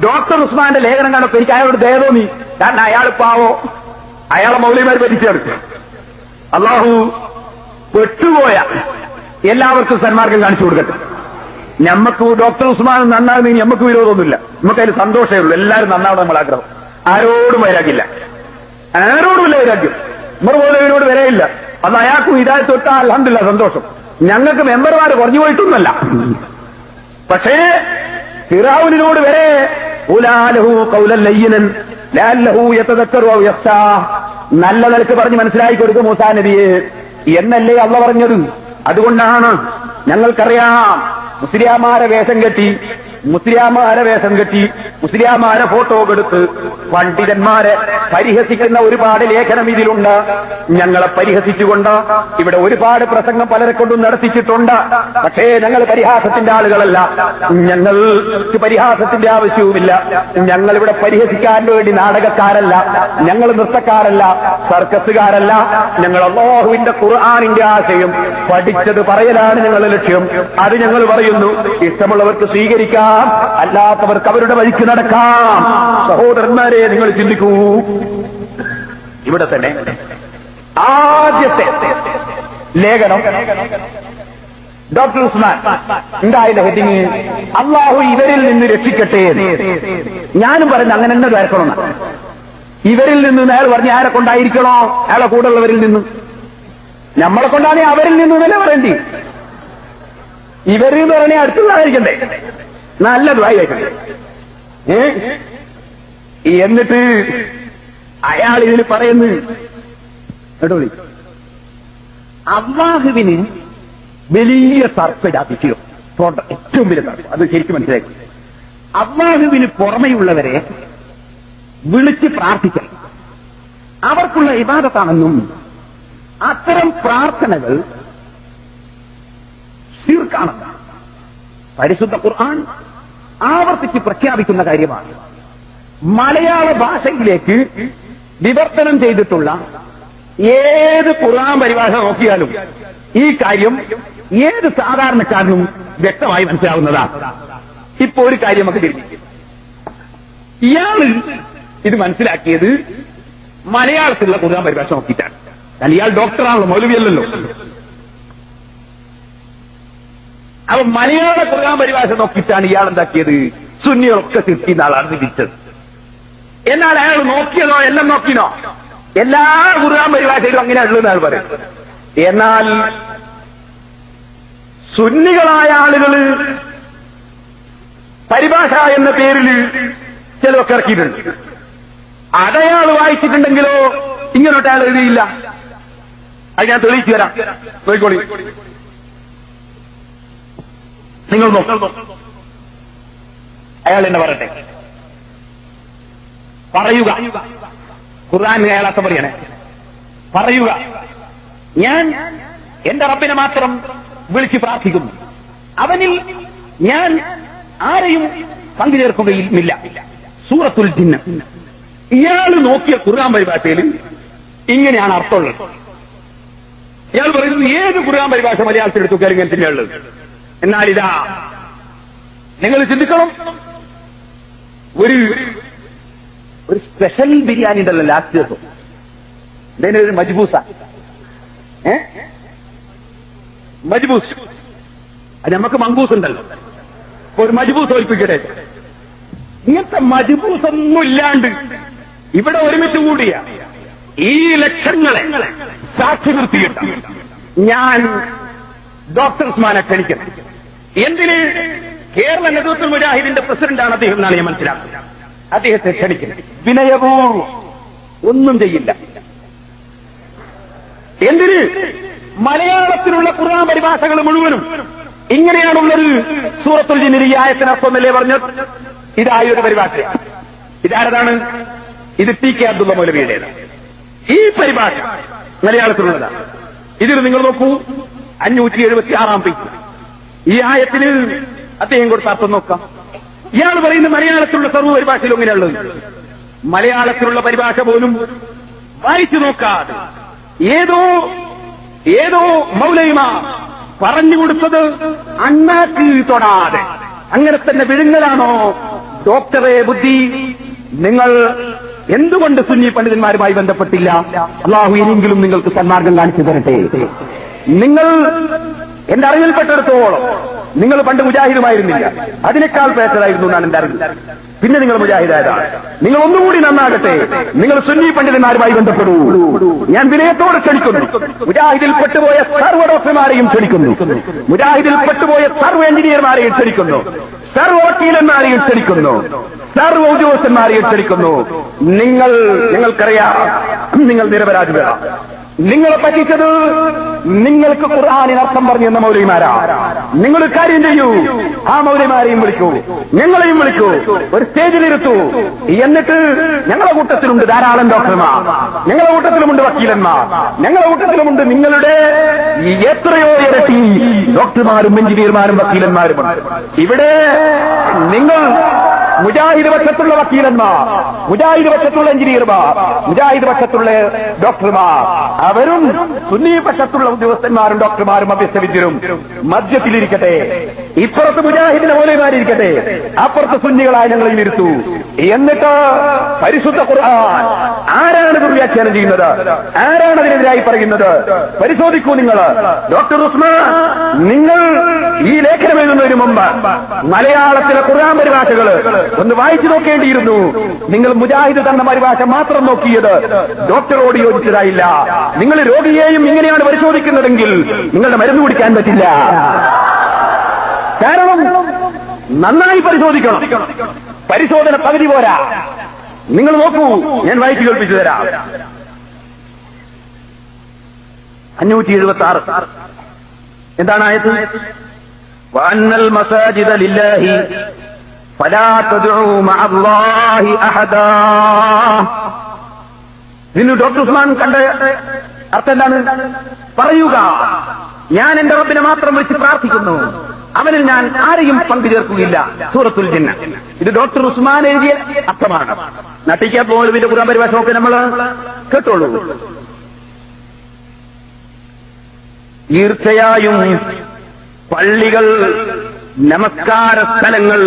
ഡോക്ടർ ഉസ്മാന്റെ ലേഖനം കണ്ടപ്പോ എനിക്ക് അയാളോട് ദയ തോന്നി. കാരണം അയാൾ പാവോ, അയാളെ മൗലവിമാർ പറ്റിച്ചെടുക്കും. അള്ളാഹു പെട്ടുപോയ എല്ലാവർക്കും സന്മാർഗം കാണിച്ചു കൊടുക്കട്ടെ. ഞമ്മക്ക് ഡോക്ടർ ഉസ്മാൻ നന്നാകുന്നതിന് നമുക്ക് വിരോധമൊന്നുമില്ല. നമുക്ക് അതിന് സന്തോഷമേ ഉള്ളൂ. എല്ലാവരും നന്നാവണം നമ്മൾ ആഗ്രഹം. ആരോടും വൈരാഗ്യമില്ല, ആരോടുമില്ല വൈരാഗ്യം. ഉമർ മൗലവിയോട് വരെയില്ല. അത് അയാൾക്കും ഹിദായത്ത് തൊട്ടാൽ അൽഹംദുലില്ലാ സന്തോഷം. ഞങ്ങൾക്ക് മെമ്പർമാർ കുറഞ്ഞു പോയിട്ടൊന്നുമല്ല. പക്ഷേ ഫിറഔനിനോട് വരെ ഉലാലഹു ഖൗലൻ ലയ്യിനൻ ലഅല്ലഹു യതദക്കറു ഔ യഖ്ശാ, നല്ല നിലക്ക് പറഞ്ഞ് മനസ്സിലാക്കി കൊടുക്കും മൂസാ നബിയെ എന്നല്ലേ അള്ളാഹ് പറഞ്ഞത്. അതുകൊണ്ടാണ് ഞങ്ങൾക്കറിയാം മുസ്ലിയാമാരെ വേഷം കെട്ടി മുസ്ലിയാമാരെ ഫോട്ടോ എടുത്ത് പണ്ഡിതന്മാരെ പരിഹസിക്കുന്ന ഒരുപാട് ലേഖനം ഇതിലുണ്ട്. ഞങ്ങളെ പരിഹസിച്ചുകൊണ്ട് ഇവിടെ ഒരുപാട് പ്രസംഗം പലരെ കൊണ്ടും നടത്തിച്ചിട്ടുണ്ട്. പക്ഷേ ഞങ്ങൾ പരിഹാസത്തിന്റെ ആളുകളല്ല, ഞങ്ങൾക്ക് പരിഹാസത്തിന്റെ ആവശ്യവുമില്ല. ഞങ്ങൾ ഇവിടെ പരിഹസിക്കാൻ വേണ്ടി നാടകക്കാരല്ല, ഞങ്ങൾ നൃത്തക്കാരല്ല, സർക്കസുകാരല്ല. ഞങ്ങൾ അല്ലാഹുവിന്റെ ഖുർആനിന്റെ ആശയം പഠിച്ചത് പറയലാണ് ഞങ്ങളുടെ ലക്ഷ്യം. അത് ഞങ്ങൾ പറയുന്നു. ഇഷ്ടമുള്ളവർക്ക് സ്വീകരിക്കാം, അല്ലാത്തവർക്ക് അവരുടെ വഴിക്ക് നടക്കാം. സഹോദരന്മാരെ, നിങ്ങൾ ചിന്തിക്കൂ. ഇവിടെ തന്നെ ആദ്യത്തെ ലേഖനം ഡോക്ടർ ഉസ്മാൻ എന്തായാലും ഹെഡിങ് അള്ളാഹു ഇവരിൽ നിന്ന് രക്ഷിക്കട്ടെ. ഞാനും പറയുന്നത് അങ്ങനെ തന്നെ കേൾക്കണം. ഇവരിൽ നിന്ന് അയാൾ പറഞ്ഞ് ആരെ കൊണ്ടായിരിക്കണോ? അയാളെ കൂടെയുള്ളവരിൽ നിന്ന്. നമ്മളെ കൊണ്ടാണെങ്കിൽ അവരിൽ നിന്ന് തന്നെ പറയേണ്ടി. ഇവരിൽ നിന്ന് പറഞ്ഞാൽ അടുത്തതായിരിക്കണ്ടേ? നല്ല ദ്വായിക്കണ്ടേ? എന്നിട്ട് അയാൾ ഇതിൽ പറയുന്നു, കേട്ടോ, അള്ളാഹുവിന് വലിയ തർപ്പിടാതിരിക്കും. ഏറ്റവും വലിയ തർപ്പം അത് ശരിക്കും മനസ്സിലാക്കി. അള്ളാഹുവിന് പുറമെയുള്ളവരെ വിളിച്ച് പ്രാർത്ഥിക്കണം അവർക്കുള്ള ഇബാദത്താണെന്നും അത്തരം പ്രാർത്ഥനകൾ ശിർക്കാണെന്നും പരിശുദ്ധ ഖുർആൻ ആവർത്തിച്ച് പ്രഖ്യാപിക്കുന്ന കാര്യമാണ്. മലയാള ഭാഷയിലേക്ക് വിവർത്തനം ചെയ്തിട്ടുള്ള ഏത് ഖുർആൻ പരിഭാഷ നോക്കിയാലും ഈ കാര്യം ഏത് സാധാരണക്കാരനും വ്യക്തമായി മനസ്സിലാവുന്നതാണ്. ഇപ്പൊ ഒരു കാര്യം നമുക്ക് തിരിഞ്ഞിരിക്കും. ഇയാള് ഇത് മനസ്സിലാക്കിയത് മലയാളത്തിലുള്ള ഖുർആൻ പരിഭാഷ നോക്കിയിട്ടാണ്. കാരണം ഇയാൾ ഡോക്ടറാണല്ലോ, മൗലവിയല്ലല്ലോ. അപ്പൊ മലയാള ഖുർആൻ പരിഭാഷ നോക്കിയിട്ടാണ് ഇയാൾ എന്താക്കിയത്? സുന്നികളൊക്കെ തിരുത്തിയ ആളാണ് വിധിച്ചത്. എന്നാൽ അയാൾ നോക്കിയതോ എല്ലാം നോക്കിനോ? എല്ലാ ഖുർആൻ പരിഭാഷയിലും അങ്ങനെ ഉള്ളതെന്നാണ് പറയുന്നത്. എന്നാൽ സുന്നികളായ ആളുകള് പരിഭാഷ എന്ന പേരിൽ ചിലതൊക്കെ ഇറക്കിയിട്ടുണ്ട്. അതയാൾ വായിച്ചിട്ടുണ്ടെങ്കിലോ ഇങ്ങനോട്ട് അയാൾ എഴുതിയില്ല. അത് ഞാൻ തെളിയിച്ചു തരാം, നോക്കിക്കോളി. നിങ്ങൾ നോക്കൂ, അയാൾ എന്നെ പറയട്ടെ, പറയുക. ഖുർആൻ അയാളാത്ത പറയണേ, പറയുക, ഞാൻ എന്റെ റബ്ബിനെ മാത്രം വിളിച്ച് പ്രാർത്ഥിക്കുന്നു, അവനിൽ ഞാൻ ആരെയും പങ്കുചേർക്കുകയില്ല. സൂറത്തുൽ ജിന്ന്. ഇയാൾ നോക്കിയ ഖുർആൻ പരിഭാഷയിൽ ഇങ്ങനെയാണ് അർത്ഥമുള്ളത്. ഇയാൾ പറയുന്നത് ഏത് ഖുർആൻ പരിഭാഷ മലയാളത്തിൽ എടുത്തു ഇങ്ങനെ തന്നെയുള്ളത്. എന്നാൽ ഇതാ നിങ്ങൾ ചിന്തിക്കണം, ഒരു സ്പെഷ്യൽ ബിരിയാണി ഉണ്ടല്ലോ ലാസ്റ്റ് ദിവസം, ഇതിനൊരു മജ്ബൂസ, മജ്ബൂസ്. അത് നമുക്ക് മങ്കൂസ് ഉണ്ടല്ലോ, ഒരു മജ്ബൂസ് ഒഴിപ്പിക്കട്ടെ. ഇങ്ങനത്തെ മജ്ബൂസൊന്നും ഇല്ലാണ്ട് ഇവിടെ ഒരുമിച്ച് കൂടിയ ഈ ലക്ഷങ്ങളെ സാക്ഷി നിർത്തിയിട്ട് ഞാൻ ഡോക്ടർ ഉസ്മാനെ ക്ഷണിക്കണം. എന്തിന്? കേരള നേതൃത്വ മുജാഹിദിന്റെ പ്രസിഡന്റാണ് അദ്ദേഹം എന്നാണ് ഞാൻ മനസ്സിലാക്കുന്നത്. അദ്ദേഹത്തെ ക്ഷണിക്കണം. വിനയപൂർവ്വം, ഒന്നും ചെയ്യില്ല. എന്തിന്? മലയാളത്തിലുള്ള ഖുർആൻ പരിഭാഷകൾ മുഴുവനും ഇങ്ങനെയാണുള്ളത്. സൂറത്തുൽ ജിന്നിൽ ഈ ആയത്തിനർത്ഥമല്ലേ പറഞ്ഞത്? ഇതായൊരു പരിഭാഷ. ഇതാരതാണ്? ഇത് ടി കെ അബ്ദുള്ള മൗലവിയുടേത്. ഈ പരിഭാഷ മലയാളത്തിലുള്ളതാണ്. ഇതിൽ നിങ്ങൾ നോക്കൂ, 576 പേജ്. ഈ ആയത്തിന് അദ്ദേഹം കൊടുത്ത അർത്ഥം നോക്കാം. ഇയാൾ പറയുന്ന മലയാളത്തിലുള്ള സർവ്വ പരിഭാഷയിലും ഇങ്ങനെയുള്ളത്. മലയാളത്തിലുള്ള പരിഭാഷ പോലും വായിച്ചു നോക്കാതെ ഏതോ മൗലവിമ പറഞ്ഞു കൊടുത്തത് അണ്ണാക്ക് തൊടാതെ അങ്ങനെ തന്നെ വിഴുങ്ങലാണോ ഡോക്ടറെ ബുദ്ധി? നിങ്ങൾ എന്തുകൊണ്ട് സുന്നി പണ്ഡിതന്മാരുമായി ബന്ധപ്പെട്ടില്ല? അള്ളാഹു ഇനിയെങ്കിലും നിങ്ങൾക്ക് സന്മാർഗം കാണിച്ചു തരട്ടെ. നിങ്ങൾ എന്റെ അറിവിൽപ്പെട്ടിടത്തോളം നിങ്ങൾ പണ്ട് മുജാഹിദുമായിരുന്നില്ല, അതിനേക്കാൾ പേച്ചതായിരുന്നു എന്നാണ് എന്റെ അറിവ്. പിന്നെ നിങ്ങൾ മുജാഹിദായതാണ്. നിങ്ങൾ ഒന്നുകൂടി നന്നാകട്ടെ, നിങ്ങൾ സുന്നി പണ്ഡിതന്മാരുമായി ബന്ധപ്പെടൂ. ഞാൻ വിനയത്തോടെ ക്ഷണിക്കുന്നു. മുജാഹിദിൽ പെട്ടുപോയ സർവ്വ ഡോക്ടർമാരെയും ക്ഷണിക്കുന്നു, മുജാഹിദിൽ പെട്ടുപോയ സർവ്വ എഞ്ചിനീയർമാരെയും ക്ഷണിക്കുന്നു, സർവ്വ വക്കീലന്മാരെയും ക്ഷണിക്കുന്നു, സർവ്വ ഉദ്യോഗസ്ഥന്മാരെയും ക്ഷണിക്കുന്നു. നിങ്ങൾക്കറിയാം, നിങ്ങൾ നിരപരാധികളാണ്. നിങ്ങളെ പറ്റിച്ചത് നിങ്ങൾക്ക് ഖുർആനിന് അർത്ഥം പറഞ്ഞു തന്ന മൗലവിമാരാ. നിങ്ങൾ കാര്യം ചെയ്യൂ, ആ മൗലവിമാരെയും വിളിക്കൂ, ഞങ്ങളെയും വിളിക്കൂ, ഒരു സ്റ്റേജിലിരുത്തൂ. എന്നിട്ട് ഞങ്ങളുടെ കൂട്ടത്തിലുണ്ട് ധാരാളം ഡോക്ടർമാർ, ഞങ്ങളുടെ കൂട്ടത്തിലുമുണ്ട് വക്കീലന്മാർ, ഞങ്ങളുടെ കൂട്ടത്തിലുമുണ്ട് നിങ്ങളുടെ എത്രയോ ഇരട്ടി ഡോക്ടർമാരും എഞ്ചിനീയർമാരും വക്കീലന്മാരുമുണ്ട്. ഇവിടെ നിങ്ങൾ മുജാഹിദ് പക്ഷത്തുള്ള വക്കീലന്മാർ, മുജാഹിദ് പക്ഷത്തുള്ള എഞ്ചിനീയർമാർ, മുജാഹിദ് പക്ഷത്തുള്ള ഡോക്ടർമാർ, അവരും സുന്നി പക്ഷത്തുള്ള ഉദ്യോഗസ്ഥന്മാരും ഡോക്ടർമാരും അഭ്യസ്തവിദ്യരും മധ്യത്തിലിരിക്കട്ടെ. ഇപ്പുറത്ത് മുജാഹിദിന്റെ മൗലവിമാരിരിക്കട്ടെ, അപ്പുറത്ത് സുന്നികളായ ഞങ്ങളെയും ഇരുത്തൂ. എന്നിട്ട് പരിശുദ്ധ ഖുർആൻ ആരാണ് ദുർവ്യാഖ്യാനം ചെയ്യുന്നത്, ആരാണ് അതിനെതിരായി പറയുന്നത് പരിശോധിക്കൂ. നിങ്ങൾ ഡോക്ടർ ഉസ്മാൻ, നിങ്ങൾ ഈ ലേഖനം എഴുതുന്നതിന് മുമ്പ് മലയാളത്തിലെ ഖുർആൻ പരിഭാഷകൾ ഒന്ന് വായിച്ചു നോക്കേണ്ടിയിരുന്നു. നിങ്ങൾ മുജാഹിദ് തന്ന പരിഭാഷ മാത്രം നോക്കിയത് ഡോക്ടറോട് യോജിച്ചതായില്ല. നിങ്ങൾ രോഗിയെയും ഇങ്ങനെയാണ് പരിശോധിക്കുന്നതെങ്കിൽ നിങ്ങളുടെ മരുന്ന് കുടിക്കാൻ പറ്റില്ല. കാരണം നന്നായി പരിശോധിക്കണം. പരിശോധന പകുതി പോരാ. നിങ്ങൾ നോക്കൂ, ഞാൻ വായിച്ചു കേൾപ്പിച്ചു തരാം. 576 എന്താണ് ആയത്? വഅന്നൽ മസാജിദ ലില്ലാഹി ഫലാ തദ്ഉ മഅല്ലാഹി അഹദാ. ഇതിന് ഡോക്ടർ ഉസ്മാൻ കണ്ട അർത്ഥം എന്താണ്? പറയുക, ഞാൻ എന്റെ റബ്ബിനെ മാത്രം വിളിച്ച് പ്രാർത്ഥിക്കുന്നു, അവനിൽ ഞാൻ ആരെയും പങ്കുചേർക്കുകയില്ല. സൂറത്തുൽ ജിന്ന. ഇത് ഡോക്ടർ ഉസ്മാൻ എഴുതിയ അർത്ഥമാണ്. നട്ടിക്കാൻ പോലും ഖുർആൻ പരിഭാഷ നോക്കി നമ്മൾ കേട്ടോളൂ. തീർച്ചയായും പള്ളികൾ, നമസ്കാര സ്ഥലങ്ങൾ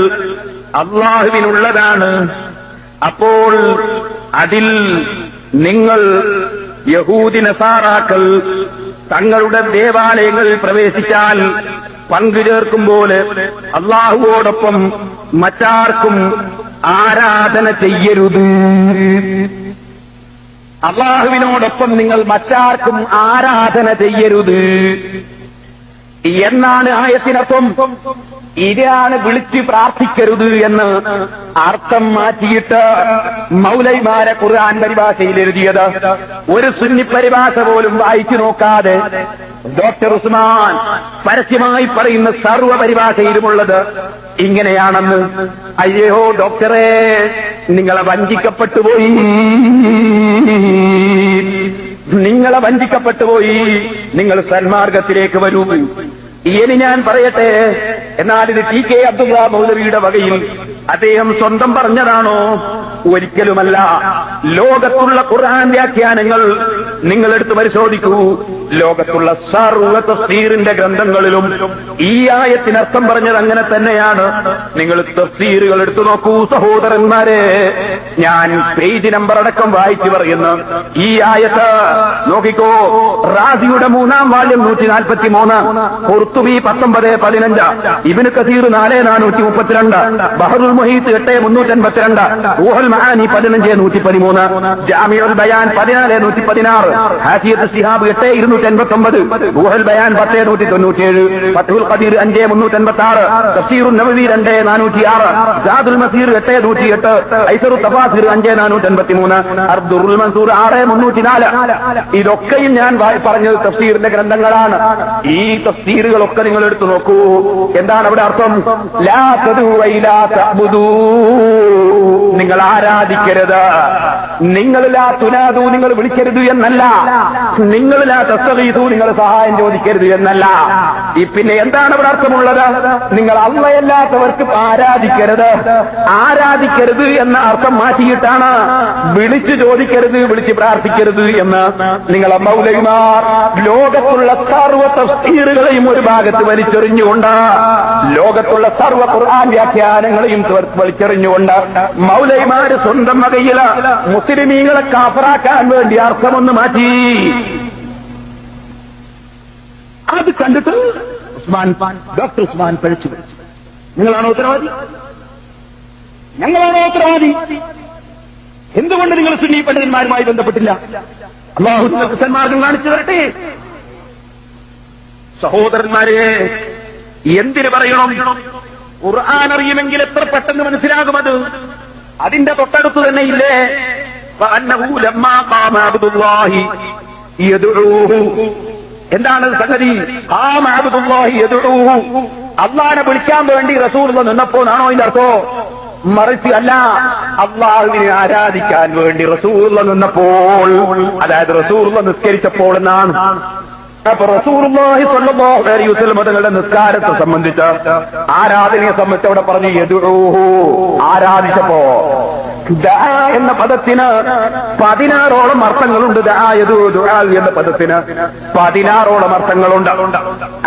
അള്ളാഹുവിനുള്ളതാണ്. അപ്പോൾ അതിൽ നിങ്ങൾ യഹൂദി നസാറാക്കൾ തങ്ങളുടെ ദേവാലയങ്ങളിൽ പ്രവേശിച്ചാൽ പങ്കുചേർക്കുമ്പോൾ അള്ളാഹുവോടൊപ്പം മറ്റാർക്കും ആരാധന ചെയ്യരുത്. അള്ളാഹുവിനോടൊപ്പം നിങ്ങൾ മറ്റാർക്കും ആരാധന ചെയ്യരുത് എന്നാണ് ആയത്തിനർത്ഥം. ഇതാണ് വിളിച്ച് പ്രാർത്ഥിക്കരുത് എന്ന് അർത്ഥം മാറ്റിയിട്ട് മൗലൈമാരെ ഖുർആൻ പരിഭാഷയിൽ എഴുതിയത്. ഒരു സുന്നി പരിഭാഷ പോലും വായിച്ചു നോക്കാതെ ഡോക്ടർ ഉസ്മാൻ പരസ്യമായി പറയുന്ന സർവ്വ പരിഭാഷയിലുമുള്ളത് ഇങ്ങനെയാണെന്ന്. അയ്യോ ഡോക്ടറെ, നിങ്ങളെ വഞ്ചിക്കപ്പെട്ടുപോയി, നിങ്ങളെ വഞ്ചിക്കപ്പെട്ടുപോയി. നിങ്ങൾ സന്മാർഗത്തിലേക്ക് വരൂ. ഇനി ഞാൻ പറയട്ടെ, എന്നാൽ ഇത് ടി കെ അബ്ദുള്ള മൗലവിയുടെ വകയിൽ അദ്ദേഹം സ്വന്തം പറഞ്ഞതാണോ? ഒരിക്കലുമല്ല. ലോകത്തുള്ള ഖുർആൻ വ്യാഖ്യാനങ്ങൾ നിങ്ങളെടുത്ത് പരിശോധിക്കൂ. ലോകത്തുള്ള സർവ്വ തഫ്സീറിന്റെ ഗ്രന്ഥങ്ങളിലും ഈ ആയത്തിനർത്ഥം പറഞ്ഞത് അങ്ങനെ തന്നെയാണ്. നിങ്ങൾ തഫ്സീറുകൾ എടുത്തു നോക്കൂ സഹോദരന്മാരെ. ഞാൻ പേജ് നമ്പർ അടക്കം വായിച്ചു പറയുന്നു. ഈ ആയത്ത് നോക്കിക്കോ. റാസിയുടെ 3-ാം വാല്യം 143, ഖുർത്തുബി 19-15, ഇബ്നു കസീർ 4-432, ബഹറുൽ മുഹീത്ത് 8-382, റൂഹുൽ മആനി 15-113, ജാമിഉൽ ബയാൻ 14-116, ഹാശിയത്ത് ശിഹാബ് 8-289, റൂഹുൽ ബയാൻ 10-197, ഫത്ഹുൽ ഖദീർ 5-386, തഫ്സീറുൻ നബവി 2-406, സാദുൽ മസീർ 8-108, ഐസറുൽ തഫാസിർ 5-483, അർദുറുൽ മൻസൂർ 6-304. ഇതൊക്കെയും ഞാൻ പറഞ്ഞത് തഫ്സീറിന്റെ ഗ്രന്ഥങ്ങളാണ്. ഈ തഫ്സീറുകളൊക്കെ നിങ്ങൾ എടുത്തു നോക്കൂ. എന്താണ് അവിടെ അർത്ഥം? ലാ തദൂ വൈലാ തഅബുദൂ, നിങ്ങൾ ആരാധിക്കരുത്. നിങ്ങൾ ലാ തുനാദൂ, നിങ്ങൾ വിളിക്കരുത് എന്നല്ല. നിങ്ങൾ ലാ തസ്തഗീസൂ, നിങ്ങൾ സഹായം ചോദിക്കരുത് എന്നല്ല. പിന്നെ എന്താണ് അവിടെ അർത്ഥമുള്ളത്? നിങ്ങൾ അല്ലാത്തവർക്ക് ആരാധിക്കരുത്. ആരാധിക്കരുത് എന്ന അർത്ഥം മാറ്റിയിട്ടാണ് വിളിച്ചു ചോദിക്കരുത്, വിളിച്ച് പ്രാർത്ഥിക്കരുത് എന്ന് നിങ്ങളെ മൗലവിമാർ ലോകത്തുള്ള സർവ്വ തഫ്സീറുകളെയും ഒരു ഭാഗത്ത് വലിച്ചെറിഞ്ഞുകൊണ്ട്, ലോകത്തുള്ള സർവ്വ ഖുർആൻ വ്യാഖ്യാനങ്ങളെയും വലിച്ചെറിഞ്ഞുകൊണ്ട് മൗലവിമാര് സ്വന്തം വകയിൽ മുസ്ലിമീങ്ങളെ കാഫറാക്കാൻ വേണ്ടി അർത്ഥമൊന്ന് മാറ്റി. അത് കണ്ടിട്ട് ഡോക്ടർ ഉസ്മാൻ പഴിച്ചു. നിങ്ങളാണോ ഉത്തരവാദി? ഞങ്ങളാണോ ഉത്തരവാദി? എന്തുകൊണ്ട് നിങ്ങൾ സുന്നി പണ്ഡിതന്മാരുമായി ബന്ധപ്പെട്ടില്ല? അല്ലാഹു നിങ്ങൾക്ക് സന്മാർഗം കാണിച്ചു തരട്ടെ. സഹോദരന്മാരെ, എന്തിനു പറയണം? ഖുർആൻ അറിയുമെങ്കിൽ എത്ര പെട്ടെന്ന് മനസ്സിലാകും അത്. അതിന്റെ തൊട്ടടുത്ത് തന്നെ ഇല്ലേ, എന്താണ് സംഗതി? അള്ളാനെ വിളിക്കാൻ വേണ്ടി റസൂലുള്ള നിന്നപ്പോഴാണോ ഇതിന്റെ അർത്ഥോ? മറിച്ച് അല്ല, അള്ളാഹുവിനെ ആരാധിക്കാൻ വേണ്ടി റസൂലുള്ള നിന്നപ്പോൾ, അതായത് റസൂലുള്ള നിസ്കരിച്ചപ്പോൾ എന്നാണ്. അപ്പൊ റസൂലുള്ളാഹി സ്വല്ലല്ലാഹു അലൈഹി വസല്ലം തങ്ങളുടെ നിസ്കാരത്തെ സംബന്ധിച്ച്, ആരാധനയെ സംബന്ധിച്ച് അവിടെ പറഞ്ഞു യദ്ഉഹു, ആരാധിച്ചപ്പോ. ദഅ എന്ന പദത്തിന് 16ഓളം അർത്ഥങ്ങളുണ്ട്. ദഅ എന്ന പദത്തിന് 16ഓളം അർത്ഥങ്ങളുണ്ട്.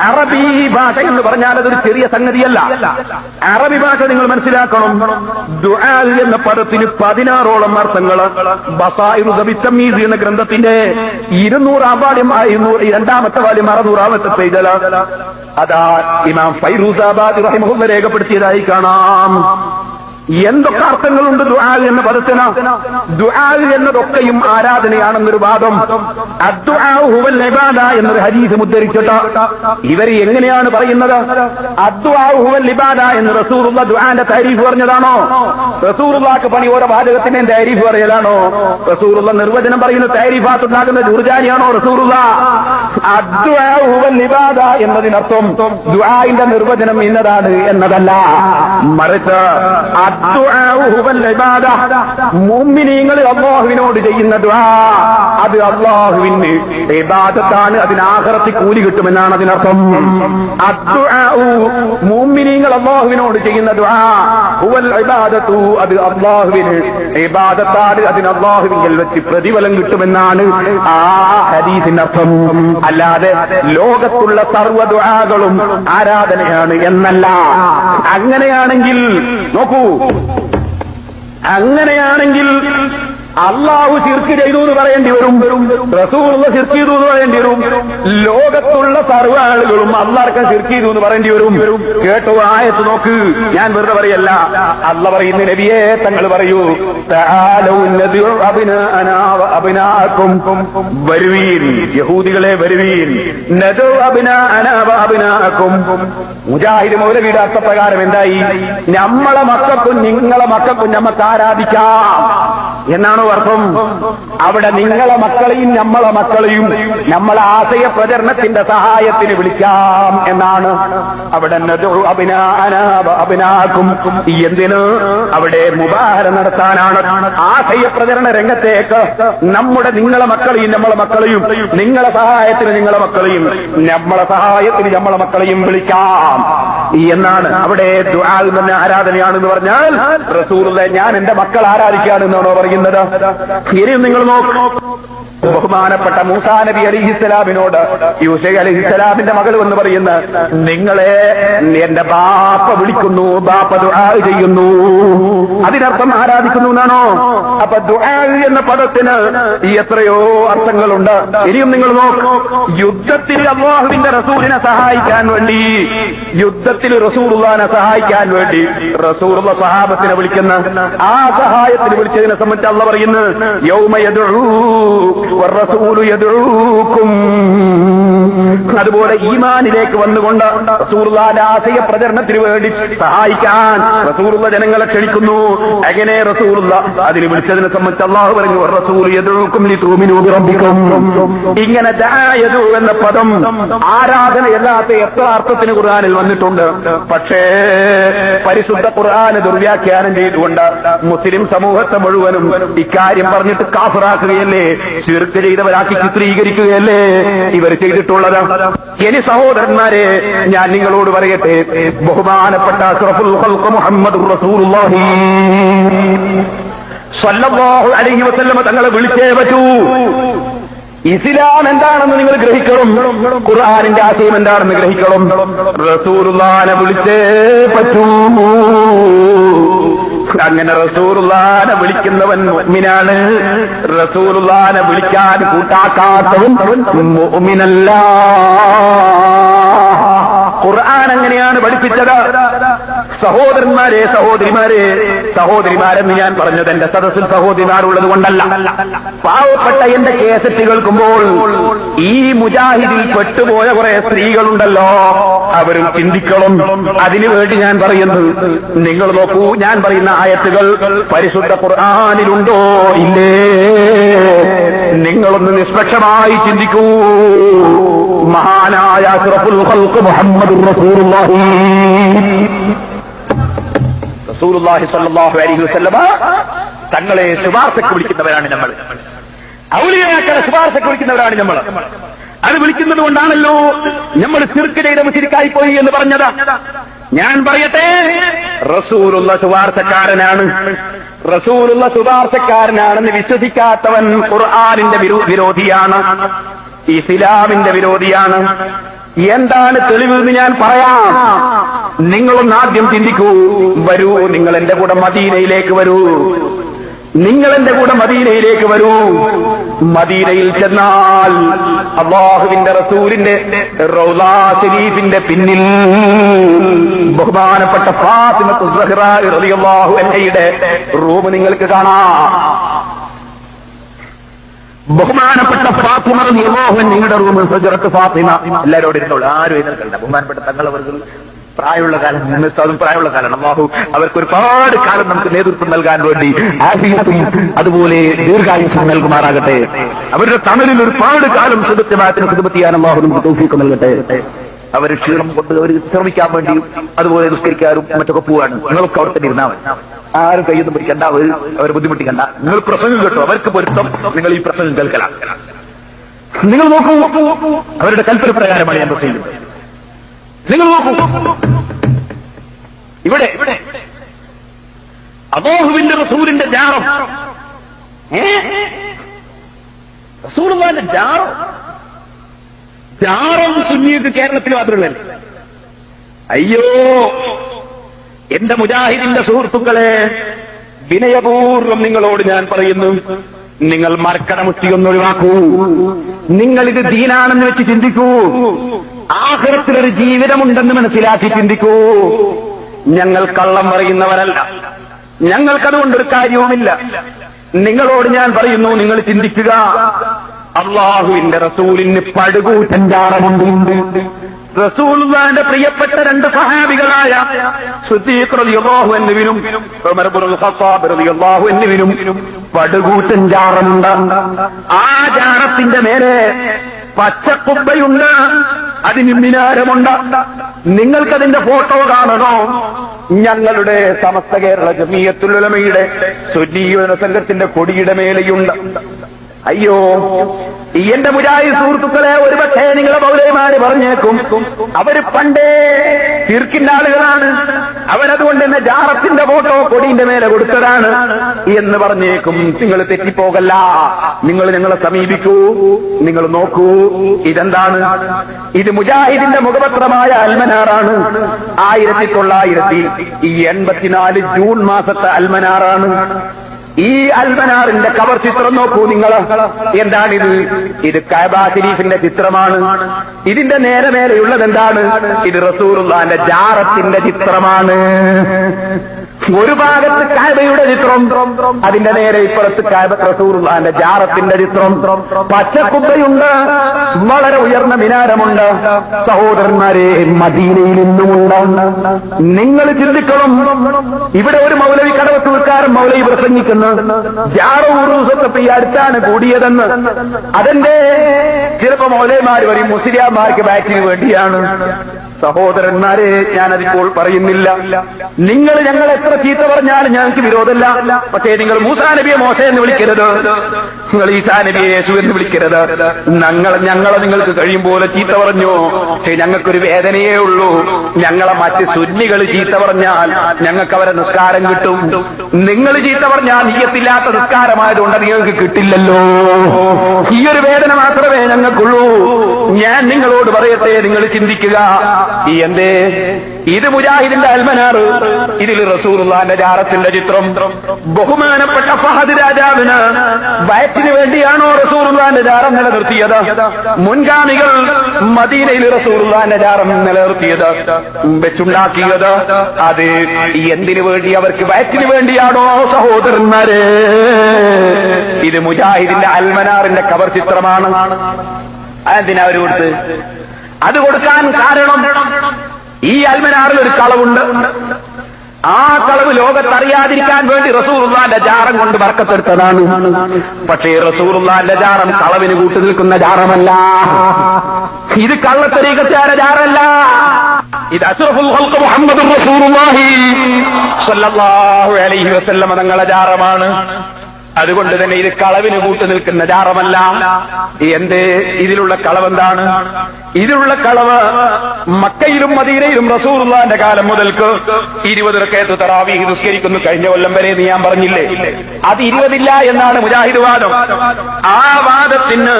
അറബി ഭാഷ എന്ന് പറഞ്ഞാൽ അതൊരു ചെറിയ സംഗതിയല്ല. അറബി ഭാഷ നിങ്ങൾ മനസ്സിലാക്കണം. ദുആ എന്ന പദത്തിന് 16ഓളം അർത്ഥങ്ങൾ. ബസായിറു തമീസ് എന്ന ഗ്രന്ഥത്തിന്റെ 200-ാം വാല്യം, 2ാമത്തെ വാല്യം 600-ാമത്തെ പേജിൽ അതാ ഇമാം ഫൈറൂസാബാദി റഹിമഹുല്ലാഹ് രേഖപ്പെടുത്തിയതായി കാണാം. എന്തൊക്കെ അർത്ഥങ്ങളുണ്ട് ദുആ എന്ന പദത്തിന്? ദുആ എന്നതൊക്കെയും ആരാധനയാണെന്നൊരു വാദം. അദ്ദുആ ഹുവൽ ഇബാദ എന്നൊരു ഹദീസ് ഉദ്ധരിച്ചിട്ട് ഇവർ എങ്ങനെയാണ് പറയുന്നത്? അദ്ദുആ ഹുവൽ ഇബാദ എന്ന് റസൂലുള്ള ദുആന്റെ താരീഫ് പറഞ്ഞതാണോ? റസൂലുള്ളാഹ്ക്ക് പണി ഓരോ വാചകത്തിന്റെയും താരീഫ് പറയലാണോ? റസൂലുള്ള നിർവചനം പറയുന്ന താരീഫാത്തുണ്ടാകുന്ന ദുർജാനിയാണോ റസൂലുള്ള? അദ്ദുആ ഹുവൽ ഇബാദ എന്നതിനർത്ഥം ദുആന്റെ നിർവചനം ഇന്നതാണ് എന്നതല്ല. മറിച്ച് മുഅ്മിനീങ്ങൾ അല്ലാഹുവിനോട് ചെയ്യുന്ന ദുആ, അത് അല്ലാഹുവിന് ഇബാദത്താണ്, അതിന് ആഖിറത്തിൽ കൂലി കിട്ടുമെന്നാണ് അതിനർത്ഥം. മുഅ്മിനീങ്ങൾ അല്ലാഹുവിനോട് ചെയ്യുന്ന ദുആ ഹുവൽ ഇബാദത്തു, അത് അല്ലാഹുവിന് ഇബാദത്താണ്, അതിന് അല്ലാഹുവിൽ വെച്ച് പ്രതിഫലം കിട്ടുമെന്നാണ് ആ ഹദീസിന്റെ അർത്ഥം. അല്ലാതെ ലോകത്തുള്ള സർവ്വ ദുആകളും ആരാധനയാണ് എന്നല്ല. അങ്ങനെയാണെങ്കിൽ നോക്കൂ, അങ്ങനെയാണെങ്കിൽ അള്ളാഹു ശിർക്ക് ചെയ്തു എന്ന് പറയേണ്ടി വരും, റസൂലുള്ള ശിർക്ക് ചെയ്തു എന്ന് പറയേണ്ടി വരും, ലോകത്തുള്ള സർവ്വ ആളുകളും അള്ളാഹ്ക്ക് ശിർക്ക് ചെയ്തു എന്ന് പറയേണ്ടി വരും. കേട്ടോ ആയത്ത് നോക്ക്, ഞാൻ വെറുതെ പറയല്ല. അള്ളാഹ് പറയുന്ന നബിയെ തങ്ങൾ പറയൂ, വരുവീൻ, യഹൂദികളെ വരുവീൻ, മുജാഹിദ് മൗലവിയുടെ അർത്ഥപ്രകാരം എന്തായി? നമ്മളെ മക്കൾക്കും നിങ്ങളെ മക്കൾക്കും നമുക്ക് ആരാധിക്കാം എന്നാണോ അർത്ഥം? അവിടെ നിങ്ങളെ മക്കളെയും നമ്മളെ മക്കളെയും നമ്മളെ ആശയ പ്രചരണത്തിന്റെ സഹായത്തിന് വിളിക്കാം എന്നാണ്. അവിടെ അഭിനാക്കും. എന്തിന്? അവിടെ മുബാഹര നടത്താനാണ്. ആശയ പ്രചരണ രംഗത്തേക്ക് നമ്മുടെ നിങ്ങളെ മക്കളെയും നമ്മളെ മക്കളെയും, നിങ്ങളെ സഹായത്തിന് നിങ്ങളെ മക്കളെയും നമ്മളെ സഹായത്തിന് നമ്മളെ മക്കളെയും വിളിക്കാം എന്നാണ്. അവിടെ ദുആ തന്നെ ആരാധനയാണെന്ന് പറഞ്ഞാൽ റസൂലുള്ളാഹി ഞാൻ എന്റെ മക്കൾ ആരാധിക്കാണെന്നാണോ പറയുന്നത്? ഇനിയും നിങ്ങൾ നോക്കണോ, ബഹുമാനപ്പെട്ട മൂസാ നബി അലൈഹിസ്സലാമിനോട് യൂസഫ് അലൈഹിസ്സലാമിന്റെ മകൾ എന്ന് പറയുന്ന നിങ്ങളെ എന്റെ ബാപ്പ വിളിക്കുന്നു, ബാപ്പ ദുആ ചെയ്യുന്നു, അതിനർത്ഥം ആരാധിക്കുന്നു എന്നാണോ? അപ്പൊ ദുആ എന്ന പദത്തിന് എത്രയോ അർത്ഥങ്ങളുണ്ട്. ഇനിയും നിങ്ങൾ നോക്കണോ, യുദ്ധത്തിൽ അല്ലാഹുവിന്റെ റസൂലിനെ സഹായിക്കാൻ വേണ്ടി, യുദ്ധത്തിൽ റസൂലുള്ളാഹിനെ സഹായിക്കാൻ വേണ്ടി റസൂലുള്ള സഹാബത്തിനെ വിളിക്കുന്ന ആ സഹായത്തിന് വിളിച്ചതിനെ സംബന്ധിച്ച് അല്ലാഹ് പറയുന്നു, യൗമ യദ്ഉ വറസൂലു യദ്ഉക്കും. അതുപോലെ ഈമാനിലേക്ക് വന്നുകൊണ്ട് റസൂലുള്ളാഹിന്റെ ആശയ പ്രചരണത്തിന് വേണ്ടി സഹായിക്കാൻ റസൂലുള്ള ജനങ്ങളെ ക്ഷണിക്കുന്നു. എങ്ങനെ റസൂലുള്ള അതിന് വിളിച്ചതിനെ സംബന്ധിച്ച് അല്ലാഹു പറഞ്ഞു, വറസൂലു യദ്ഉക്കും ലിതുമിനു ബിറബ്ബിക്കും. ഇങ്ങനെ ദഅയതു എന്ന പദം ആരാധനയല്ലാത്ത എത്ര അർത്ഥത്തിന് ഖുർആനിൽ വന്നിട്ടുണ്ട്. പക്ഷേ പരിശുദ്ധ ഖുർആൻ ദുർവ്യാഖ്യാനം ചെയ്തുകൊണ്ട് മുസ്ലിം സമൂഹത്തെ മുഴുവനും ഇക്കാര്യം പറഞ്ഞിട്ട് കാഫിറാക്കുകയല്ലേ, ശിർക്ക് ചെയ്തവരാക്കി ചിത്രീകരിക്കുകയല്ലേ ഇവർ ചെയ്തിട്ടുള്ളത്. ഇനി സഹോദരന്മാരെ, ഞാൻ നിങ്ങളോട് പറയട്ടെ, ബഹുമാനപ്പെട്ട അഷ്റഫുൽ ഖൽഖ് മുഹമ്മദുർ റസൂലുള്ളാഹി സ്വല്ലല്ലാഹു അലൈഹി വസല്ലം തങ്ങളെ വിളിച്ചേ പറ്റൂ. ഇസ്ലാം എന്താണെന്ന് നിങ്ങൾ ഗ്രഹിക്കണം, ഖുർആനിന്റെ ആശയം എന്താണെന്ന് ഗ്രഹിക്കണം. റസൂലുള്ളാഹിനെ വിളിച്ചേ പറ്റൂ. അങ്ങനെ റസൂലുള്ളാനെ വിളിക്കുന്നവൻ മുഅ്മിനാണ്, റസൂലുള്ളാനെ വിളിക്കാൻ കൂട്ടാക്കാത്തവൻ മുഅ്മിനല്ല. ഖുർആൻ അങ്ങനെയാണ് പഠിപ്പിച്ചത്. സഹോദരന്മാരെ, സഹോദരിമാരെന്ന് ഞാൻ പറഞ്ഞത് എന്റെ സദസ്സിൽ സഹോദരിമാരുള്ളത് കൊണ്ടല്ല. പാവപ്പെട്ട എന്റെ കേസറ്റ് കേൾക്കുമ്പോൾ ഈ മുജാഹിദിൽ പെട്ടുപോയ കുറെ സ്ത്രീകളുണ്ടല്ലോ, അവരും ചിന്തിക്കണം. അതിനുവേണ്ടി ഞാൻ പറയുന്നത്, നിങ്ങൾ നോക്കൂ, ഞാൻ പറയുന്ന ആയത്തുകൾ പരിശുദ്ധ ഖുർആനിലുണ്ടോ ഇല്ലേ? നിങ്ങളൊന്ന് നിഷ്പക്ഷമായി ചിന്തിക്കൂ. മഹാനായ അഷ്റഫുൽ ഖൽഖ് മുഹമ്മദുർ റസൂലുള്ളാഹി സ്വല്ലല്ലാഹു അലൈഹി വസല്ലമ തങ്ങളെ ശുപാർശക്ക് വിളിക്കുന്നവരാണ് നമ്മൾ. ഔലിയാക്കളെ ശുപാർശക്ക് വിളിക്കുന്നവരാണ് നമ്മൾ. അത് വിളിക്കുന്നത് കൊണ്ടാണല്ലോ നമ്മൾ ശിർക്കിന്റെ മുശ്രിക്കായി പോയി എന്ന് പറഞ്ഞത്. ഞാൻ പറയട്ടെ, റസൂലുള്ള ശുപാർശക്കാരനാണ്. റസൂലുള്ള ശുപാർശക്കാരനാണെന്ന് വിശ്വസിക്കാത്തവൻ ഖുർആനിന്റെ വിരോധിയാണ്, ഇസ്ലാമിന്റെ വിരോധിയാണ്. എന്താണ് തെളിവ് എന്ന് ഞാൻ പറയാം. നിങ്ങളൊന്ന് ആദ്യം ചിന്തിക്കൂ. വരൂ, നിങ്ങൾ എന്റെ കൂടെ മദീനയിലേക്ക് വരൂ. നിങ്ങൾ എന്റെ കൂടെ മദീനയിലേക്ക് വരൂ. മദീനയിൽ ചെന്നാൽ അല്ലാഹുവിന്റെ റസൂലിന്റെ റൗളാ ശരീഫിന്റെ പിന്നിൽ ബഹുമാനപ്പെട്ട ഫാത്തിമത്തു സഹ്റ റളിയല്ലാഹു അൻഹയുടെ റൂം നിങ്ങൾക്ക് കാണാം. ബഹുമാനപ്പെട്ട ഫാത്തിമ റളിയല്ലാഹു അൻഹയുടെ റൂം ഹുജറത്ത് ഫാത്തിമ. എല്ലാവരോടും ഇരുന്നോളൂ, ആരും എഴുന്നേൽക്കണ്ട. ബഹുമാനപ്പെട്ട തങ്ങളവർക്ക് പ്രായമുള്ള കാലം, അതും പ്രായമുള്ള കാലം. അല്ലാഹു അവർക്ക് ഒരുപാട് കാലം നമുക്ക് നേതൃത്വം നൽകാൻ വേണ്ടി ആഫിയത്തും അതുപോലെ ദീർഘായുസ്സും നൽകുമാറാകട്ടെ. അവരുടെ തണലിൽ ഒരുപാട് കാലം സുബത്തിമാത്തിന് ഖിദ്മത്ത് ചെയ്യാൻ അല്ലാഹു നമുക്ക് തൗഫീഖ് നൽകട്ടെ. അവർ ക്ഷീണം കൊണ്ട് അവർ ശ്രമിക്കാൻ വേണ്ടിയും അതുപോലെ നിസ്കരിക്കാനും മറ്റൊക്കെ പോവാണ്. നിങ്ങളൊക്കെ അവിടെ തന്നെ ഇരുന്നാൽ മതി. ആരും കയ്യൊന്നും പിടിക്കണ്ട, അവർ ബുദ്ധിമുട്ടിക്കണ്ട. നിങ്ങൾ പ്രസംഗം കേട്ടോ, അവർക്ക് പൊരുത്തം നിങ്ങൾ ഈ പ്രസംഗം കേൾക്കണം. നിങ്ങൾ നോക്കൂ, അവരുടെ കൽപ്പന പ്രകാരമാണ് ഞാൻ പ്രസംഗിക്കുന്നത്. നിങ്ങൾ നോക്കൂ, ഇവിടെ അല്ലാഹുവിന്റെ റസൂലിന്റെ ജാറം, റസൂലുള്ളാഹിന്റെ ജാറം സുന്നിക്ക് കേരളത്തിൽ മാത്രമല്ല. അയ്യോ എന്റെ മുജാഹിദിന്റെ സുഹൃത്തുക്കളെ, വിനയപൂർവ്വം നിങ്ങളോട് ഞാൻ പറയുന്നു, നിങ്ങൾ മർക്കടമുഷ്ടി ഒന്നൊഴിവാക്കൂ. നിങ്ങൾ ഇത് ദീനാണെന്ന് വെച്ച് ചിന്തിക്കൂ. ആഖിറത്തിലൊരു ജീവിതമുണ്ടെന്ന് മനസ്സിലാക്കി ചിന്തിക്കൂ. ഞങ്ങൾ കള്ളം പറയുന്നവരല്ല, ഞങ്ങൾക്കതുകൊണ്ടൊരു കാര്യവുമില്ല. നിങ്ങളോട് ഞാൻ പറയുന്നു, നിങ്ങൾ ചിന്തിക്കുക. അല്ലാഹുവിന്റെ റസൂലിന് പടുകൂറ്റൻ ജാറമുണ്ട്. റസൂലുള്ളാഹിന്റെ പ്രിയപ്പെട്ട രണ്ട് സഹാബികളായ സിദ്ദീഖ് റളിയല്ലാഹു അൻഹുവിനും ഉമർ ഇബ്നുൽ ഖത്താബ് റളിയല്ലാഹു അൻഹുവിനും പടുകൂറ്റൻ ജാറമുണ്ട്. ആ ജാറത്തിന്റെ മേലെ പച്ചക്കുബ്ബയുണ്ട്, അതിന് മിനാരമുണ്ട്. നിങ്ങൾക്കതിന്റെ ഫോട്ടോ കാണണോ? ഞങ്ങളുടെ സമസ്ത കേരള ജമിയത്തുൽ ഉലമയുടെ സുന്നി യുവജന സംഘത്തിന്റെ കൊടിയുടെ മേലെയുണ്ട്. അയ്യോ എന്റെ മുജാഹിദ് സുഹൃത്തുക്കളെ, ഒരുപക്ഷേ നിങ്ങളെ മൗലവിമാര് പറഞ്ഞേക്കും അവര് പണ്ടേ ശിർക്കിന്റെ ആളുകളാണ്, അവരതുകൊണ്ട് തന്നെ ജാറത്തിന്റെ ഫോട്ടോ കൊടിന്റെ മേലെ കൊടുത്തതാണ് എന്ന് പറഞ്ഞേക്കും. നിങ്ങൾ തെറ്റിപ്പോകല്ല. നിങ്ങൾ ഞങ്ങളെ സമീപിക്കൂ, നിങ്ങൾ നോക്കൂ. ഇതെന്താണ്? ഇത് മുജാഹിദിന്റെ മുഖപത്രമായ അൽമനാറാണ്. 1984 ജൂൺ മാസത്തെ അൽമനാറാണ്. ഈ അൽമനാറിന്റെ കവർ ചിത്രം നോക്കൂ നിങ്ങൾ. എന്താണിത്? ഇത് കഅബ ശരീഫിന്റെ ചിത്രമാണ്. ഇതിന്റെ നേരെ മേലെയുള്ളത് എന്താണ്? ഇത് റസൂലുള്ളാഹിന്റെ ജാറത്തിന്റെ ചിത്രമാണ്. ഒരു ഭാഗത്ത് കഅബയുടെ ചിത്രം, അതിന്റെ നേരെ ഇപ്പുറത്ത് കഅബ റസൂലുള്ളാഹിന്റെ ജാറത്തിന്റെ ചിത്രം. പച്ചക്കുബ്ബയുണ്ട്, വളരെ ഉയർന്ന മിനാരമുണ്ട്. സഹോദരന്മാരെ, മദീനയിൽ ഇന്നുമുണ്ട്. നിങ്ങൾ ചിന്തിക്കണം. ഇവിടെ ഒരു മൗലവി കടവത്തൂർക്കാരൻ മൗലവി പ്രസംഗിക്കുന്നു, ജാറൂസത്തെ ഈ അടുത്താണ് കൂടിയതെന്ന്. അതെന്റെ ചിലപ്പോ മൗലവിമാര് പറയും മുസ്ലിയാമാർക്ക് ബാറ്റിന് വേണ്ടിയാണ്. സഹോദരന്മാരെ, ഞാനതിപ്പോൾ പറയുന്നില്ല. നിങ്ങൾ ഞങ്ങൾ എത്ര ചീത്ത പറഞ്ഞാലും ഞങ്ങൾക്ക് വിരോധമില്ല. പക്ഷേ നിങ്ങൾ മൂസാ നബിയെ മോശ എന്ന് വിളിക്കരുത്, നിങ്ങൾ ഈസാ നബിയെ യേശു എന്ന് വിളിക്കരുത്. ഞങ്ങളെ നിങ്ങൾക്ക് കഴിയും പോലെ ചീത്ത പറഞ്ഞു. പക്ഷേ ഞങ്ങൾക്കൊരു വേദനയേ ഉള്ളൂ. ഞങ്ങളെ മറ്റ് സുന്നികൾ ചീത്ത പറഞ്ഞാൽ ഞങ്ങൾക്ക് അവരെ നിസ്കാരം കിട്ടും. നിങ്ങൾ ചീത്ത പറഞ്ഞാൽ നീയത്തില്ലാത്ത നിസ്കാരമായതുകൊണ്ട് നിങ്ങൾക്ക് കിട്ടില്ലല്ലോ. ഈ ഒരു വേദന മാത്രമേ ഞങ്ങൾക്കുള്ളൂ. ഞാൻ നിങ്ങളോട് പറയട്ടെ, നിങ്ങൾ ചിന്തിക്കുക. എന്തേ? ഇത് മുജാഹിദിന്റെ അൽമനാറ്, ഇതിൽ റസൂലുള്ളാന്റെ ജാറത്തിന്റെ ചിത്രം. ബഹുമാനപ്പെട്ട ഫഹദ് രാജാവിന് വയറ്റിന് വേണ്ടിയാണോ റസൂലുള്ളാന്റെ ജാറം നിലനിർത്തിയത്? മുൻഗാമികൾ മദീനയിൽ റസൂലുള്ളാന്റെ ജാറം നിലനിർത്തിയത്, വെച്ചുണ്ടാക്കിയത് അത് എന്തിനു വേണ്ടി? അവർക്ക് വയറ്റിന് വേണ്ടിയാണോ സഹോദരന്മാരെ? ഇത് മുജാഹിദിന്റെ അൽമനാറിന്റെ കവർ ചിത്രമാണ്. അതെന്തിനാ അവർ കൊടുത്ത്? അത് കൊടുക്കാൻ കാരണം ഈ അൽമനാറിൽ ഒരു കളവുണ്ട്. ആ കളവ് ലോകത്തറിയാതിരിക്കാൻ വേണ്ടി റസൂലുള്ളാന്റെ ജാറം കൊണ്ട് ബർക്കത്തെടുത്തതാണ്. പക്ഷേ റസൂലുള്ളാന്റെ ജാറം കളവിന് കൂട്ടു നിൽക്കുന്ന ജാറമല്ല. ഇത് കള്ളത്തരീഖത്തുകാരുടെ ജാറല്ല. ഇത് അഷ്റഫുൽ ഖൽഖ് മുഹമ്മദുർ റസൂലുള്ളാഹി സ്വല്ലല്ലാഹു അലൈഹി വസല്ലം തങ്ങളുടെ ജാറമാണ്. അതുകൊണ്ട് തന്നെ ഇത് കളവിന് കൂട്ടു നിൽക്കുന്ന ജാറമല്ല. എന്തേ? ഇതിലുള്ള കളവെന്താണ്? ഇതിലുള്ള കളവ് മക്കയിലും മദീനയിലും റസൂലുള്ളാന്റെ കാലം മുതൽക്ക് 20 റക്അത്ത് തറാവീഹ് നിസ്കരിക്കുന്നു. കഴിഞ്ഞ കൊല്ലം വരെ ഞാൻ പറഞ്ഞില്ലേ, അത് 20 ഇല്ല എന്നാണ് മുജാഹിദ് വാദം. ആ വാദത്തിന്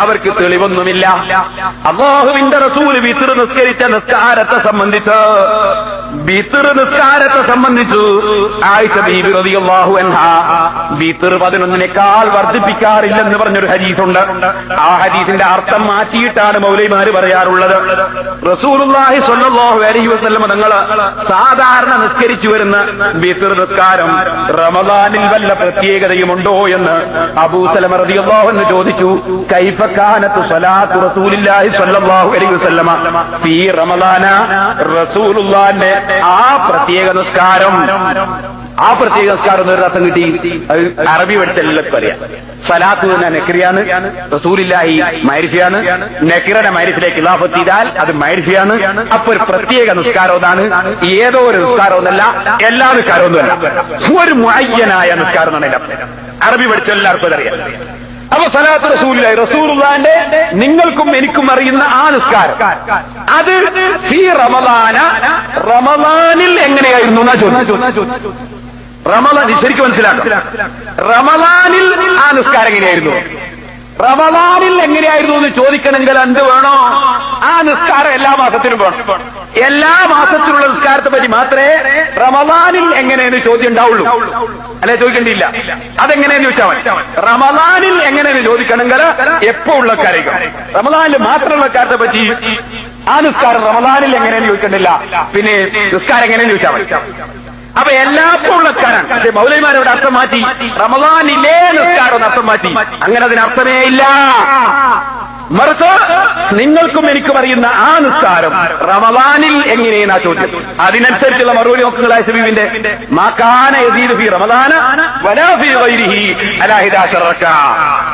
അവർക്ക് തെളിവൊന്നുമില്ല. അല്ലാഹുവിന്റെ റസൂല് വിത്ർ നിസ്കരിച്ച നിസ്കാരത്തെ സംബന്ധിച്ചു ആയിഷ ബീബി റളിയല്ലാഹു അൻഹാ വിത്ർ 11നേക്കാൾ വർദ്ധിപ്പിക്കാറില്ലെന്ന് പറഞ്ഞൊരു ഹദീസുണ്ട്. ആ ഹദീസിന്റെ അർത്ഥം മാറ്റിയിട്ടാണ് മൗലവിമാര് പറയാറുള്ളത്. റസൂലുള്ളാഹി സ്വല്ലല്ലാഹു അലൈഹി വസല്ലം തങ്ങൾ സാധാരണ നിസ്കരിച്ചു വരുന്ന വിത്ർ നിസ്കാരം റമദാനിൽ വല്ല പ്രത്യേകതയുമുണ്ടോ എന്ന് അബൂ സലമ റളിയല്ലാഹു അൻഹു ചോദിച്ചു. കൈഫ കാനതു സ്വലാത്തു റസൂലില്ലാഹി സ്വല്ലല്ലാഹു അലൈഹി വസല്ലം ഫീ റമദാന? റസൂലുള്ളാഹിന്റെ ആ പ്രത്യേക നിസ്കാരം എന്നൊരു അർത്ഥം കിട്ടി. അത് അറബി പഠിച്ചെല്ലാം പറയാം. സലാത്ത് തന്നെ നെക്രിയാണ്, റസൂലില്ലാഹി മൈരിഫിയാണ്. നെക്രയുടെ മൈരിഫിലേക്ക് ഇലാഫത്ത് ചെയ്താൽ അത് മൈരിഫിയാണ്. അപ്പൊ ഒരു പ്രത്യേക നിസ്കാരം എന്നാണ്. ഏതോ ഒരു നിസ്കാരം എന്നല്ല, എല്ലാ നിസ്കാരവും ഒന്നുമല്ല, ഒരു മുഅയ്യനായ നിസ്കാരം എന്നാണ് അറബി പഠിച്ച എല്ലാവർക്കും അറിയാം. അപ്പൊ സലാത്ത് റസൂലില്ലാഹി, റസൂലുള്ളാഹിന്റെ നിങ്ങൾക്കും എനിക്കും അറിയുന്ന ആ നിസ്കാരം, അത് ഫീ റമദാന, റമദാനിൽ എങ്ങനെയായിരുന്നു എന്നാ ചോദിച്ചു. റമദാൻ ശരിക്കും മനസ്സിലാക്കാം. റമദാനിൽ ആ നിസ്കാരം എങ്ങനെയായിരുന്നു? റമദാനിൽ എങ്ങനെയായിരുന്നു എന്ന് ചോദിക്കണമെങ്കിൽ എന്ത് വേണോ? ആ നിസ്കാരം എല്ലാ മാസത്തിലും വേണം. എല്ലാ മാസത്തിലുള്ള നിസ്കാരത്തെ പറ്റി മാത്രമേ റമദാനിൽ എങ്ങനെയെന്ന് ചോദ്യം ഉണ്ടാവുള്ളൂ, അല്ലെ ചോദിക്കേണ്ടിയില്ല. അതെങ്ങനെയെന്ന് ചോദിച്ചാൽ മതി. റമദാനിൽ എങ്ങനെയെന്ന് ചോദിക്കണമെങ്കിൽ എപ്പോ ഉള്ള കാര്യം, റമദാനിൽ മാത്രമുള്ള കാര്യത്തെ പറ്റി ആ നിസ്കാരം റമദാനിൽ എങ്ങനെയെന്ന് ചോദിക്കണ്ടില്ല. പിന്നെ നിസ്കാരം എങ്ങനെയെന്ന് ചോദിച്ചാൽ മതി. അപ്പൊ എല്ലാവർക്കും ഉള്ളക്കാരാണ്. പക്ഷെ മൗലവിമാരോട് അർത്ഥം മാറ്റി, റമദാനിലെ നിസ്കാരം അർത്ഥം മാറ്റി. അങ്ങനെ അതിനർത്ഥമേ ഇല്ല. മറിച്ച് നിങ്ങൾക്കും എനിക്കും അറിയുന്ന ആ നിസ്കാരം റമദാനിൽ എങ്ങനെയെന്നാ ചോദ്യം. അതിനനുസരിച്ചുള്ള മറുപടി നോക്കുക. ആയിഷബീവിന്റെ മാകാന യസീദു ഫീ റമദാന വലാ ഫീ ഗൈരിഹി അലാ 11 റക്അ.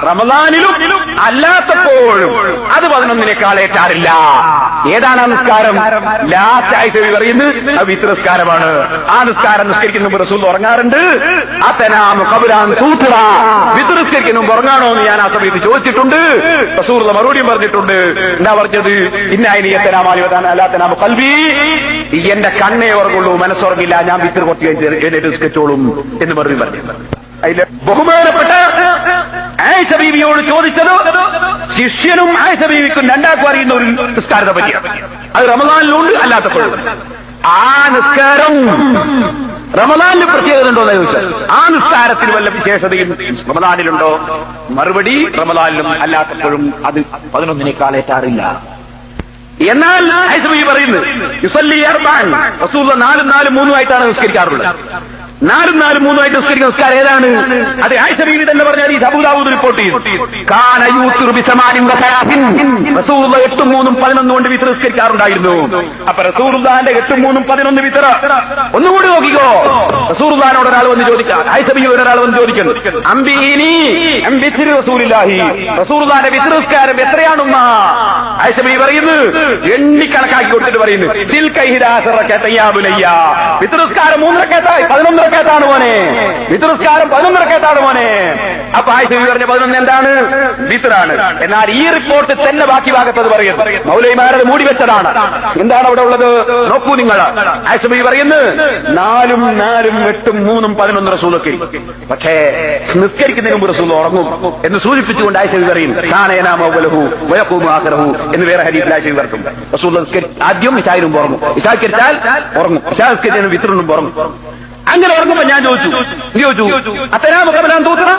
റമദാനിലും അല്ലാത്തപ്പോഴും അത് 11നേക്കാൾ ഏറ്റാറില്ല. ഏതാണ് ആ നിസ്കാരം? ലാസ്റ്റ് ആയിഷബി പറയുന്നത് അത് വിത്ർ നിസ്കാരമാണ്. ആ നിസ്കാരം നിസ്കരിക്കുന്ന മുമ്പ് റസൂൽ ഉറങ്ങാറുണ്ട്. അത്തനാമു ഖബറാൻ തൂത്ര. വിത്ർ നിസ്കരിക്കുന്ന മുമ്പ് ഉറങ്ങാണോ എന്ന് ഞാൻ ആ സമയത്ത് ചോദിച്ചിട്ടുണ്ട്. റസൂൽ മറുപടിയും പറഞ്ഞിട്ടുണ്ട്. എന്താ പറഞ്ഞത്? ഇന്നായിനിയത്തനാമാലിവതാണ് അല്ലാത്തനാമ കൽബി, എന്റെ കണ്ണേ ഉറങ്ങുള്ളൂ, മനസ്സുറങ്ങില്ല, ഞാൻ വിത്ർ കുറച്ച് കഴിഞ്ഞിട്ട് നിസ്കരിച്ചോളും എന്ന് മറുപടി പറഞ്ഞു. അതിലെ ബഹുമാനപ്പെട്ട ആയിഷ ബീവിയോട് ചോദിച്ചത് ശിഷ്യനും ആയിഷ ബീവിക്കും രണ്ടാക്കും അറിയുന്ന ഒരു നിസ്കാരത്തെ പറ്റിയാണ്. അത് റമദാനിലുണ്ട്, അല്ലാത്തപ്പോഴും. ആ നിസ്കാരം റമദാനിന് പ്രത്യേകത ഉണ്ടോ എന്ന് ചോദിച്ചാൽ ആ നിസ്കാരത്തിന് വല്ല വിശേഷതയും റമദാനിലുണ്ടോ? മറുപടി റമദാനിലും അല്ലാത്തപ്പോഴും അത് 11നേക്കാൾ ഏറ്റാറില്ല. എന്നാൽ ആയിഷ ബീവി പറയുന്നത് യുസല്ലി അർബഅൻ, റസൂലുള്ളാഹി 4 4 3 ആയിട്ടാണ് നിസ്കരിക്കാറുള്ളത്. 4 4 3 ആയിട്ട് നിസ്കരിക്കുന്ന നിസ്കാരം ഏതാണ്? അത് ആയിഷ ബീവി തന്നെ പറഞ്ഞാൽ ഈ അബൂ ദാവൂദ് റിപ്പോർട്ട് ചെയ്തു. കാന യൂത്തിറു ബിസമാനിൻ വസലാസിൻ, റസൂലുള്ളാഹി 8 3 11 കൊണ്ട് വിത്ർ നിസ്കരിക്കാറുണ്ടായിരുന്നു. അപ്പൊ റസൂലുള്ളാഹിന്റെ 8 3 11 വിത്ർ ഒന്നുകൂടി നോക്കിക്കോ. റസൂലുള്ളാഹിനോട് ഒരാൾ വന്ന് ചോദിക്കാം, ആയിഷ ബീവിയോട് ഒരാൾ വന്ന് ചോദിക്കുന്നു, അംബിഇനി അം വിത്രി റസൂലില്ലാഹി, റസൂലുള്ളാഹിന്റെ വിത്ർ നിസ്കാരം എത്രയാണെന്ന? ആയിഷ ബീവി പറയുന്നു, എണ്ണിക്കണക്കാക്കി കൊടുത്തിട്ട് പറയുന്നു, തിൽക 11 റക്അത യാ ബുനയ്യ, വിത്ർ നിസ്കാരം 3 റക്അത്തായി 11 റക്കഅത്താണ് മോനെ, വിത്ർ നിസ്കാരം 11 റക്കഅത്താണ് മോനെ. അപ്പൊ ആയിഷ ബീവി പറഞ്ഞ 11 എന്താണ്? വിത്റാണ്. എന്നാൽ ഈ റിപ്പോർട്ട് തന്നെ ബാക്കി ഭാഗത്തത് പറയുന്നു, മൗലവിമാരത് മൂടി വെച്ചതാണ്. എന്താണ് അവിടെ ഉള്ളത് നോക്കൂ നിങ്ങൾ. ആയിഷ ബീവി പറയുന്നു 4 8 3 11 റസൂലൊക്കെ. പക്ഷേ നിസ്കരിക്കുന്നതിന് മുമ്പ് റസൂൽ ഉറങ്ങും എന്ന് സൂചിപ്പിച്ചുകൊണ്ട് ആയിഷ ബീവി പറയുന്നു കാനയനാമു അവ്വലഹു വയഖൂമു ആഖിറഹു എന്ന് വേറെ ഹദീസിൽ ആയിഷ ബീവി പറഞ്ഞു. റസൂൽ ആദ്യം ഇശായിനും ഉറങ്ങും, ഇശാക്കരിച്ചാൽ ഉറങ്ങും, ഇശാക്കരിച്ചാൽ വിത്റിനും ഉറങ്ങും. അങ്ങനെ ഉറങ്ങുമ്പോ ഞാൻ ചോദിച്ചു അത്തനാമ കബലാൻ തൂത്തറ,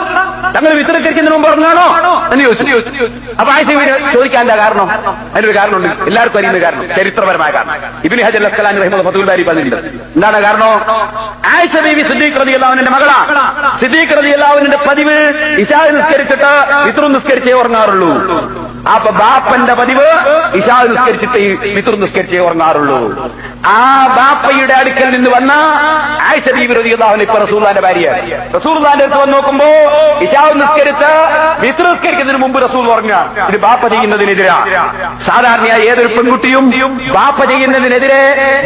തങ്ങൾ വിത്തരക്കരിക്കുന്നതിന് മുമ്പ് ഉറങ്ങാണോ എന്ന് ചോദിച്ചു. അപ്പൊ ആയിഷ ചോദിക്കാനുള്ള കാരണം, അതിനൊരു കാരണമുണ്ട്, എല്ലാവർക്കും അറിയുന്ന കാരണം, ചരിത്രപരമായ കാരണം. ഇബ്നു ഹജർ അൽ അസ്ഖലാനി റഹിമഹുല്ലാഹ് ഫത്ഹുൽ ബാരി പറഞ്ഞിട്ടുണ്ട്. എന്താണ് കാരണം? ആയിഷ ബീവി സിദ്ദീഖ് റളിയല്ലാഹു അൻഹയുടെ മകളാണ്. സിദ്ദീഖ് റളിയല്ലാഹു അൻഹുവിന്റെ പതിവ് ഇശാ നിസ്കരിച്ചിട്ട് വിത്ർ നിസ്കരിച്ചേ ഉറങ്ങാറുള്ളൂ. അപ്പൊ ബാപ്പന്റെ പതിവ് ഇശാ നിസ്കരിച്ചിട്ട് വിത്ർ നിസ്കരിച്ചേ ഉറങ്ങാറുള്ളൂ. ആ ബാപ്പയുടെ അടുക്കൽ നിന്ന് വന്ന ആയിഷ ബീവി റളിയല്ലാഹു അൻഹ ഇപ്പൊ റസൂലുള്ളാഹിന്റെ ഭാര്യയാണ്. റസൂലുള്ളാഹിന്റെ അടുത്ത് വന്ന് നോക്കുമ്പോ ഇശാ നിസ്കരിച്ച് വിത്ർ നിസ്കരിക്കുന്നതിന് മുമ്പ് റസൂൽ ഉറങ്ങുക. ഇത് ബാപ്പ ചെയ്യുന്നതിനെതിരാണ്. സാധാരണയായി ഏതൊരു പെൺകുട്ടിയും ബാപ്പ ചെയ്യുന്നതിനെതിരെ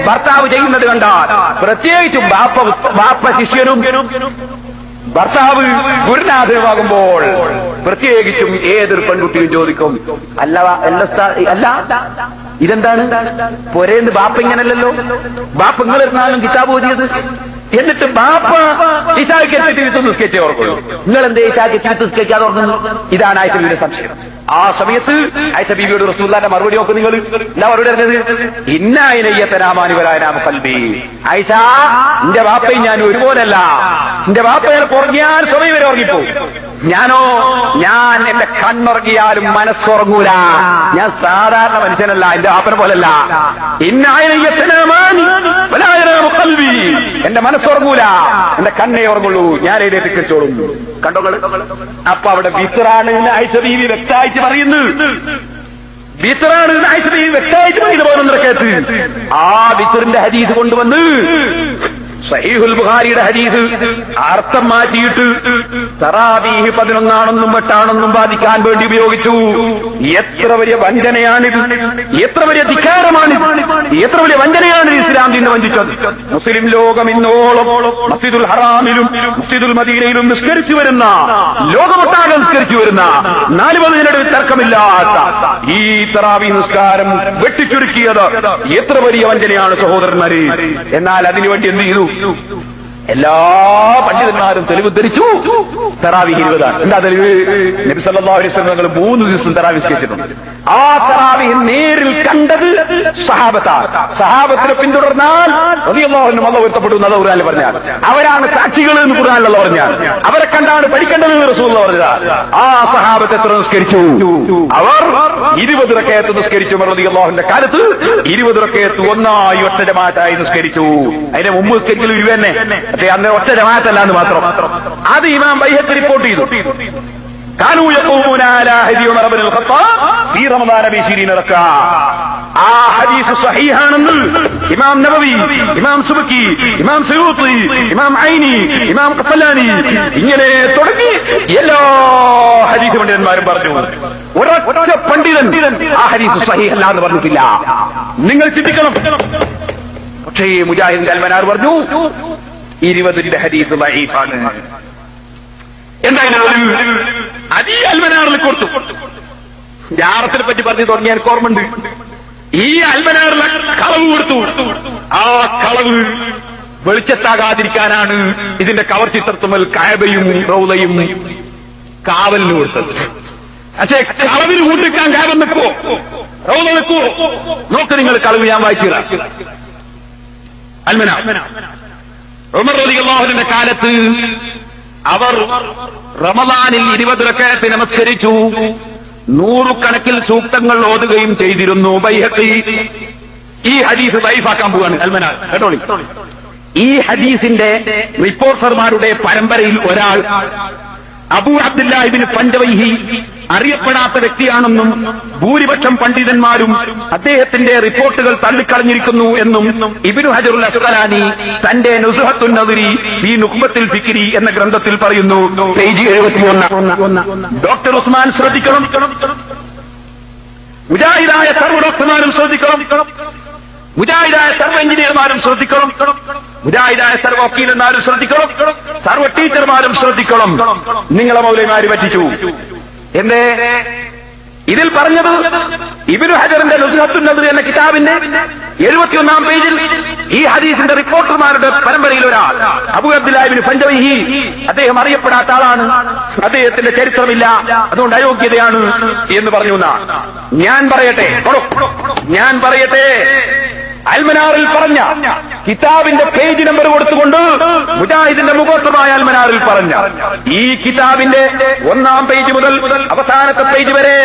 ഭർത്താവ് ചെയ്യുന്നത് കണ്ടാൽ, പ്രത്യേകിച്ചും ബാപ്പ ശിഷ്യനും ഭർത്താവ് ഗുരുനാഥനുമാകുമ്പോൾ പ്രത്യേകിച്ചും ഏതൊരു പെൺകുട്ടിയും ചോദിക്കും, അല്ല ഇതെന്താണ് പൊരേന്ന് ബാപ്പ ഇങ്ങനല്ലല്ലോ, ബാപ്പ നിങ്ങളെന്നാലും കിതാബ് ഓതിയത്, എന്നിട്ട് ബാപ്പ ഇശാക്കെത്തിട്ട് വിത്ത് നിസ്കരിച്ചേ ഓർക്കുള്ളൂ, നിങ്ങൾ എന്തേ ഇശാക്കെത്തിട്ട് നിസ്കരിക്കാതെ ഓർക്കുന്നു? ഇതാണ് ആയിഷ ബീവിയുടെ സംശയം. ആ സമയത്ത് ആയിഷ ബീവിയോട് റസൂലുള്ളാഹിന്റെ മറുപടി നോക്കും നിങ്ങൾ. എന്താ മറുപടി പറഞ്ഞത്? ഇന്നായിനയ്യത്തനാമാനുവരാനാമ കൽബി, ആയിഷ എന്റെ ബാപ്പയും ഞാനും ഒരുപോലല്ല. എന്റെ ബാപ്പ ഉറങ്ങിയാൽ സമയം വരെ ഉറങ്ങിപ്പോ, ഞാൻ എന്റെ കണ്ണുറങ്ങിയാലും മനസ്സുറങ്ങൂല. ഞാൻ സാധാരണ മനുഷ്യനല്ല, എന്റെ ബാപ്പനെ പോലല്ല. എന്റെ മനസ്സുറങ്ങൂല, എന്റെ കണ്ണേ ഉറങ്ങുള്ളൂ, ഞാൻ എഴുന്നേറ്റ് കിട്ടോളും. കണ്ടോ? അപ്പൊ അവിടെ വിത്റാണ് ആയിഷ ബീവി വ്യക്തമായിട്ട് പറയുന്നു, വിത്റാണ് ആയിഷ ബീവി വ്യക്തമായിട്ട് പറയുന്നു 11 റക്കഅത്ത്. ആ വിത്റിന്റെ ഹദീസ് കൊണ്ടുവന്ന് സഹീഹുൽ ബുഖാരിയുടെ ഹദീസ് അർത്ഥം മാറ്റിയിട്ട് തറാവീഹ് 11 8 വാദിക്കാൻ വേണ്ടി ഉപയോഗിച്ചു. എത്ര വലിയ വഞ്ചനയാണിത്, എത്ര വലിയ ധിക്കാരമാണിത്, എത്ര വലിയ വഞ്ചനയാണ് ഇസ്ലാം ദീനിനെ വഞ്ചിച്ചത്. മുസ്ലിം ലോകം ഇന്നോളം മസ്ജിദുൽ ഹറാമിലും മസ്ജിദുൽ മദീനയിലും നിസ്കരിച്ചു വരുന്ന, ലോകമൊട്ടാകെ നിസ്കരിച്ചു വരുന്ന 4 മദ്ഹബിനോട് തർക്കമില്ലാത്ത ഈ തറാവീഹ് നിസ്കാരം വെട്ടിച്ചുരുക്കിയത് എത്ര വലിയ വഞ്ചനയാണ് സഹോദരന്മാരെ. എന്നാൽ അതിനുവേണ്ടി എന്ത് ചെയ്തു? എല്ലാ പണ്ഡിതന്മാരും തെളിവ് ധരിച്ചു തറാവീഹ് 20 ആണ്. എന്താ തെളിവ്? നബി സല്ലല്ലാഹു അലൈഹി വസല്ലം തങ്ങൾ 3 ദിവസം തറാവീഹ് നിസ്കരിച്ചിട്ടുണ്ട്. ആ തറാവീഹ് നേരിൽ കണ്ടത് സഹാബത്താണ്. സഹാബത്തിനെ പിന്തുടർന്നാൽ റളിയല്ലാഹു അൻഹും അല്ലാഹു പൊരുത്തപ്പെട്ടു എന്ന് ഖുർആനിൽ പറഞ്ഞാൽ, അവരാണ് സാക്ഷികൾ എന്ന് ഖുർആനിൽ അല്ലാഹു പറഞ്ഞാൽ, അവരെ കണ്ടാണ് പഠിക്കേണ്ടത് എന്ന് റസൂലുള്ളാഹി പറഞ്ഞത്. ആ സഹാബത്ത് എത്ര നിസ്കരിച്ചു? അവർ 20 റക്കഅത്ത് നിസ്കരിച്ചു. റളിയല്ലാഹുവിന്റെ കാലത്ത് 20 റക്കഅത്ത് ഒന്നായി ഒറ്റ ജമാഅത്തായി നിസ്കരിച്ചു. അതിന്റെ മുമ്പ് നിസ്കരിക്കൽ 20 തന്നെ, പക്ഷേ അന്ന് ഒറ്റ ജമാഅത്തല്ല എന്ന് മാത്രം. അത് ഇമാം ബൈഹഖി റിപ്പോർട്ട് ചെയ്തു. കാനൂ യഖൂമുന അലാ ഹദി ഉമർ ഇബ്നുൽ ഖത്താബ് ഫീ റമദാന ബി 20 റക്അ. ആ ഹദീസ് സഹീഹാണെന്ന് ഇമാം നബവി, ഇമാം സുബക്കി, ഇമാം സയൂത്തി, ഇമാം ഐനി, ഇമാം ഖഫലാനി, ഇങ്ങനെ തുടങ്ങി എല്ലാ ഹദീസ് പണ്ഡിതന്മാരും പറഞ്ഞു. ഒരൊറ്റ പണ്ഡിതൻ ആ ഹദീസ് സഹീഹല്ല എന്ന് പറഞ്ഞിട്ടില്ല. നിങ്ങൾ ചിന്തിക്കണം. പക്ഷേ മുജാഹിദ് അൽമനാർ പറഞ്ഞു 20ന്റെ ഹദീസ് ദഈഫാണ്. എന്തായാലും അലി അൽമനാറിൽ കൊടുത്തു. ജാറത്തിനെ പറ്റി പറഞ്ഞു തുടങ്ങിയ എനിക്ക് ഓർമ്മയുണ്ട്. ഈ അൽമനാറിലെ കളവ് കൊടുത്തു. ആ കളവ് വെളിച്ചത്താകാതിരിക്കാനാണ് ഇതിന്റെ കവർ ചിത്രത്തുമൽ കഅബയും റൗളയും കാവലിന് കൊടുത്തത്. പക്ഷേ കളവിന് കൂട്ടിക്കാൻ കഅബ നിൽക്കോ, റൗള നിൽക്കോ? നോക്ക് നിങ്ങൾ, കളവ് ഞാൻ വായിക്കുക. അൽമനാർ ഉമർ റളിയല്ലാഹു അൻഹുവിന്റെ കാലത്ത് അവർ റമദാനിൽ 20 റക്അത്ത് നമസ്കരിച്ചു. 100 കണക്കിൽ സൂക്തങ്ങൾ ഓതുകയും ചെയ്തിരുന്നു. ബൈഹഖി ഈ ഹദീസ് ദഈഫാക്കാൻ പോവാണ് അൽമനാർ. കേട്ടോളി, ഈ ഹദീസിന്റെ റിപ്പോർട്ടർമാരുടെ പരമ്പരയിൽ ഒരാൾ അബൂ അബ്ദുല്ലാഹ് ഇബ്നു പഞ്ചവൈഹി അറിയപ്പെടാത്ത വ്യക്തിയാണെന്നും ഭൂരിപക്ഷം പണ്ഡിതന്മാരും അദ്ദേഹത്തിന്റെ റിപ്പോർട്ടുകൾ തള്ളിക്കളഞ്ഞിരിക്കുന്നു എന്നും ഇബ്നു ഹജറുൽ അസ്ഖലാനി തന്റെ നുസ്ഹത്തുൻ നദരി ഈ നുഖ്ബത്തുൽ ഫിക്രി എന്ന ഗ്രന്ഥത്തിൽ പറയുന്നു. പേജ് 71. ഡോക്ടർ ഉസ്മാൻ ശ്രദ്ധിക്കണം, മുജാഹിദായ സർവ്വ ഡോക്ടർമാരും ശ്രദ്ധിക്കണം, മുജാഹിദായ സർവ്വ എഞ്ചിനീയർമാരും ശ്രദ്ധിക്കണം, മുജാഹിദായ സർവ്വ വക്കീലന്മാരും ശ്രദ്ധിക്കണം, സർവ്വ ടീച്ചർമാരും ശ്രദ്ധിക്കണം. നിങ്ങളെ മൗലവിമാര് പറ്റിച്ചു. എന്തേ ഇതിൽ പറഞ്ഞത്? ഇബ്നു ഹജറിന്റെ നുസ്ഖത്തുൻ നദർ എന്ന കിതാബിന്റെ 71-ാം പേജിൽ ഈ ഹദീസിന്റെ റിപ്പോർട്ടർമാരുടെ പരമ്പരയിൽ ഒരാൾ അബൂ അബ്ദുല്ലാഹ് ഇബ്നു ഫഞ്ചവൈഹി, അദ്ദേഹം അറിയപ്പെടാത്ത ആളാണ്, അദ്ദേഹത്തിന്റെ ചരിത്രമില്ല, അതുകൊണ്ട് അയോഗ്യതയാണ് എന്ന് പറഞ്ഞു. ഞാൻ പറയട്ടെ അൽമനാറിൽ പറഞ്ഞ കിതാബിന്റെ പേജ് നമ്പർ കൊടുത്തുകൊണ്ട് മുജാഹിദിന്റെ മുഖോത്തമായ അൽമനാറിൽ പറഞ്ഞ ഈ കിതാബിന്റെ 1-ാം പേജ് മുതൽ അവസാനത്തെ പേജ് വരെ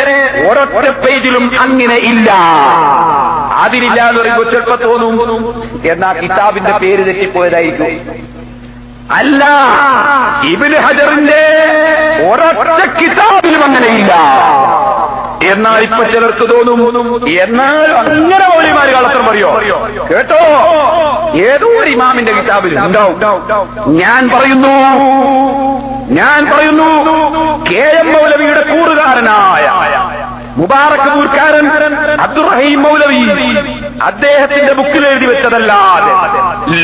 ഒരൊറ്റ പേജിലും അങ്ങനെ ഇല്ല. അതിലില്ല എന്ന് പറയുമ്പോൾ ചിലപ്പോൾ തോന്നും എന്നാ കിതാബിന്റെ പേര് തെറ്റിപ്പോയതായിരിക്കും. അല്ല, ഇബ്നു ഹജറിന്റെ ഒരൊറ്റ കിതാബിലും അങ്ങനെയില്ല. എന്നാൽ ഇപ്പൊ ചിലർക്ക് തോന്നും എന്നാൽ അങ്ങനെ മൗലവിമാര് കള്ളത്തരം പറയോ? കേട്ടോ, ഏതോ ഒരു ഇമാമിന്റെ കിതാബിൽ ഉണ്ടാവും. ഞാൻ പറയുന്നു KM മൗലവിയുടെ കൂറുകാരനായ മുബാറക്പൂർക്കാരൻ അബ്ദുറഹീം മൗലവി അദ്ദേഹത്തിന്റെ ബുക്കിൽ എഴുതി വെച്ചതല്ലാതെ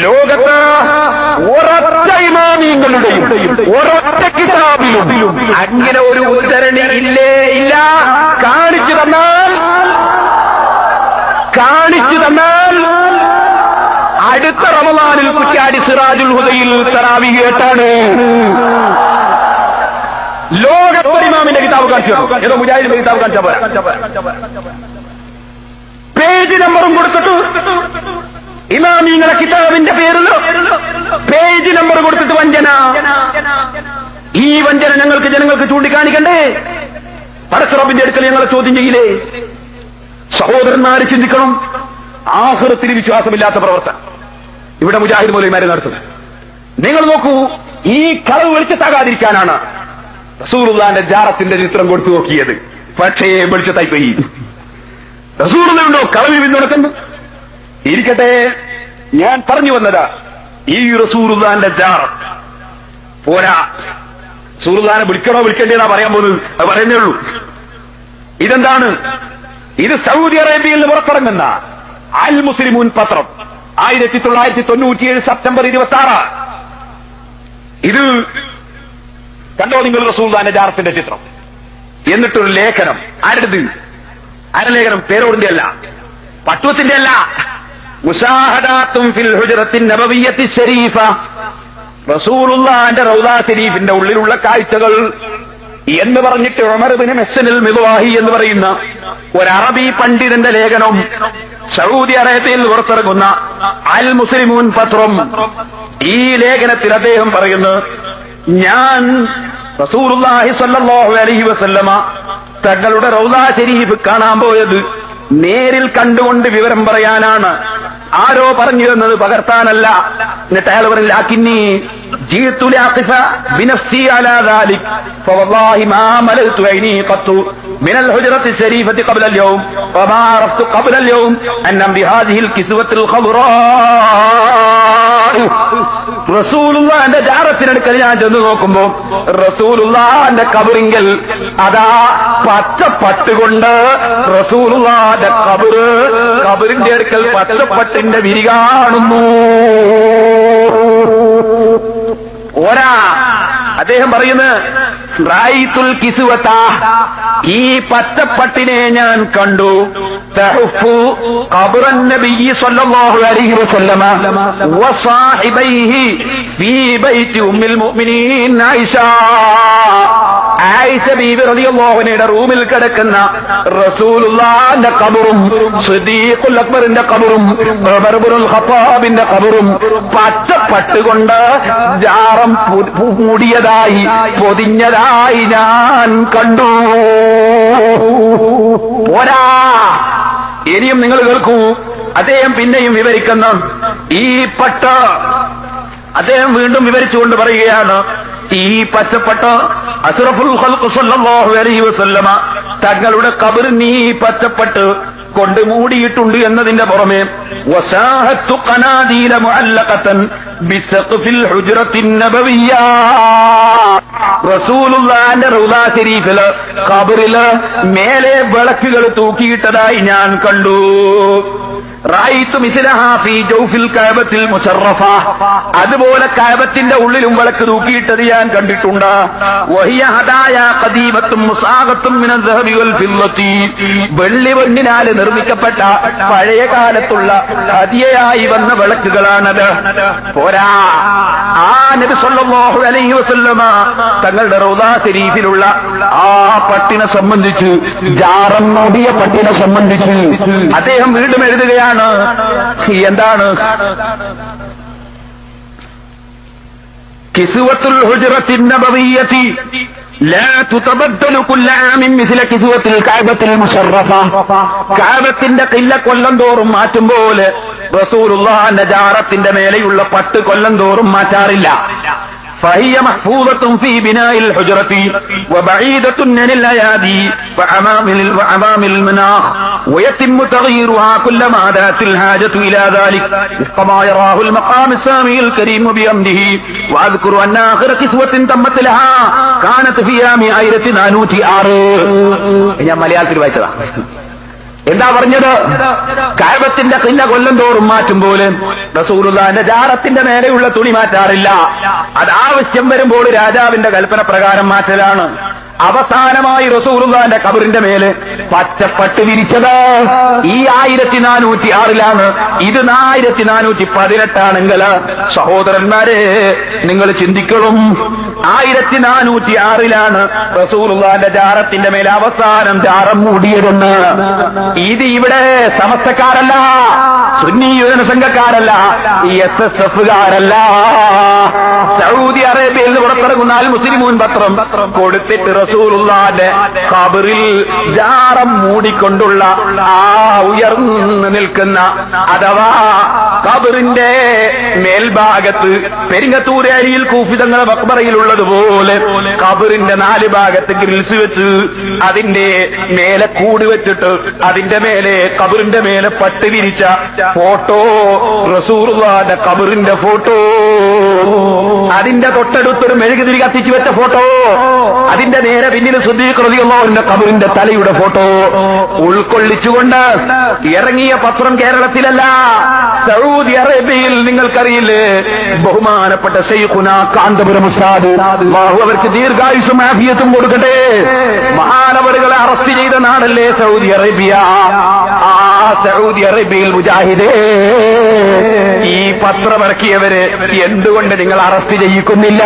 ലോകത്ത് ഒരൊറ്റ ഇമാമിങ്ങളുടെയും ഒരൊറ്റ കിതാബിലും അങ്ങനെ ഒരു ഉദ്ധരണി ഇല്ല. കാണിച്ചു തന്നാൽ അടുത്ത റമളാനിൽ കുറ്റ്യാടി സിറാജുൽ ഹുദയിൽ തറാവീഹ് കേട്ടാണ്. ലോകത്തൊരു ഇമാമിന്റെ കിതാബ് കാണിച്ചു, ഏതോ മുജാഹിദിന്റെ കിതാബ് കാണിച്ചാൽ പോരാ. പേജ് നമ്പറും കൊടുത്തിട്ട് ഇമാമിങ്ങളെ കിതാബിന്റെ പേരിൽ പേജ് നമ്പർ കൊടുത്തിട്ട് വഞ്ചന. ഈ വഞ്ചന ജനങ്ങൾക്ക് ചൂണ്ടിക്കാണിക്കണ്ടേ? പടച്ചറബിന്റെ അടുക്കൽ ഞങ്ങളെ ചോദ്യം ചെയ്യില്ലേ? സഹോദരന്മാരെ ചിന്തിക്കണം. ആഖിറത്തിൽ വിശ്വാസമില്ലാത്ത പ്രവർത്തനം ഇവിടെ മുജാഹിദ് മൗലവിമാരെ നടത്തുന്നത്. നിങ്ങൾ നോക്കൂ, ഈ കളവ് വെളിച്ചത്താകാതിരിക്കാനാണ് റസൂലുള്ളാഹിന്റെ ജാറത്തിന്റെ ചിത്രം കൊടുത്തു നോക്കിയത്. പക്ഷേ വെളിച്ചത്തായി പോയി. റസൂലുള്ളാഹിയുണ്ടോ കളവിൽ പിന്തുണക്കുന്നു? ഇരിക്കട്ടെ, ഞാൻ പറഞ്ഞു വന്നതാ, ഈ റസൂലുള്ളാഹിന്റെ ജാറ പോരാ. റസൂലുള്ളാഹിനെ വിളിക്കേണ്ടതാ പറയാൻ പോകുന്നത്, അത് പറയുന്നേ ഉള്ളൂ. ഇതെന്താണ്? ഇത് സൗദി അറേബ്യയിൽ നിന്ന് പുറത്തിറങ്ങുന്ന അൽ മുസ്ലിമൂൻ പത്രം, 1997 സെപ്റ്റംബർ 26. ഇത് കണ്ടോ നിങ്ങൾ? റസൂലുള്ളാഹിന്റെ ജാറത്തിന്റെ ചിത്രം, എന്നിട്ടൊരു ലേഖനം. ആരുടേത്? അരലേഖനം പേരോടിന്റെ അല്ല, പട്ടുവത്തിന്റെ അല്ല. മുശാഹദാത്തും ഫിൽ ഹുജ്റത്തിൻ നബവിയ്യത്തി ശരീഫ, റസൂലുള്ളാഹിന്റെ റൗദ ശരീഫിന്റെ ഉള്ളിലുള്ള കാഴ്ചകൾ എന്ന് പറഞ്ഞിട്ട് ഉമർ ഇബ്നു മെഹ്സനിൽ മിദ്വാഹി എന്ന് പറയുന്ന ഒരു അറബി പണ്ഡിതന്റെ ലേഖനം സൗദി അറേബ്യയിൽ പുറത്തിറങ്ങുന്ന അൽ മുസ്ലിമൂൻ പത്രം. ഈ ലേഖനത്തിൽ അദ്ദേഹം പറയുന്നു, ഞാൻ റസൂലുള്ളാഹി സ്വല്ലല്ലാഹു അലൈഹി വസല്ലമ തങ്ങളുടെ റൗദ ശരീഫ് കാണാൻ പോയത് നേരിൽ കണ്ടുകൊണ്ട് വിവരം പറയാനാണ്. ആരോ പറഞ്ഞു തന്നത് പകർത്താനല്ല. എന്നിട്ട് അയാൾ പറഞ്ഞു, ലാകിന്നി ജീതു ലിഅഖിഫ ബിനഫ്സി അലാ ദാലിക് ഫവല്ലാഹി മാ മലൽതു ഐനി ഖത്തു മിനൽ ഹുജ്റത്തി ശരീഫത്തി ഖബ്ല അൽ-യൗം വമാ അറഫ്തു ഖബ്ല അൽ-യൗം അന്നം ബിഹാദിഹിൽ കിസ്വത്തിൽ ഖബ്റാ. റസൂലുള്ളാഹിന്റെ ജാറത്തിനടുക്കൽ ഞാൻ ചെന്ന് നോക്കുമ്പോ റസൂലുള്ളാഹിന്റെ ഖബറിങ്കൽ അതാ പച്ചപ്പട്ടുകൊണ്ട് റസൂലുള്ളാഹിന്റെ ഖബറിന്റെ അടുക്കൽ പച്ചപ്പട്ടിന്റെ വിരി കാണുന്നു. ഓരാ അദ്ദേഹം പറയുന്നത്, റഅയ്തുൽ കിസ്വത, ഈ പച്ചപ്പട്ടിനെ ഞാൻ കണ്ടു. തഹഫു ഖബ്റൻ നബി സ്വല്ലല്ലാഹു അലൈഹി വസല്ലമ വസാഹിബൈഹി ഫീ ബൈതി ഉമ്മുൽ മുഅ്മിനീൻ ആയിഷ. ആയിഷ ബീവി റളിയല്ലാഹു അൻഹയുടെ റൂമിൽ കിടക്കുന്ന റസൂലുള്ളാഹിന്റെ ഖബറും സിദ്ദീഖുൽ അക്ബറിന്റെ ഖബറും ഉമർ ഇബ്നുൽ ഖത്താബിന്റെ ഖബറും പച്ചപ്പട്ടുകൊണ്ട് ജാറം മൂടിയതായി പൊതിഞ്ഞതായി ഞാൻ കണ്ടു. പോരാ, ഇനിയും നിങ്ങൾ കേൾക്കൂ. അദ്ദേഹം പിന്നെയും വിവരിക്കുന്നു ഈ പട്ട്. അദ്ദേഹം വീണ്ടും വിവരിച്ചുകൊണ്ട് പറയുകയാണ്, ഈ പച്ചപ്പട്ട് അഷ്റഫുൽ ഖൽഖ് സ്വല്ലല്ലാഹു അലൈഹി വസല്ലമ തങ്ങളുടെ ഖബറിൽ ഈ പച്ചപ്പട്ട് കൊണ്ട് മൂടിയിട്ടുണ്ട് എന്നതിന്റെ പുറമെ വസാഹത്തു ഖനാദീല മുഅല്ലഖതൻ ബിസഖ്ഫിൽ ഹുജ്റത്തിൻ നബവിയ്യ, റസൂലുള്ളാഹിന്റെ റൗദ ശരീഫില് ഖബറില് മേലെ വിളക്കുകൾ തൂക്കിയിട്ടതായി ഞാൻ കണ്ടു. റഅയ്തു മിസ്ലഹാ ഫീ ജൗഫിൽ കഅബത്തിൽ മുശറഫ, അതുപോലെ കഅബത്തിന്റെ ഉള്ളിലും വിളക്ക് തൂക്കിയിട്ടത് ഞാൻ കണ്ടിട്ടുണ്ട്. വഹിയ ഹദായ ഖദീമത്തും മുസാഖത്തും മിനൽ ദഹബി വൽ ഫില്ലത്തി, വെള്ളി പൊന്നിനാൽ നിർമ്മിക്കപ്പെട്ട പഴയ കാലത്തുള്ള ഹദിയയായി വന്ന വിളക്കുകളാണത്. പോരാ, ആ നബി സല്ലല്ലാഹു അലൈഹി വസല്ലമ തങ്ങളുടെ റൗദാ ശരീഫിലുള്ള ആ പട്ടിനെ സംബന്ധിച്ച്, ജാറം മൂടിയ പട്ടിനെ സംബന്ധിച്ച് അദ്ദേഹം വീണ്ടും എഴുതുകയാണ്. എന്താണ്? കിസ്വത്തുൽ ഹുജ്റത്തിൻ നബവിയ്യത്തി ലാ തുതബദ്ദലു കുല്ല ആമിൻ മിസ്ല കിസ്വത്തിൽ കഅബത്തിൽ മുശറഫ. കഅബത്തിന്റെ ഖില്ല കൊല്ലം തോറും മാറ്റും പോലെ റസൂലുള്ളാഹിന്റെ ജാറത്തിന്റെ മേലെയുള്ള പട്ട് കൊല്ലം തോറും മാറ്റാറില്ല. فهي محفوظة في بناء الحجرة وبعيدة عن الأيادي وعوامل المناخ، ويتم تغييرها كلما دعت الحاجة إلى ذلك كما يراه المقام السامي الكريم بأمره. وأذكر أن آخر كسوة تمت لها كانت في عام 1406. ഞാൻ മലയാളത്തിൽ വായിച്ചതാ. എന്താ പറഞ്ഞത്? കഅബത്തിന്റെ ഖില്ല കൊല്ലം തോറും മാറ്റും പോലെ റസൂലുള്ളാഹിന്റെ ജാറത്തിന്റെ മേലെയുള്ള തുണി മാറ്റാറില്ല. അത് ആവശ്യം വരുമ്പോൾ രാജാവിന്റെ കൽപ്പന പ്രകാരം മാറ്റലാണ്. അവസാനമായി റസൂലുള്ളാഹിന്റെ ഖബറിന്റെ മേലെ പച്ചപ്പട്ട് വിരിച്ചത് ഈ 1406 ഇത് 1418 സഹോദരന്മാരെ, നിങ്ങൾ ചിന്തിക്കണം. 1406 റസൂലുള്ളാഹിന്റെ ജാറത്തിന്റെ മേലെ അവസാനം ജാറം മൂടിയതെന്ന്. ഇത് ഇവിടെ സമസ്തക്കാരല്ല, സുന്നി ജനസംഘക്കാരല്ല, SSFകാരല്ല. സൗദി അറേബ്യയിൽ നിന്ന് പുറത്തിറങ്ങുന്ന അൽ മുസ്ലിമൂൻ പത്രം കൊടുത്തിട്ട് റസൂലുള്ളാഹിന്റെ ഖബറിൽ ജാറം മൂടിക്കൊണ്ടുള്ള ആ ഉയർന്നു നിൽക്കുന്ന, അഥവാ ഖബറിന്റെ മേൽഭാഗത്ത് പെരിങ്ങത്തൂർ അരിയിൽ കൂഫിതങ്ങളെ മഖ്ബറയിലുള്ളതുപോലെ ഖബറിന്റെ 4 ഭാഗത്ത് ഗ്രിൽസ് വെച്ച് അതിന്റെ മേലെ കൂട് വെച്ചിട്ട് അതിന്റെ മേലെ ഖബറിന്റെ മേലെ പട്ട് വിരിച്ച ഫോട്ടോ, റസൂലുള്ളാഹിന്റെ ഖബറിന്റെ ഫോട്ടോ, അതിന്റെ തൊട്ടടുത്തൊരു മെഴുകുതിരി കത്തിച്ചു വെച്ച ഫോട്ടോ, അതിന്റെ നേരെ പിന്നിൽ സിദ്ദീഖ് റളിയല്ലാഹുവിന്റെ ഖബറിന്റെ തലയുടെ ഫോട്ടോ ഉൾക്കൊള്ളിച്ചുകൊണ്ട് ഇറങ്ങിയ പത്രം കേരളത്തിലല്ല, സൗദി അറേബ്യയിൽ. നിങ്ങൾക്കറിയില്ലേ, ബഹുമാനപ്പെട്ട ശൈഖുനാ കാന്തപുരം ഉസ്താദ്, അല്ലാഹു അവർക്ക് ദീർഘായുസ്സും ആഫിയത്തും കൊടുക്കട്ടെ, മഹാനവറുകളെ അറസ്റ്റ് ചെയ്ത നാടല്ലേ സൗദി അറേബ്യ. ആ സൗദി അറേബ്യയിൽ മുജാഹിദേ, ഈ പത്രമിറക്കിയവരെ എന്തുകൊണ്ട് നിങ്ങൾ അറസ്റ്റ് ചെയ്യിക്കുന്നില്ല?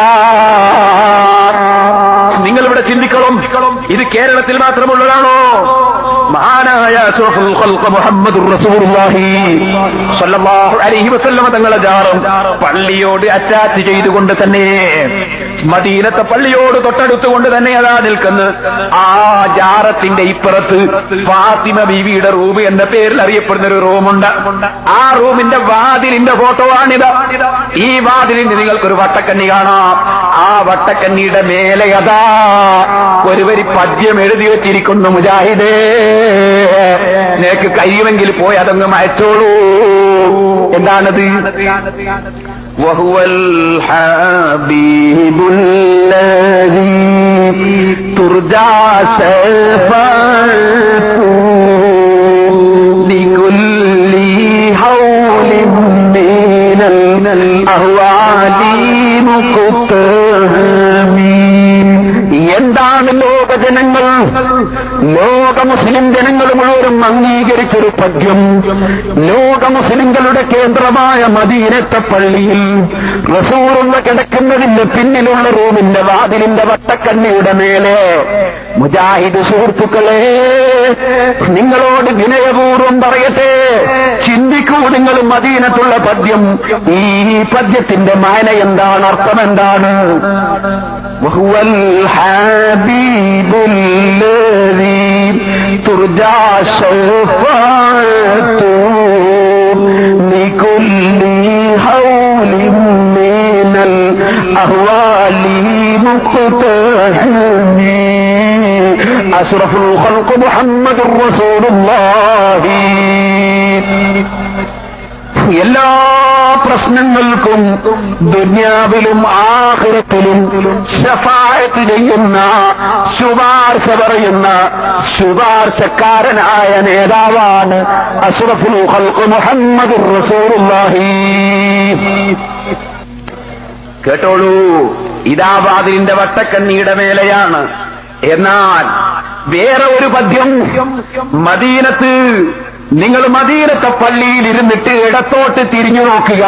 നിങ്ങളിവിടെ ചിന്തിക്കണം, ഇത് കേരളത്തിൽ മാത്രമുള്ളതാണോ? മഹാനായ അഷ്റഫുൽ ഖൽഖ് മുഹമ്മദുർ റസൂലുള്ളാഹി സ്വല്ലല്ലാഹു അലൈഹി വസല്ലം തങ്ങളെ ജാറം പള്ളിയോട് അറ്റാച്ച് ചെയ്തുകൊണ്ട് തന്നെ, മദീനത്തെ പള്ളിയോട് തൊട്ടടുത്തുകൊണ്ട് തന്നെ അതാ നിൽക്കുന്നു. ആ ജാറത്തിന്റെ ഇപ്പുറത്ത് ഫാത്തിമ ബീവിയുടെ റൂം എന്ന പേരിൽ അറിയപ്പെടുന്ന ഒരു റൂമുണ്ട്. ആ റൂമിന്റെ വാതിലിന്റെ ഫോട്ടോ ആണിത്. ഈ വാതിലിന് നിങ്ങൾക്കൊരു വട്ടക്കണ്ണി കാണാം. ആ വട്ടക്കണ്ണിയുടെ മേലെ അതാ ഒരു വരി പദ്യം എഴുതി വെച്ചിരിക്കുന്നു. മുജാഹിദേ, നിനക്ക് കഴിയുമെങ്കിൽ പോയി അതങ്ങ് അയച്ചോളൂ. എന്താണത്? وهو الحبيب الذي ترجى شفاعته لكل حول من الأهوال مقتهمين. എന്താണ് ലോകജനങ്ങൾ, ലോക മുസ്ലിം ജനങ്ങൾ മുഴുവനും അംഗീകരിച്ചൊരു പദ്യം? ലോക മുസ്ലിങ്ങളുടെ കേന്ദ്രമായ മദീനത്തെ പള്ളിയിൽ റസൂലുള്ള കിടക്കുന്നതിന്റെ പിന്നിലുള്ള റൂമിന്റെ വാതിലിന്റെ വട്ടക്കണ്ണിയുടെ മേലെ, മുജാഹിദ് സുഹൃത്തുക്കളെ, നിങ്ങളോട് വിനയപൂർവ്വം പറയട്ടെ, ചിന്തിക്കൂ നിങ്ങൾ. മദീനത്തുള്ള പദ്യം, ഈ പദ്യത്തിന്റെ മാന എന്താണ്, അർത്ഥം എന്താണ്? وهو الحبيب الذي ترجى شفاعته لكل حول من الأهوال مقتحم. أشرف الخلق محمد رسول الله. എല്ലാ പ്രശ്ന ഞങ്ങൾക്കും ദുനിയാവിലും ആഖിറത്തിലും ശഫാഅത്ത് ചെയ്യുന്ന, ശുപാർശ പറയുന്ന ശുപാർശക്കാരനായ നേതാവാണ് അഷ്റഫുൽ ഖൽഖ് മുഹമ്മദുർ റസൂലുള്ളാഹി. കേട്ടോളൂ, ഇതാ വാതിലിന്റെ വട്ടക്കണ്ണിയുടെ മേലെയാണ്. എന്നാൽ വേറെ ഒരു പദ്യം മദീനത്ത്, നിങ്ങൾ മദീനത്തെ പള്ളിയിൽ ഇരുന്നിട്ട് ഇടത്തോട്ട് തിരിഞ്ഞു നോക്കുക,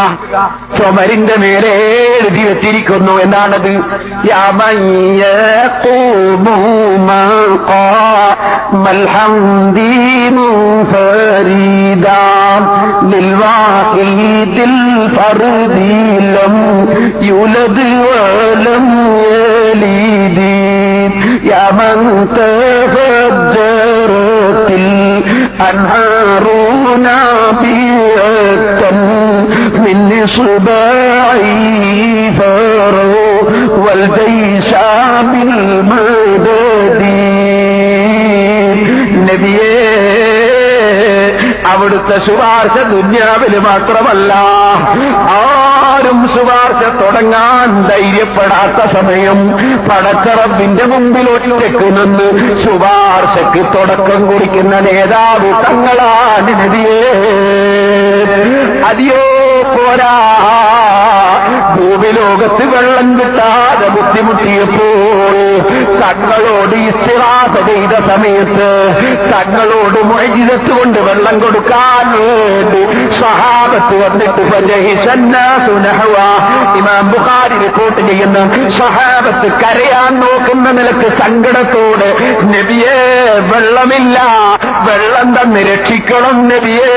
ചുമരിന്റെ മേലെ എഴുതി വെച്ചിരിക്കുന്നു. എന്താണത്? യുലദ് വലം യലിദ് യാ മൻ തഫജ്ജറത്തിൽ അൻഹാറു നാബിയത്തൻ മിൻ സുബൈ ഫറോ വൽ ജൈശ ബിൽ മദദി. നബിയേ, അവിടുത്തെ ശുപാർശ ദുനിയാവിൽ മാത്രമല്ല, ആരും ശുപാർശ തുടങ്ങാൻ ധൈര്യപ്പെടാത്ത സമയം പടച്ച റബ്ബിന്റെ മുമ്പിൽ ഒറ്റയ്ക്ക് നിന്ന് ശുപാർശക്ക് തുടക്കം കുറിക്കുന്ന നേതാവ് തങ്ങളാണ് നബിയേ. അതിയോ പോരാ, ഭൂമിലോകത്ത് വെള്ളം കിട്ടാതെ ബുദ്ധിമുട്ടിയപ്പോൾ തങ്ങളോട് ഇസ്തിഗാസ ചെയ്ത സമയത്ത് തങ്ങളോട് മുഅ്ജിസത്ത് കൊണ്ട് വെള്ളം കൊടുക്കാൻ വേണ്ടി സഹാബത്ത് വന്നിട്ട് ഫജഹിസന്നാസു നഹ്വ, ഇമാം ബുഖാരി റിപ്പോർട്ട് ചെയ്യുന്ന സഹാബത്ത് കരയാൻ നോക്കുന്ന നിലക്ക് സങ്കടത്തോടെ, നബിയേ വെള്ളമില്ല, വെള്ളം തന്ന് രക്ഷിക്കണം നബിയേ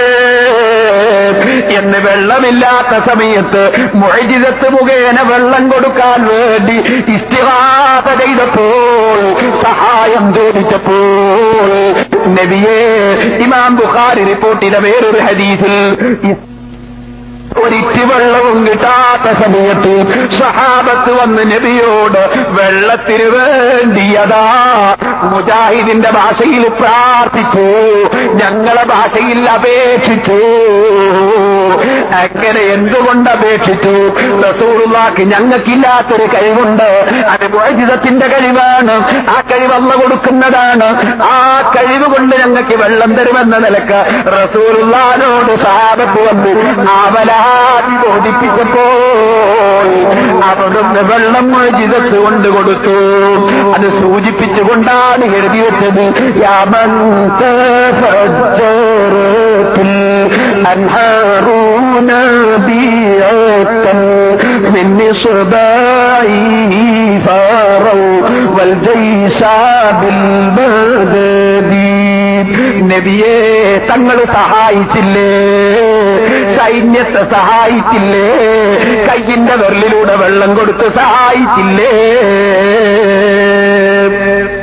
എന്ന് വെള്ളമില്ലാത്ത സമയത്ത് മുഅ്ജിസത്ത് മുഖേന വെള്ളം കൊടുക്കാൻ വേണ്ടി ഇസ്തിഗാസ ചെയ്തപ്പോൾ, സഹായം ചോദിച്ചപ്പോൾ നബിയേ, ഇമാം ബുഖാരി റിപ്പോർട്ട് ചെയ്ത വേറൊരു ഹദീസിൽ ഒരിറ്റ് വെള്ളവും കിട്ടാത്ത സമയത്ത് സഹാബത്ത് വന്ന് നബിയോട് വെള്ളത്തിന് വേണ്ടിയതാ മുജാഹിദിന്റെ ഭാഷയിൽ പ്രാർത്ഥിച്ചു, ഞങ്ങളെ ഭാഷയിൽ അപേക്ഷിച്ചു. അങ്ങനെ എന്തുകൊണ്ട് അപേക്ഷിച്ചു? റസൂലുള്ളാഹിക്ക് ഞങ്ങൾക്കില്ലാത്തൊരു കഴിവുണ്ട്, അത് മുഅ്ജിസത്തിന്റെ കഴിവാണ്. ആ കഴിവ് അല്ലാഹ് കൊടുക്കുന്നതാണ്. ആ കഴിവ് കൊണ്ട് ഞങ്ങൾക്ക് വെള്ളം തരുമെന്ന നിലക്ക് റസൂലുള്ളാഹിനോട് സഹാബത്ത് വന്ന് ആവലാതി ബോധിപ്പിച്ചപ്പോൾ അവിടുന്ന് വെള്ളം മുഅ്ജിസത്ത് കൊണ്ട് കൊടുത്തു. അത് സൂചിപ്പിച്ചുകൊണ്ടാണ് എഴുതി വെച്ചത്, യാ മൻ തഫജ്ജറത്തിൽ അൻഹാറു നാബിയത്തൻ മിൻ സുബൈ ഫറൗ വൽ ജൈശ ബിൽ മദദി. നബിയെ, തങ്ങൾ സഹായിച്ചില്ലേ, സൈന്യത്തെ സഹായിച്ചില്ലേ, കയ്യിന്റെ വിരലിലൂടെ വെള്ളം കൊടുത്ത് സഹായിച്ചില്ലേ?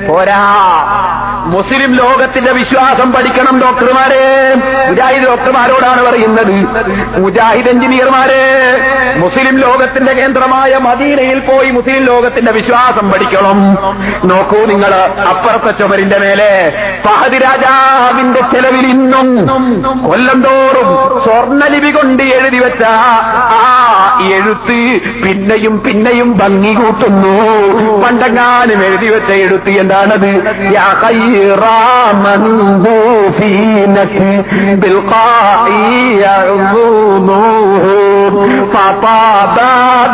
പോരാ, മുസ്ലിം ലോകത്തിന്റെ വിശ്വാസം പഠിക്കണം ഡോക്ടർമാരെ. മുജാഹിദ് ഡോക്ടർമാരോടാണ് പറയുന്നത്. മുജാഹിദ് എഞ്ചിനീയർമാരെ, മുസ്ലിം ലോകത്തിന്റെ കേന്ദ്രമായ മദീനയിൽ പോയി മുസ്ലിം ലോകത്തിന്റെ വിശ്വാസം പഠിക്കണം. നോക്കൂ നിങ്ങൾ, അപ്പുറത്തെ ചുമരിന്റെ മേലെ ഫഹദ് രാജാവിന്റെ ചെലവിൽ ഇന്നും കൊല്ലം തോറും സ്വർണ്ണലിപി കൊണ്ട് എഴുതി വെച്ച ആ എഴുത്ത് പിന്നെയും പിന്നെയും ഭംഗി കൂട്ടുന്നു. പണ്ടെങ്ങാനും എഴുതി വെച്ച എഴുത്ത് എന്താണത്? യാ ഖൈറാമൻഹൂഫീനക ബിൽഖാഇ യഅ്ദുമുഹു ഫതാബ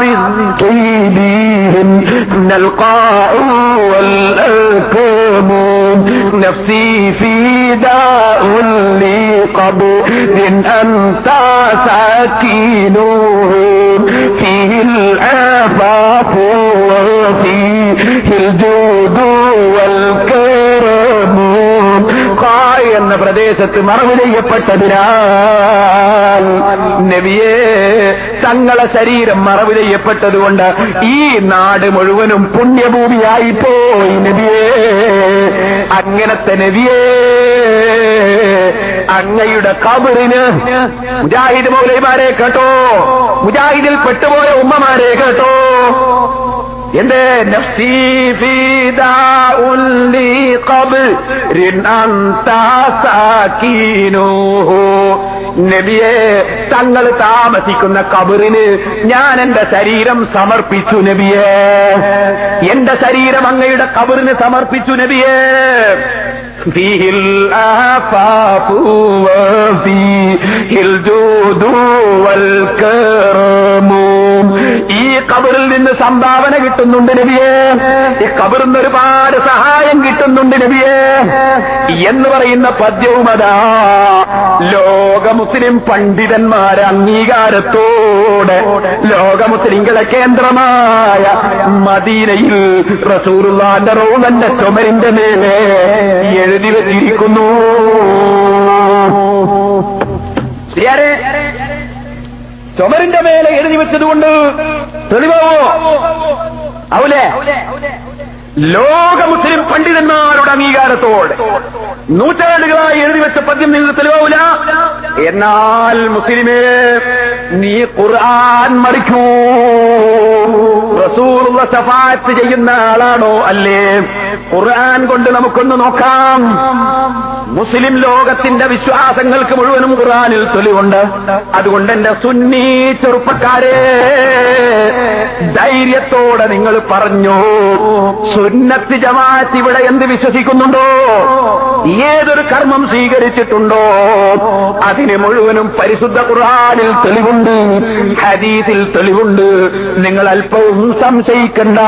ബിൽഖീബിഹിം നൽഖാഉ വൽ അൽകമു നഫ്സി ഫീദാഉൽ ലിഖബ്രിൻ അൻത സാകിനുഹു فيه العفاف وفيه الجود والكرم. ഖായ് എന്ന പ്രദേശത്ത് മറവ് ചെയ്യപ്പെട്ടതിനാൽ നബിയേ, തങ്ങളെ ശരീരം മറവ് ചെയ്യപ്പെട്ടതുകൊണ്ട് ഈ നാട് മുഴുവനും പുണ്യഭൂമിയായി പോയി നബിയേ. അങ്ങനത്തെ നബിയേ, അങ്ങയുടെ ഖബറിന് മുജാഹിദ് മൗലവിമാരെ കേട്ടോ, മുജാഹിദിൽ പെട്ടുപോയ ഉമ്മമാരെ കേട്ടോ, എന്റെ നഫ്സി ഫിദാഉൻ ലി ഖബ്രിൻ അൻത സാകിനുഹു. നബിയെ, തങ്ങൾ താമസിക്കുന്ന ഖബറിന് ഞാൻ എന്റെ ശരീരം സമർപ്പിച്ചു നബിയെ. എന്റെ ശരീരം അങ്ങയുടെ ഖബറിന് സമർപ്പിച്ചു നബിയെ. ഫീഹിൽ ആഫാഫു വഫീഹിൽ ജൂദു വൽ കറമു. ഈ ഖബറിൽ നിന്ന് സംഭാവന കിട്ടുന്നുണ്ട് നബിയെ. ഈ ഖബറിൽ നിന്ന് ഒരുപാട് സഹായം കിട്ടുന്നുണ്ട് നബിയെ എന്ന് പറയുന്ന പദ്യവും അതാ ലോക മുസ്ലിം പണ്ഡിതന്മാരെ അംഗീകാരത്തോടെ ലോക മുസ്ലിങ്ങളെ കേന്ദ്രമായ മദീനയിൽ റസൂലുള്ളാഹിന്റെ റൗളന്റെ ചുമരിന്റെ മേലെ എഴുതി വെച്ചിരിക്കുന്നു. ശരിയാരെ, ചുമരിന്റെ മേലെ എഴുതി വെച്ചതുകൊണ്ട് തെളിവാവോ? ആവൂലേ? ലോക മുസ്ലിം പണ്ഡിതന്മാരുടെ അംഗീകാരത്തോടെ നൂറ്റാണ്ടുകളായി എഴുതി വെച്ച പദ്യം നിങ്ങൾക്ക് തെളിവാവൂല. എന്നാൽ മുസ്ലിമേ, നീ ഖുർആൻ മറിക്കൂ. റസൂലുള്ള ശഫാഅത്ത് ചെയ്യുന്ന ആളാണോ അല്ലേ? ഖുർആൻ കൊണ്ട് നമുക്കൊന്ന് നോക്കാം. മുസ്ലിം ലോകത്തിന്റെ വിശ്വാസങ്ങൾക്ക് മുഴുവനും ഖുർആനിൽ തെളിവുണ്ട്. അതുകൊണ്ട് എന്റെ സുന്നി ചെറുപ്പക്കാരെ, ധൈര്യത്തോടെ നിങ്ങൾ പറഞ്ഞു, സുന്നത്ത് ജമാഅത്ത് ഇവിടെ എന്ത് വിശ്വസിക്കുന്നുണ്ടോ, ഏതൊരു കർമ്മം സ്വീകരിച്ചിട്ടുണ്ടോ, അതിന് മുഴുവനും പരിശുദ്ധ ഖുർആനിൽ തെളിവുണ്ട്, ഹദീസിൽ തെളിവുണ്ട്. നിങ്ങൾ അല്പവും സംശയിക്കണ്ട.